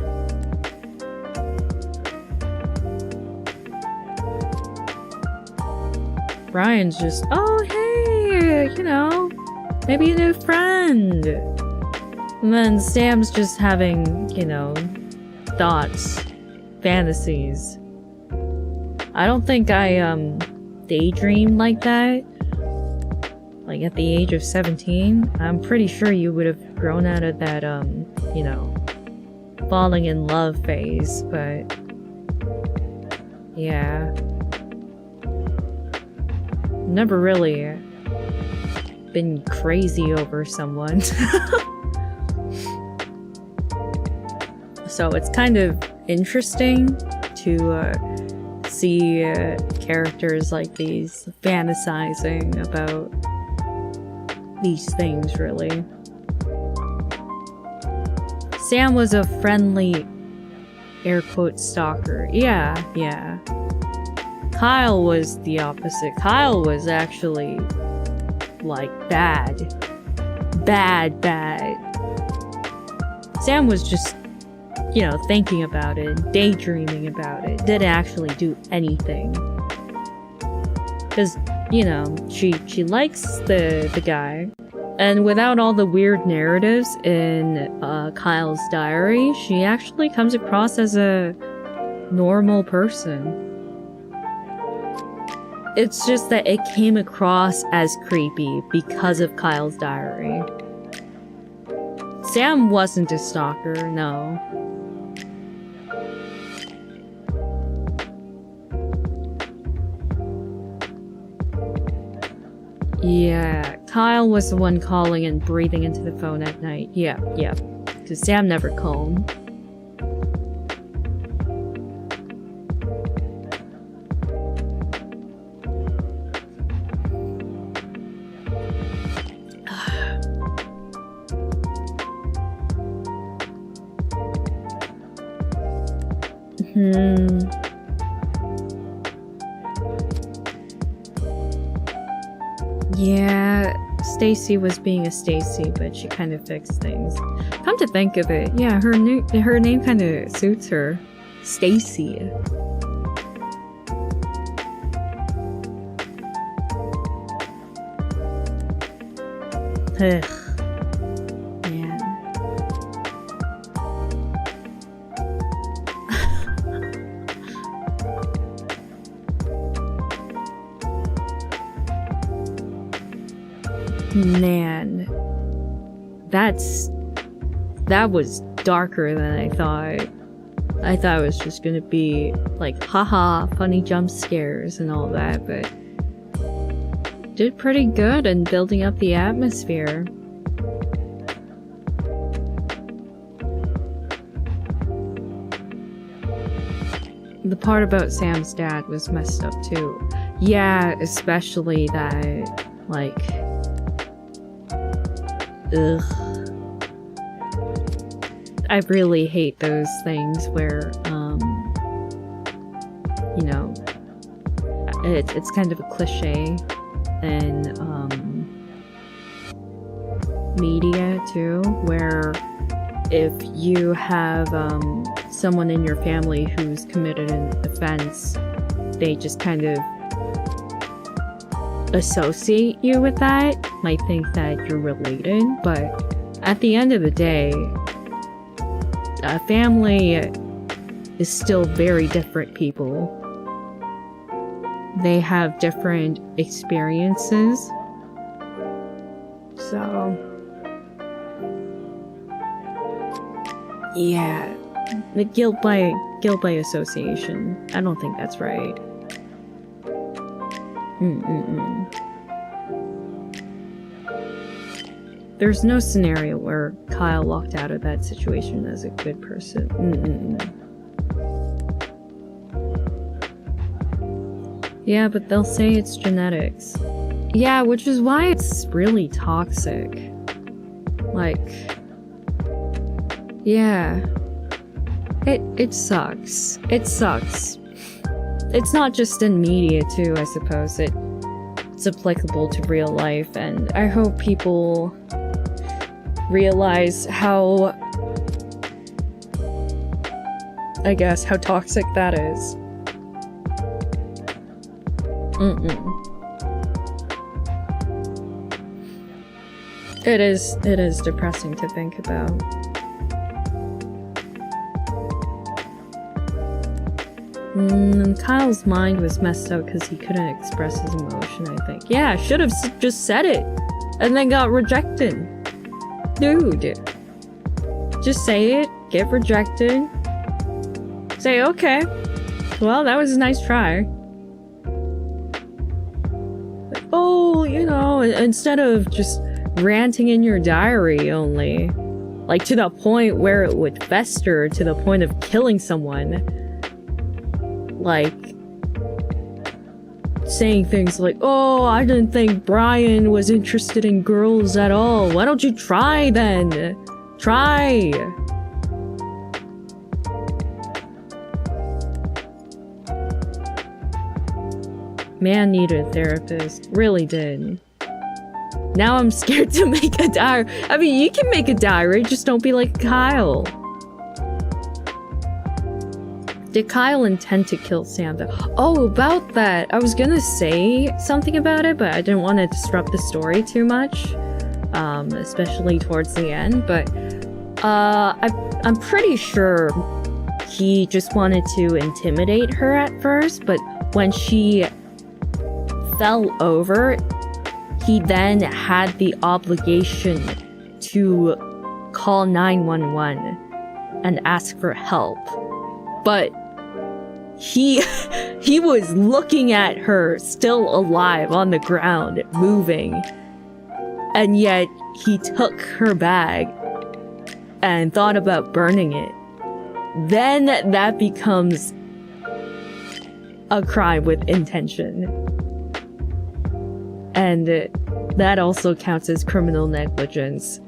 Brian's just, oh hey, you know, maybe a new friend. And then Sam's just having, you know, thoughts, fantasies. I don't think I, daydreamed like that. Like at the age of 17. I'm pretty sure you would have grown out of that, you know, falling in love phase, but yeah. Never really been crazy over someone. So it's kind of interesting to see characters like these fantasizing about these things, really. Sam was a friendly, air quote, stalker. Yeah. Kyle was the opposite. Kyle was actually, like, bad. Bad. Sam was just, you know, thinking about it, daydreaming about it, didn't actually do anything. Because, you know, she likes the guy, and without all the weird narratives in Kyle's diary, she actually comes across as a normal person. It's just that it came across as creepy because of Kyle's diary. Sam wasn't a stalker, no. Yeah, Kyle was the one calling and breathing into the phone at night. Yeah. Because Sam never called. Yeah, Stacy was being a Stacy, but she kind of fixed things. Come to think of it, yeah, her name kind of suits her. Stacy. Ugh. Man. Man, that was darker than I thought. I thought it was just gonna be like, haha, funny jump scares and all that, but did pretty good in building up the atmosphere. The part about Sam's dad was messed up too. Yeah, especially that, like, ugh. I really hate those things where, you know, it's kind of a cliche in, media too, where if you have, someone in your family who's committed an offense, they just kind of associate you with that, might think that you're related, but at the end of the day, a family is still very different people. They have different experiences. So, yeah, the guilt by association. I don't think that's right. There's no scenario where Kyle walked out of that situation as a good person. Yeah, but they'll say it's genetics. Yeah, which is why it's really toxic. Like, yeah. It sucks. It sucks. It's not just in media too, I suppose. It's applicable to real life, and I hope people realize how, I guess, how toxic that is. It is depressing to think about. Kyle's mind was messed up because he couldn't express his emotion, I think. Yeah, I should have just said it and then got rejected. Dude. Just say it, get rejected. Say, okay. Well, that was a nice try. Like, oh, you know, instead of just ranting in your diary only, like to the point where it would fester to the point of killing someone. Like, saying things like, oh, I didn't think Brian was interested in girls at all. Why don't you try then? Try! Man needed a therapist. Really did. Now I'm scared to make a diary. I mean, you can make a diary, just don't be like Kyle. Did Kyle intend to kill Sam though? Oh, about that. I was gonna say something about it, but I didn't want to disrupt the story too much. Especially towards the end, but I'm pretty sure he just wanted to intimidate her at first, but when she fell over, he then had the obligation to call 911 and ask for help. But he was looking at her still alive on the ground, moving, and yet he took her bag and thought about burning it. Then that becomes a crime with intention. And that also counts as criminal negligence.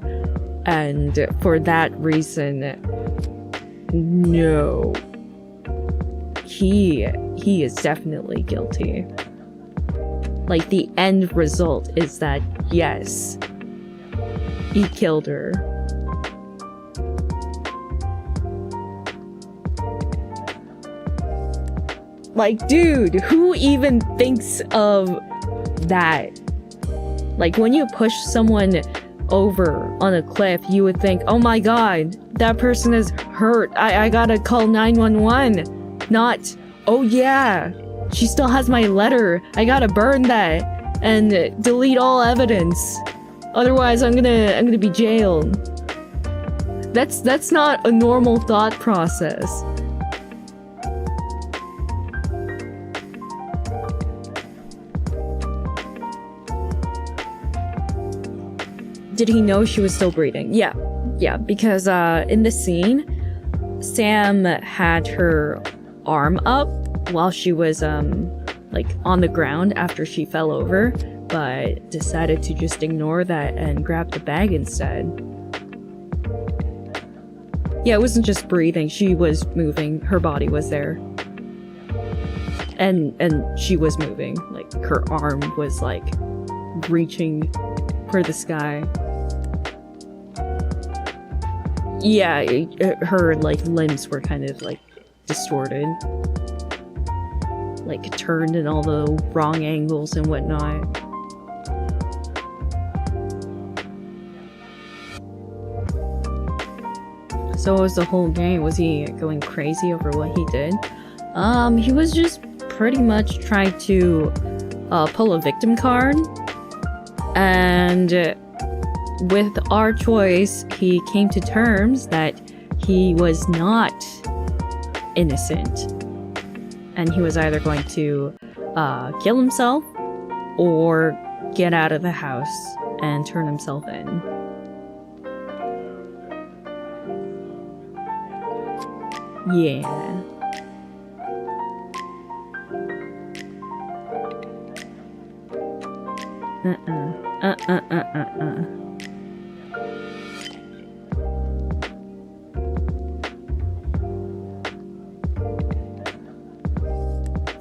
And for that reason, no. He is definitely guilty. Like, the end result is that, yes, he killed her. Like, dude, who even thinks of that? Like, when you push someone over on a cliff, you would think, oh my god, that person is hurt. I gotta call 911. Not, oh yeah, she still has my letter. I gotta burn that and delete all evidence. Otherwise, I'm gonna be jailed. That's not a normal thought process. Did he know she was still breathing? Yeah, because in the scene, Sam had her arm up while she was like on the ground after she fell over, but decided to just ignore that and grab the bag instead. Yeah, it wasn't just breathing, she was moving, her body was there. And she was moving, like her arm was like reaching for the sky. Yeah, her like limbs were kind of like distorted, like turned in all the wrong angles and whatnot. So what was the whole game? Was he going crazy over what he did? He was just pretty much trying to pull a victim card, and with our choice, he came to terms that he was not innocent, and he was either going to kill himself or get out of the house and turn himself in. Yeah.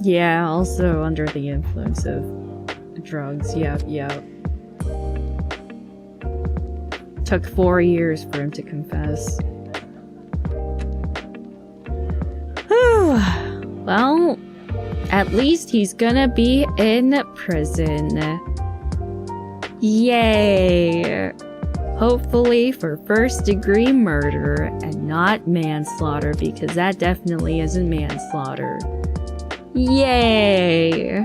Yeah, also under the influence of drugs. Yep. Took 4 years for him to confess. Well, at least he's gonna be in prison. Yay! Hopefully for first-degree murder and not manslaughter, because that definitely isn't manslaughter. Yay!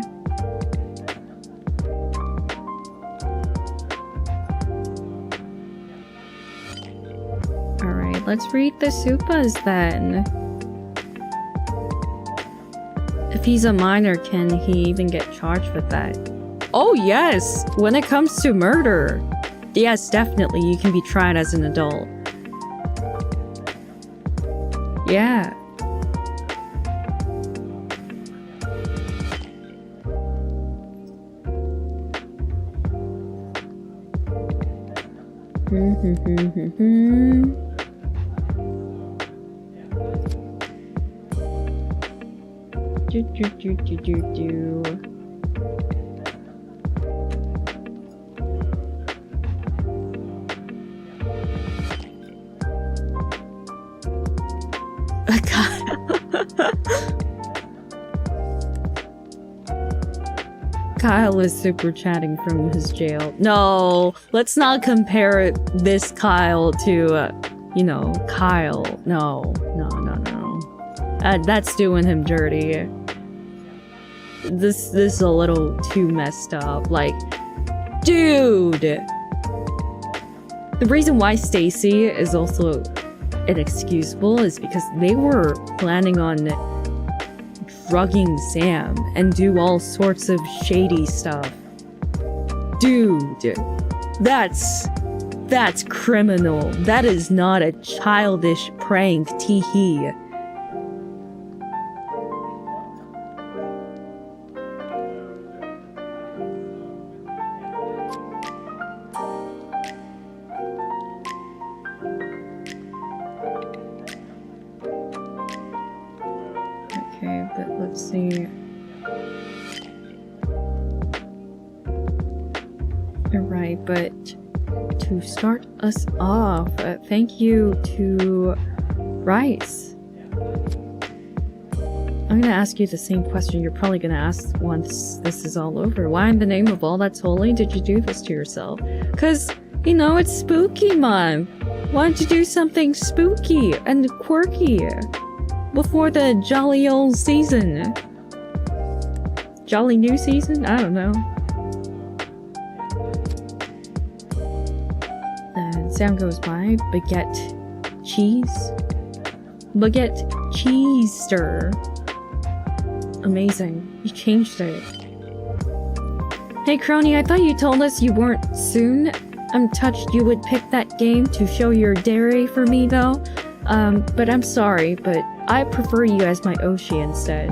Alright, let's read the supas then. If he's a minor, can he even get charged with that? Oh yes! When it comes to murder! Yes, definitely, you can be tried as an adult. Yeah. Kyle is super chatting from his jail. No, let's not compare this Kyle to, you know, Kyle. No. That's doing him dirty. This is a little too messed up. Like, dude! The reason why Stacy is also inexcusable is because they were planning on drugging Sam and do all sorts of shady stuff. Dude, that's criminal. That is not a childish prank, tee-hee. Okay, but let's see. Alright, but to start us off, thank you to Rice. I'm gonna ask you the same question you're probably gonna ask once this is all over. Why in the name of all that's holy did you do this to yourself? 'Cause, you know, it's spooky month. Why don't you do something spooky and quirky before the jolly old season? Jolly new season? I don't know. And Sam goes by, baguette cheese. Baguette cheese stir. Amazing. You changed it. Hey Kronii, I thought you told us you weren't soon. I'm touched you would pick that game to show your dairy for me though. But I'm sorry, but I prefer you as my Oshi instead.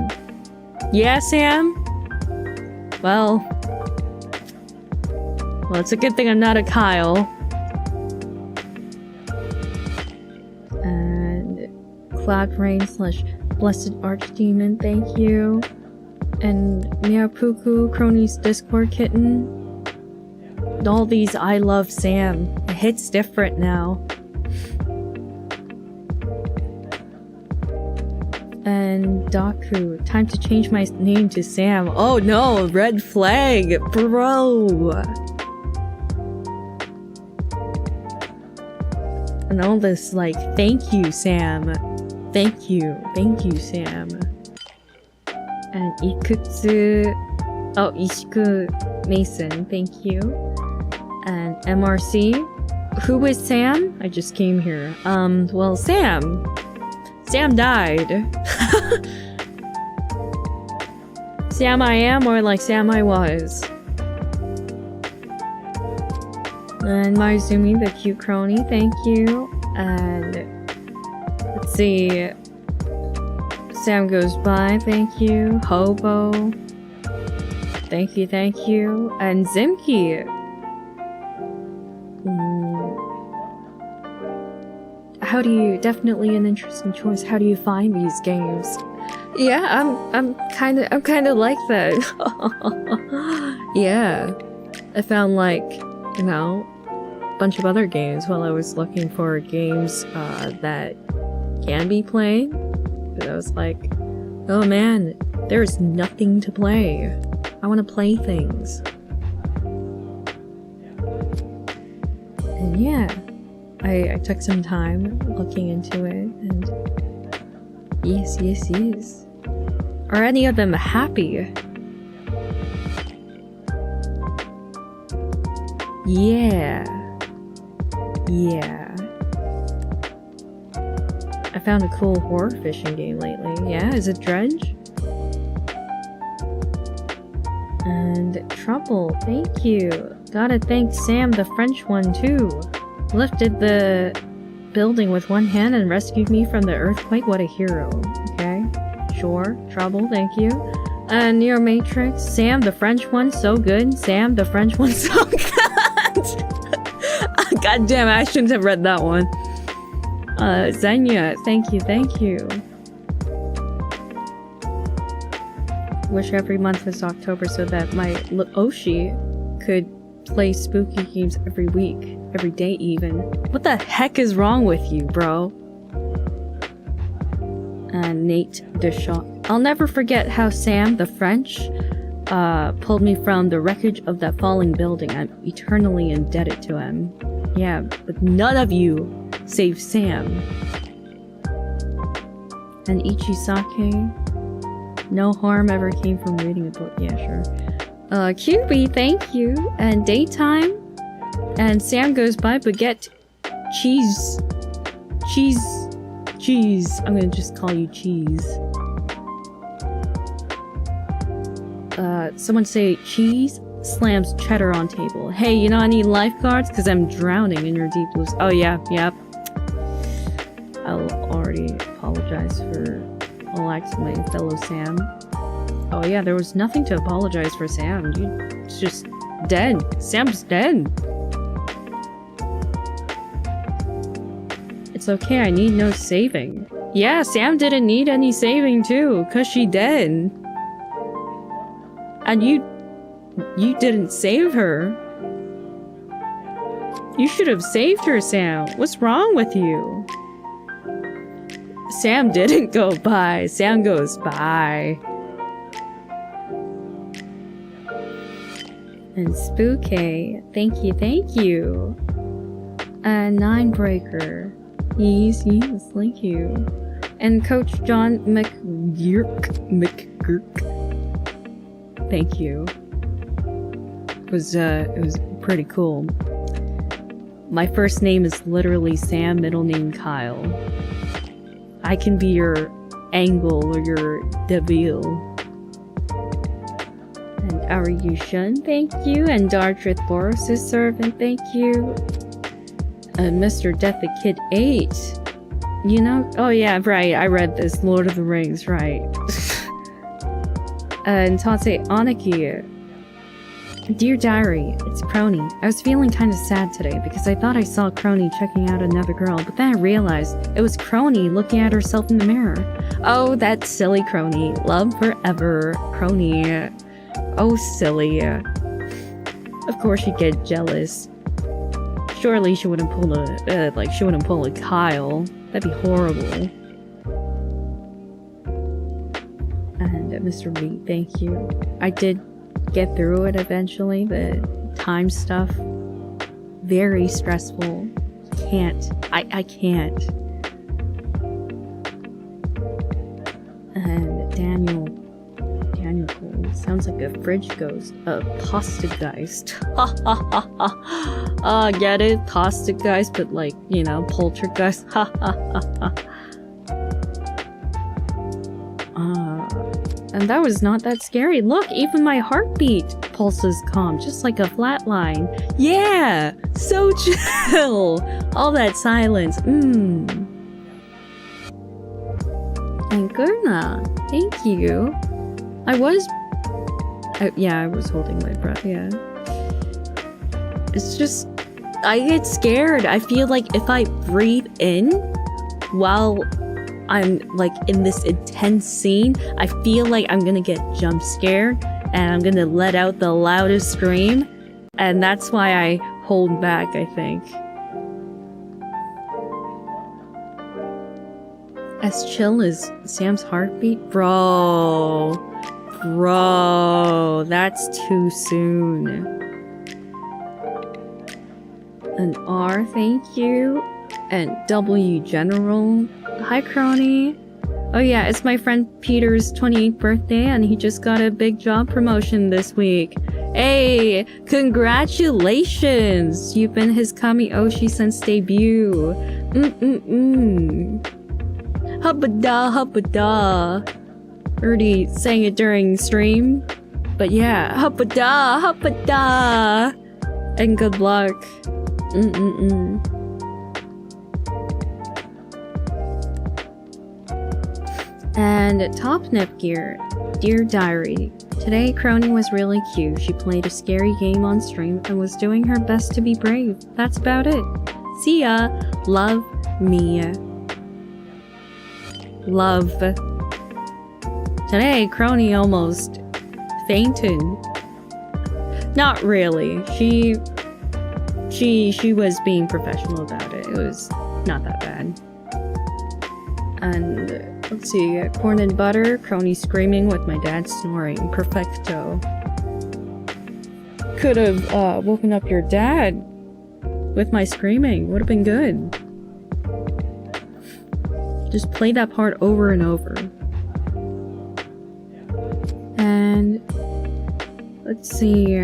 Yeah, Sam? Well, it's a good thing I'm not a Kyle. And Cloud Rain / Blessed Archdemon, thank you. And Miapuku, Kronii's Discord kitten. All these I love Sam. It hits different now. And Daku, time to change my name to Sam. Oh no, red flag, bro. And all this like, thank you, Sam. Thank you, Sam. And Ikutsu, oh, Ishiku Mason, thank you. And MRC, who is Sam? I just came here. Well, Sam died. Sam I am, or like Sam I was. And Maizumi, the cute Kronii, thank you. And let's see. Sam goes by, thank you. Hobo. Thank you, thank you. And Zimki. How do you... Definitely an interesting choice. How do you find these games? Yeah, I'm kind of like that. Yeah. I found, like, you know, a bunch of other games while I was looking for games that can be played. And I was like, oh man, there's nothing to play. I want to play things. And yeah, I took some time looking into it, and yes. Are any of them happy? Yeah. I found a cool horror fishing game lately. Yeah, is it Dredge? And Trouble, thank you. Gotta thank Sam, the French one, too. Lifted the building with one hand and rescued me from the earthquake. What a hero. Okay, sure. Trouble, thank you. And Neo Matrix, Sam, the French one, so good. Sam, the French one, so good. God damn it, I shouldn't have read that one. Zenya, thank you. Wish every month was October so that my Oshi could play spooky games every week, every day even. What the heck is wrong with you, bro? Nate Deschamps. I'll never forget how Sam, the French, pulled me from the wreckage of that falling building. I'm eternally indebted to him. Yeah, but none of you saved Sam. And Ichisake. No harm ever came from reading a book. Yeah, sure. QB, thank you. And Daytime. And Sam goes by Baguette. Cheese. I'm gonna just call you Cheese. Someone say cheese slams cheddar on table. Hey, you know I need lifeguards? Cause I'm drowning in your deep blue... Oh yeah, yep. I'll already apologize for my fellow Sam. Oh yeah, there was nothing to apologize for Sam. You're just dead. Sam's dead. It's okay, I need no saving. Yeah, Sam didn't need any saving too, cause she dead. And you didn't save her. You should have saved her, Sam. What's wrong with you? Sam didn't go by. Sam goes by. And Spooky, thank you. And Ninebreaker, yes, thank you. And Coach John McGurk, thank you. It was pretty cool. My first name is literally Sam, middle name Kyle. I can be your Angle or your Deville. And Aryushan, thank you. And Dartrith Boris' servant, thank you. And Mr. Death the Kid 8. You know? Oh yeah, right. I read this. Lord of the Rings, right. And Tate Aniki. Dear Diary, it's Kronii. I was feeling kind of sad today because I thought I saw Kronii checking out another girl, but then I realized it was Kronii looking at herself in the mirror. Oh, that silly Kronii. Love forever. Kronii. Oh, silly. Of course she'd get jealous. Surely she wouldn't pull a Kyle. That'd be horrible. And Mr. V, thank you. I did get through it eventually, but time stuff, very stressful. I can't. And Daniel Cole sounds like a fridge ghost. Pasta Geist. Ha ha ha ha. Get it? Pasta Geist, but like, you know, poltergeist. Ha ha ha ha. And that was not that scary. Look, even my heartbeat pulses calm, just like a flat line. Yeah! So chill! All that silence. And And Gurna, thank you. I was holding my breath, yeah. It's just, I get scared. I feel like if I breathe in while I'm like in this intense scene, I feel like I'm gonna get jump scared and I'm gonna let out the loudest scream. And that's why I hold back, I think. As chill as Sam's heartbeat? Bro, that's too soon. An R, thank you. And W General. Hi, Kronii. Oh yeah, it's my friend Peter's 28th birthday and he just got a big job promotion this week. Hey, congratulations! You've been his Kami Oshi since debut. Hubba-da. Already sang it during stream. But yeah, hubba-da. And good luck. And Top Nip Gear. Dear Diary, today Kronii was really cute. She played a scary game on stream and was doing her best to be brave. That's about it. See ya. Love, Mia. Love. Today Kronii almost fainted. Not really. She was being professional about it. It was not that bad. And let's see, corn and butter, Kronii screaming with my dad snoring. Perfecto. Could have woken up your dad with my screaming. Would have been good. Just play that part over and over. And let's see.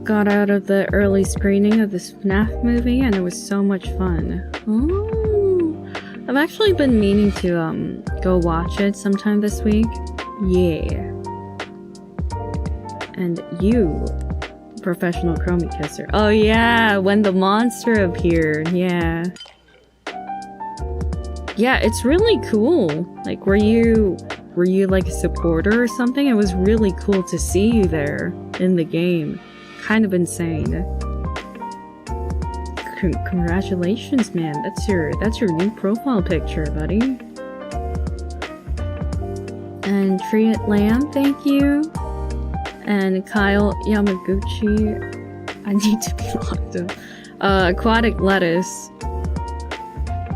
Got out of the early screening of this FNAF movie and it was so much fun. Oh. I've actually been meaning to go watch it sometime this week. Yeah. And you, professional Chromie kisser. Oh yeah, when the monster appeared. Yeah. Yeah, it's really cool. Like, were you like a supporter or something? It was really cool to see you there in the game. Kind of insane. Congratulations, man. That's your new profile picture, buddy. And Triet Lamb, thank you. And Kyle Yamaguchi. I need to be locked up. Aquatic Lettuce.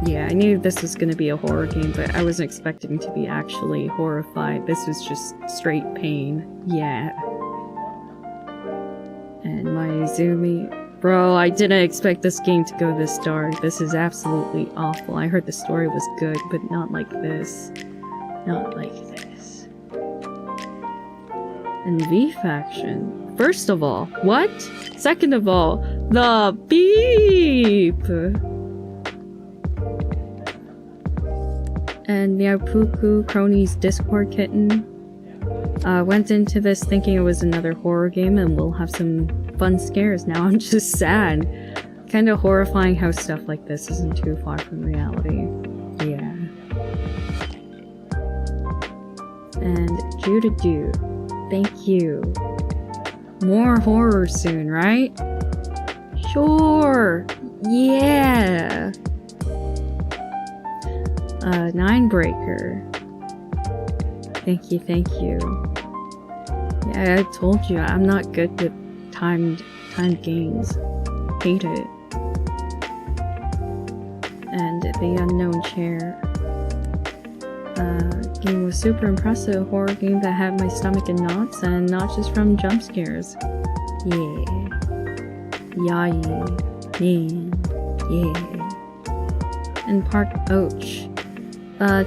Yeah, I knew this was gonna be a horror game, but I wasn't expecting to be actually horrified. This was just straight pain. Yeah. And my Izumi. Bro, I didn't expect this game to go this dark. This is absolutely awful. I heard the story was good, but not like this. Not like this. And V-Faction. First of all, what? Second of all, the beep! And Meowpuku, Kronii's Discord kitten. Went into this thinking it was another horror game and we'll have some fun scares. Now I'm just sad. Kinda horrifying how stuff like this isn't too far from reality. Yeah. And Judah Dude, thank you. More horror soon, right? Sure! Yeah! Ninebreaker. Thank you. Yeah, I told you, I'm not good with timed games. Hate it. And the Unknown Chair. Game was super impressive. Horror game that had my stomach in knots, and not just from jump scares. Yeah. Yay. Man. Yeah. And Park Oach.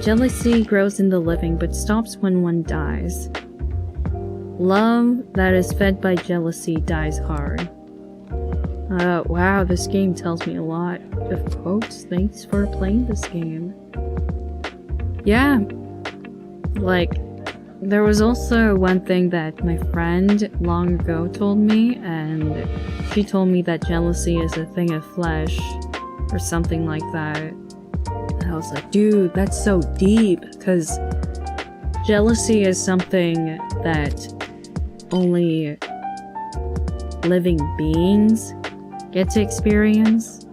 Jealousy grows in the living, but stops when one dies. Love that is fed by jealousy dies hard. Wow, this game tells me a lot of quotes. Thanks for playing this game. Yeah. Like, there was also one thing that my friend long ago told me, and she told me that jealousy is a thing of flesh, or something like that. I was like, dude, that's so deep, because jealousy is something that only living beings get to experience.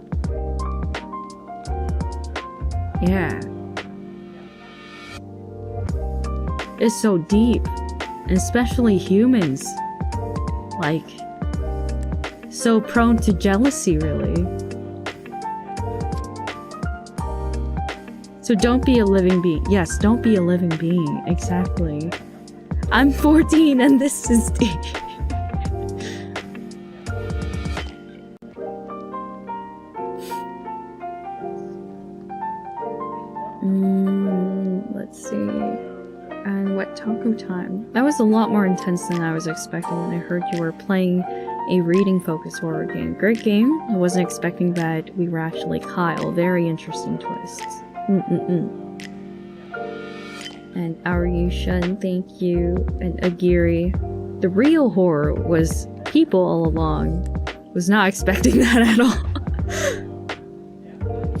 Yeah. It's so deep, and especially humans. Like, so prone to jealousy, really. So don't be a living being. Yes, don't be a living being. Exactly. I'm 14 and this is deep. Let's see. And what taco time? That was a lot more intense than I was expecting when I heard you were playing a reading-focused horror game. Great game. I wasn't expecting that we were actually Kyle. Very interesting twists. And Aryushan, thank you. And Agiri. The real horror was people all along. Was not expecting that at all.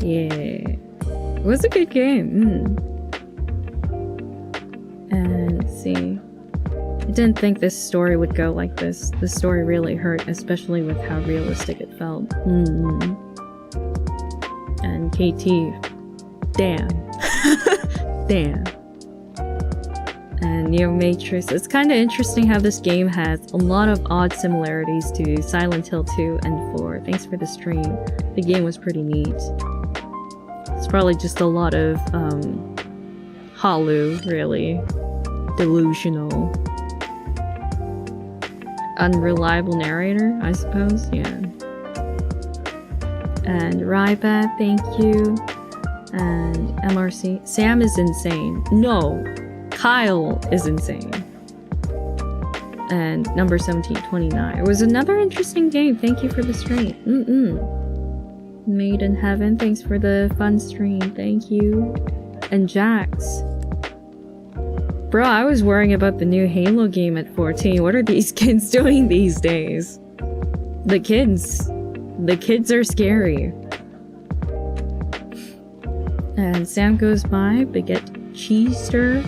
Yeah. It was a good game. And let's see. I didn't think this story would go like this. The story really hurt, especially with how realistic it felt. And KT. Damn. Damn. And Neo Matrix. It's kind of interesting how this game has a lot of odd similarities to Silent Hill 2 and 4. Thanks for the stream. The game was pretty neat. It's probably just a lot of, holu, really. Delusional. Unreliable narrator, I suppose? Yeah. And Rybat, thank you. And MRC. Sam is insane. No! Kyle is insane. And number 1729. It was another interesting game. Thank you for the stream. Made in Heaven, thanks for the fun stream. Thank you. And Jax. Bro, I was worrying about the new Halo game at 14. What are these kids doing these days? The kids are scary. And Sam goes by, Baguette Cheester.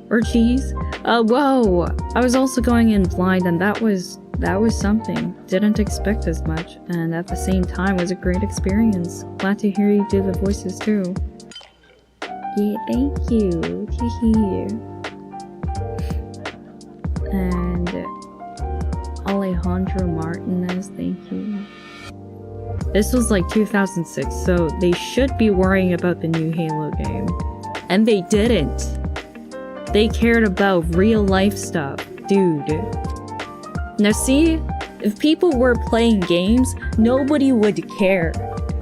Or cheese. Whoa! I was also going in blind, and that was something. Didn't expect as much, and at the same time was a great experience. Glad to hear you do the voices too. Yeah, thank you. And Alejandro Martinez, thank you. This was like 2006, so they should be worrying about the new Halo game. And they didn't. They cared about real life stuff. Dude. Now see, if people were playing games, nobody would care.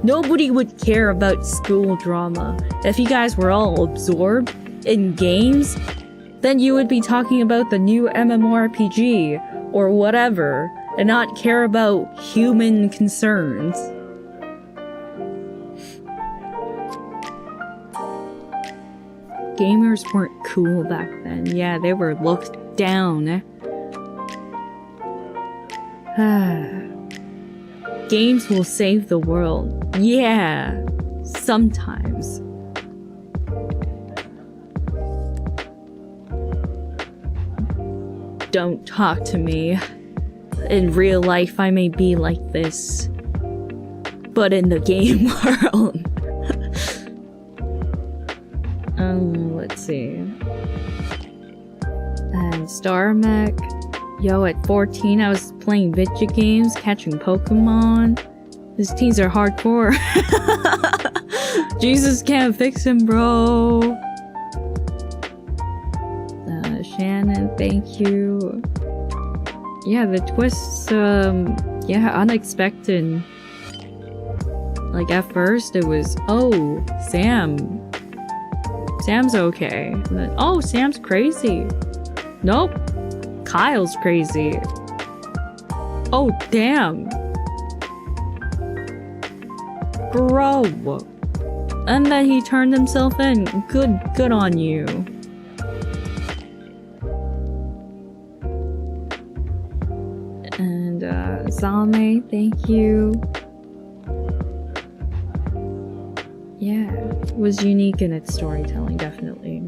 Nobody would care about school drama. If you guys were all absorbed in games, then you would be talking about the new MMORPG or whatever, and not care about human concerns. Gamers weren't cool back then. Yeah, they were looked down. Games will save the world. Yeah, sometimes. Don't talk to me. In real life, I may be like this. But in the game world... let's see. And Star Mech. Yo, at 14, I was playing video games, catching Pokemon. These teens are hardcore. Jesus can't fix him, bro. Shannon, thank you. Yeah, the twists, yeah, unexpected. Like, at first, it was, oh, Sam's okay. And then, oh, Sam's crazy. Nope. Kyle's crazy. Oh, damn. Bro. And then he turned himself in. Good on you. And, Zame, thank you. Yeah. was unique in its storytelling, definitely.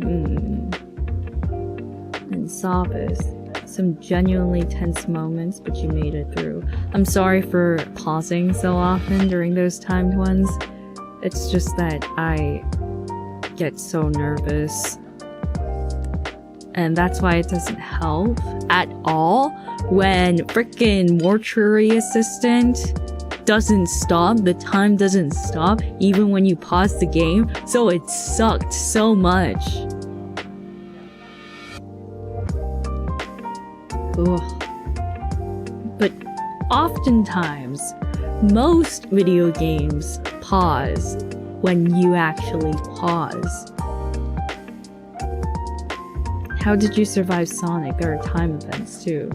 And Sabbath, some genuinely tense moments, but you made it through. I'm sorry for pausing so often during those timed ones. It's just that I get so nervous. And that's why it doesn't help at all when frickin' mortuary assistant doesn't stop, the time doesn't stop, even when you pause the game, so it sucked so much. Ugh. But oftentimes, most video games pause when you actually pause. How did you survive Sonic? There are time events too.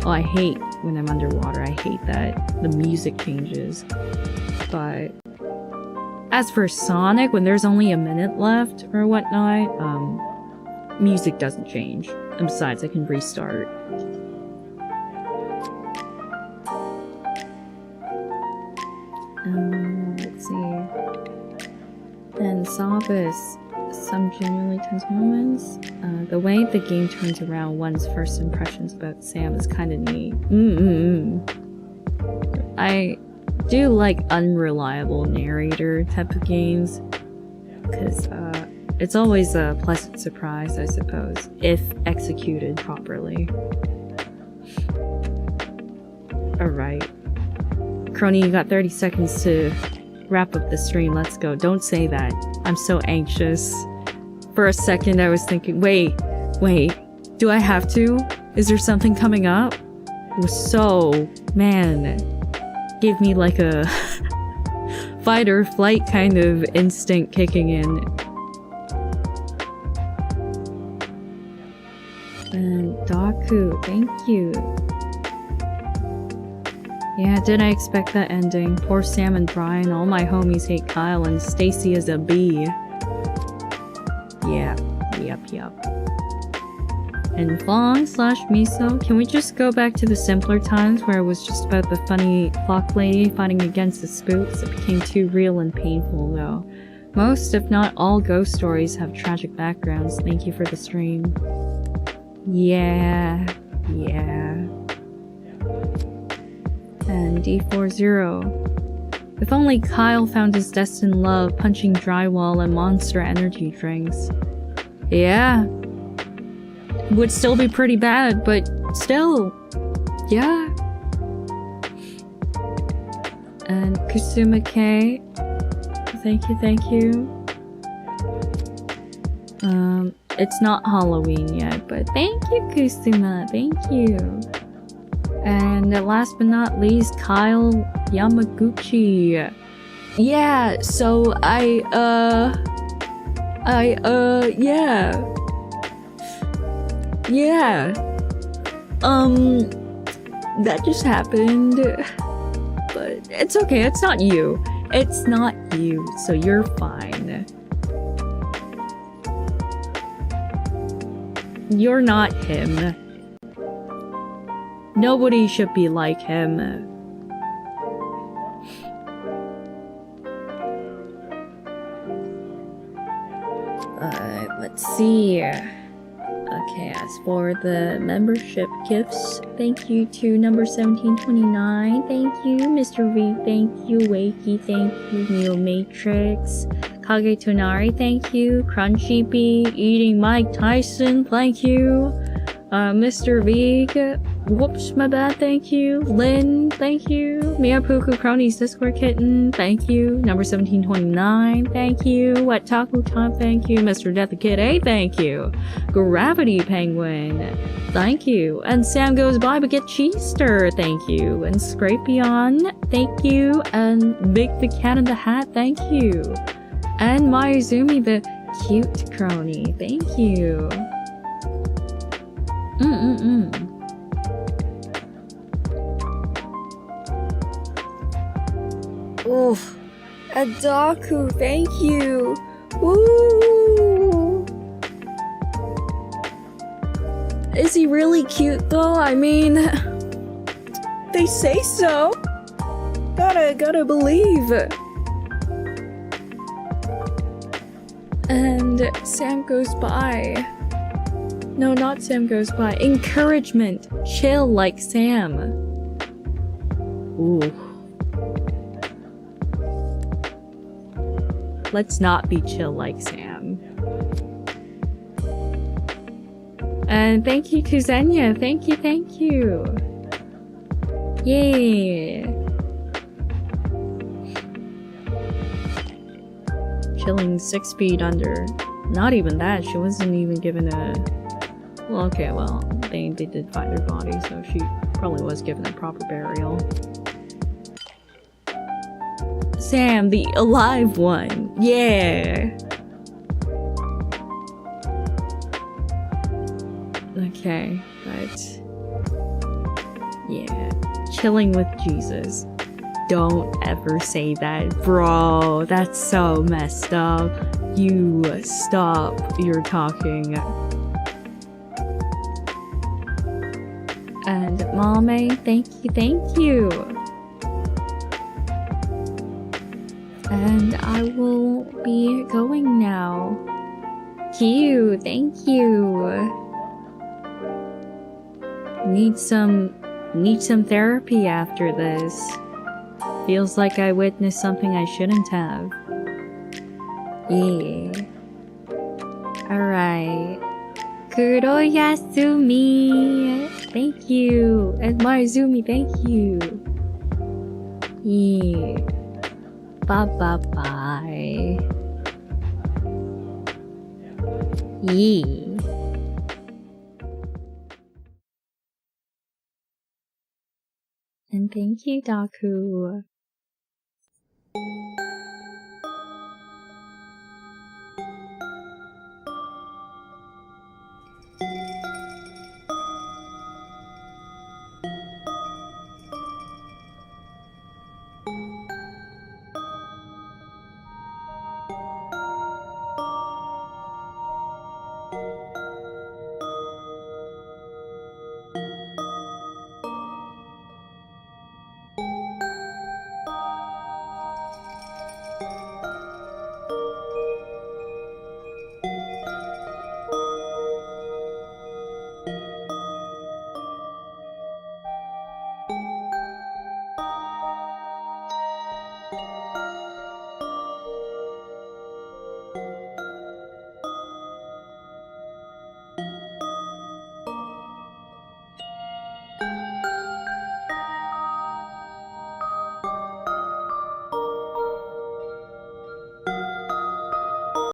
Oh, I hate when I'm underwater. I hate that the music changes. But as for Sonic, when there's only a minute left or whatnot, music doesn't change. And besides, I can restart. Let's see. And Sabbath, some genuinely tense moments. The way the game turns around one's first impressions about Sam is kind of neat. I do like unreliable narrator type of games, because it's always a pleasant surprise, I suppose, if executed properly. Alright. Kronii, you got 30 seconds to wrap up the stream. Let's go. Don't say that. I'm so anxious. For a second, I was thinking, wait, do I have to? Is there something coming up? It was so, man, gave me like a fight or flight kind of instinct kicking in. And Daku, thank you. Yeah, didn't I expect that ending? Poor Sam and Brian, all my homies hate Kyle, and Stacy is a bee. Yeah, yep. And Fong/Miso, can we just go back to the simpler times where it was just about the funny clock lady fighting against the spooks? It became too real and painful, though. Most, if not all, ghost stories have tragic backgrounds. Thank you for the stream. Yeah. And D40. If only Kyle found his destined love punching drywall and Monster energy drinks. Yeah. Would still be pretty bad, but still. Yeah. And Kusuma K. Thank you. It's not Halloween yet, but thank you, Kusuma. Thank you. And last but not least, Kyle Yamaguchi. Yeah, so yeah. That just happened. But it's okay, it's not you. It's not you, so you're fine. You're not him. Nobody should be like him. Let's see. Okay, as for the membership gifts, thank you to number 1729. Thank you, Mr. V. Thank you, Wakey. Thank you, Neo Matrix. Kage Tonari, thank you. Crunchy Bee, Eating Mike Tyson, thank you. Mr. Vig, whoops, my bad, thank you. Lynn, thank you. Miyapuku Kroni's Discord Kitten, thank you. Number 1729, thank you. Wet Taco Time, thank you. Mr. Death the Kid A, thank you. Gravity Penguin, thank you. And Sam Goes By But Get Cheester, thank you. And Scrapion, thank you. And Big the Cat in the Hat, thank you. And Mayuzumi the Cute Kronii, thank you. Oof. Adaku, thank you. Woo! Is he really cute though? I mean, they say so. Gotta believe. And Sam goes by. No, not Sam goes by. Encouragement. Chill like Sam. Ooh. Let's not be chill like Sam. And thank you to Xenia. Thank you. Yay. Chilling 6 feet under. Not even that. She wasn't even given a... Well, okay, well, they did find her body, so she probably was given a proper burial. Sam, the alive one. Yeah. Okay, but yeah, chilling with Jesus. Don't ever say that, bro. That's so messed up. You stop your talking. And Mame, thank you. And I will be going now. Q, thank you. Need some therapy after this. Feels like I witnessed something I shouldn't have. Yeah. Alright. Kuroyasumi. Thank you. And Marizumi, thank you. Yeah. Bye. Yeah. And thank you, Daku.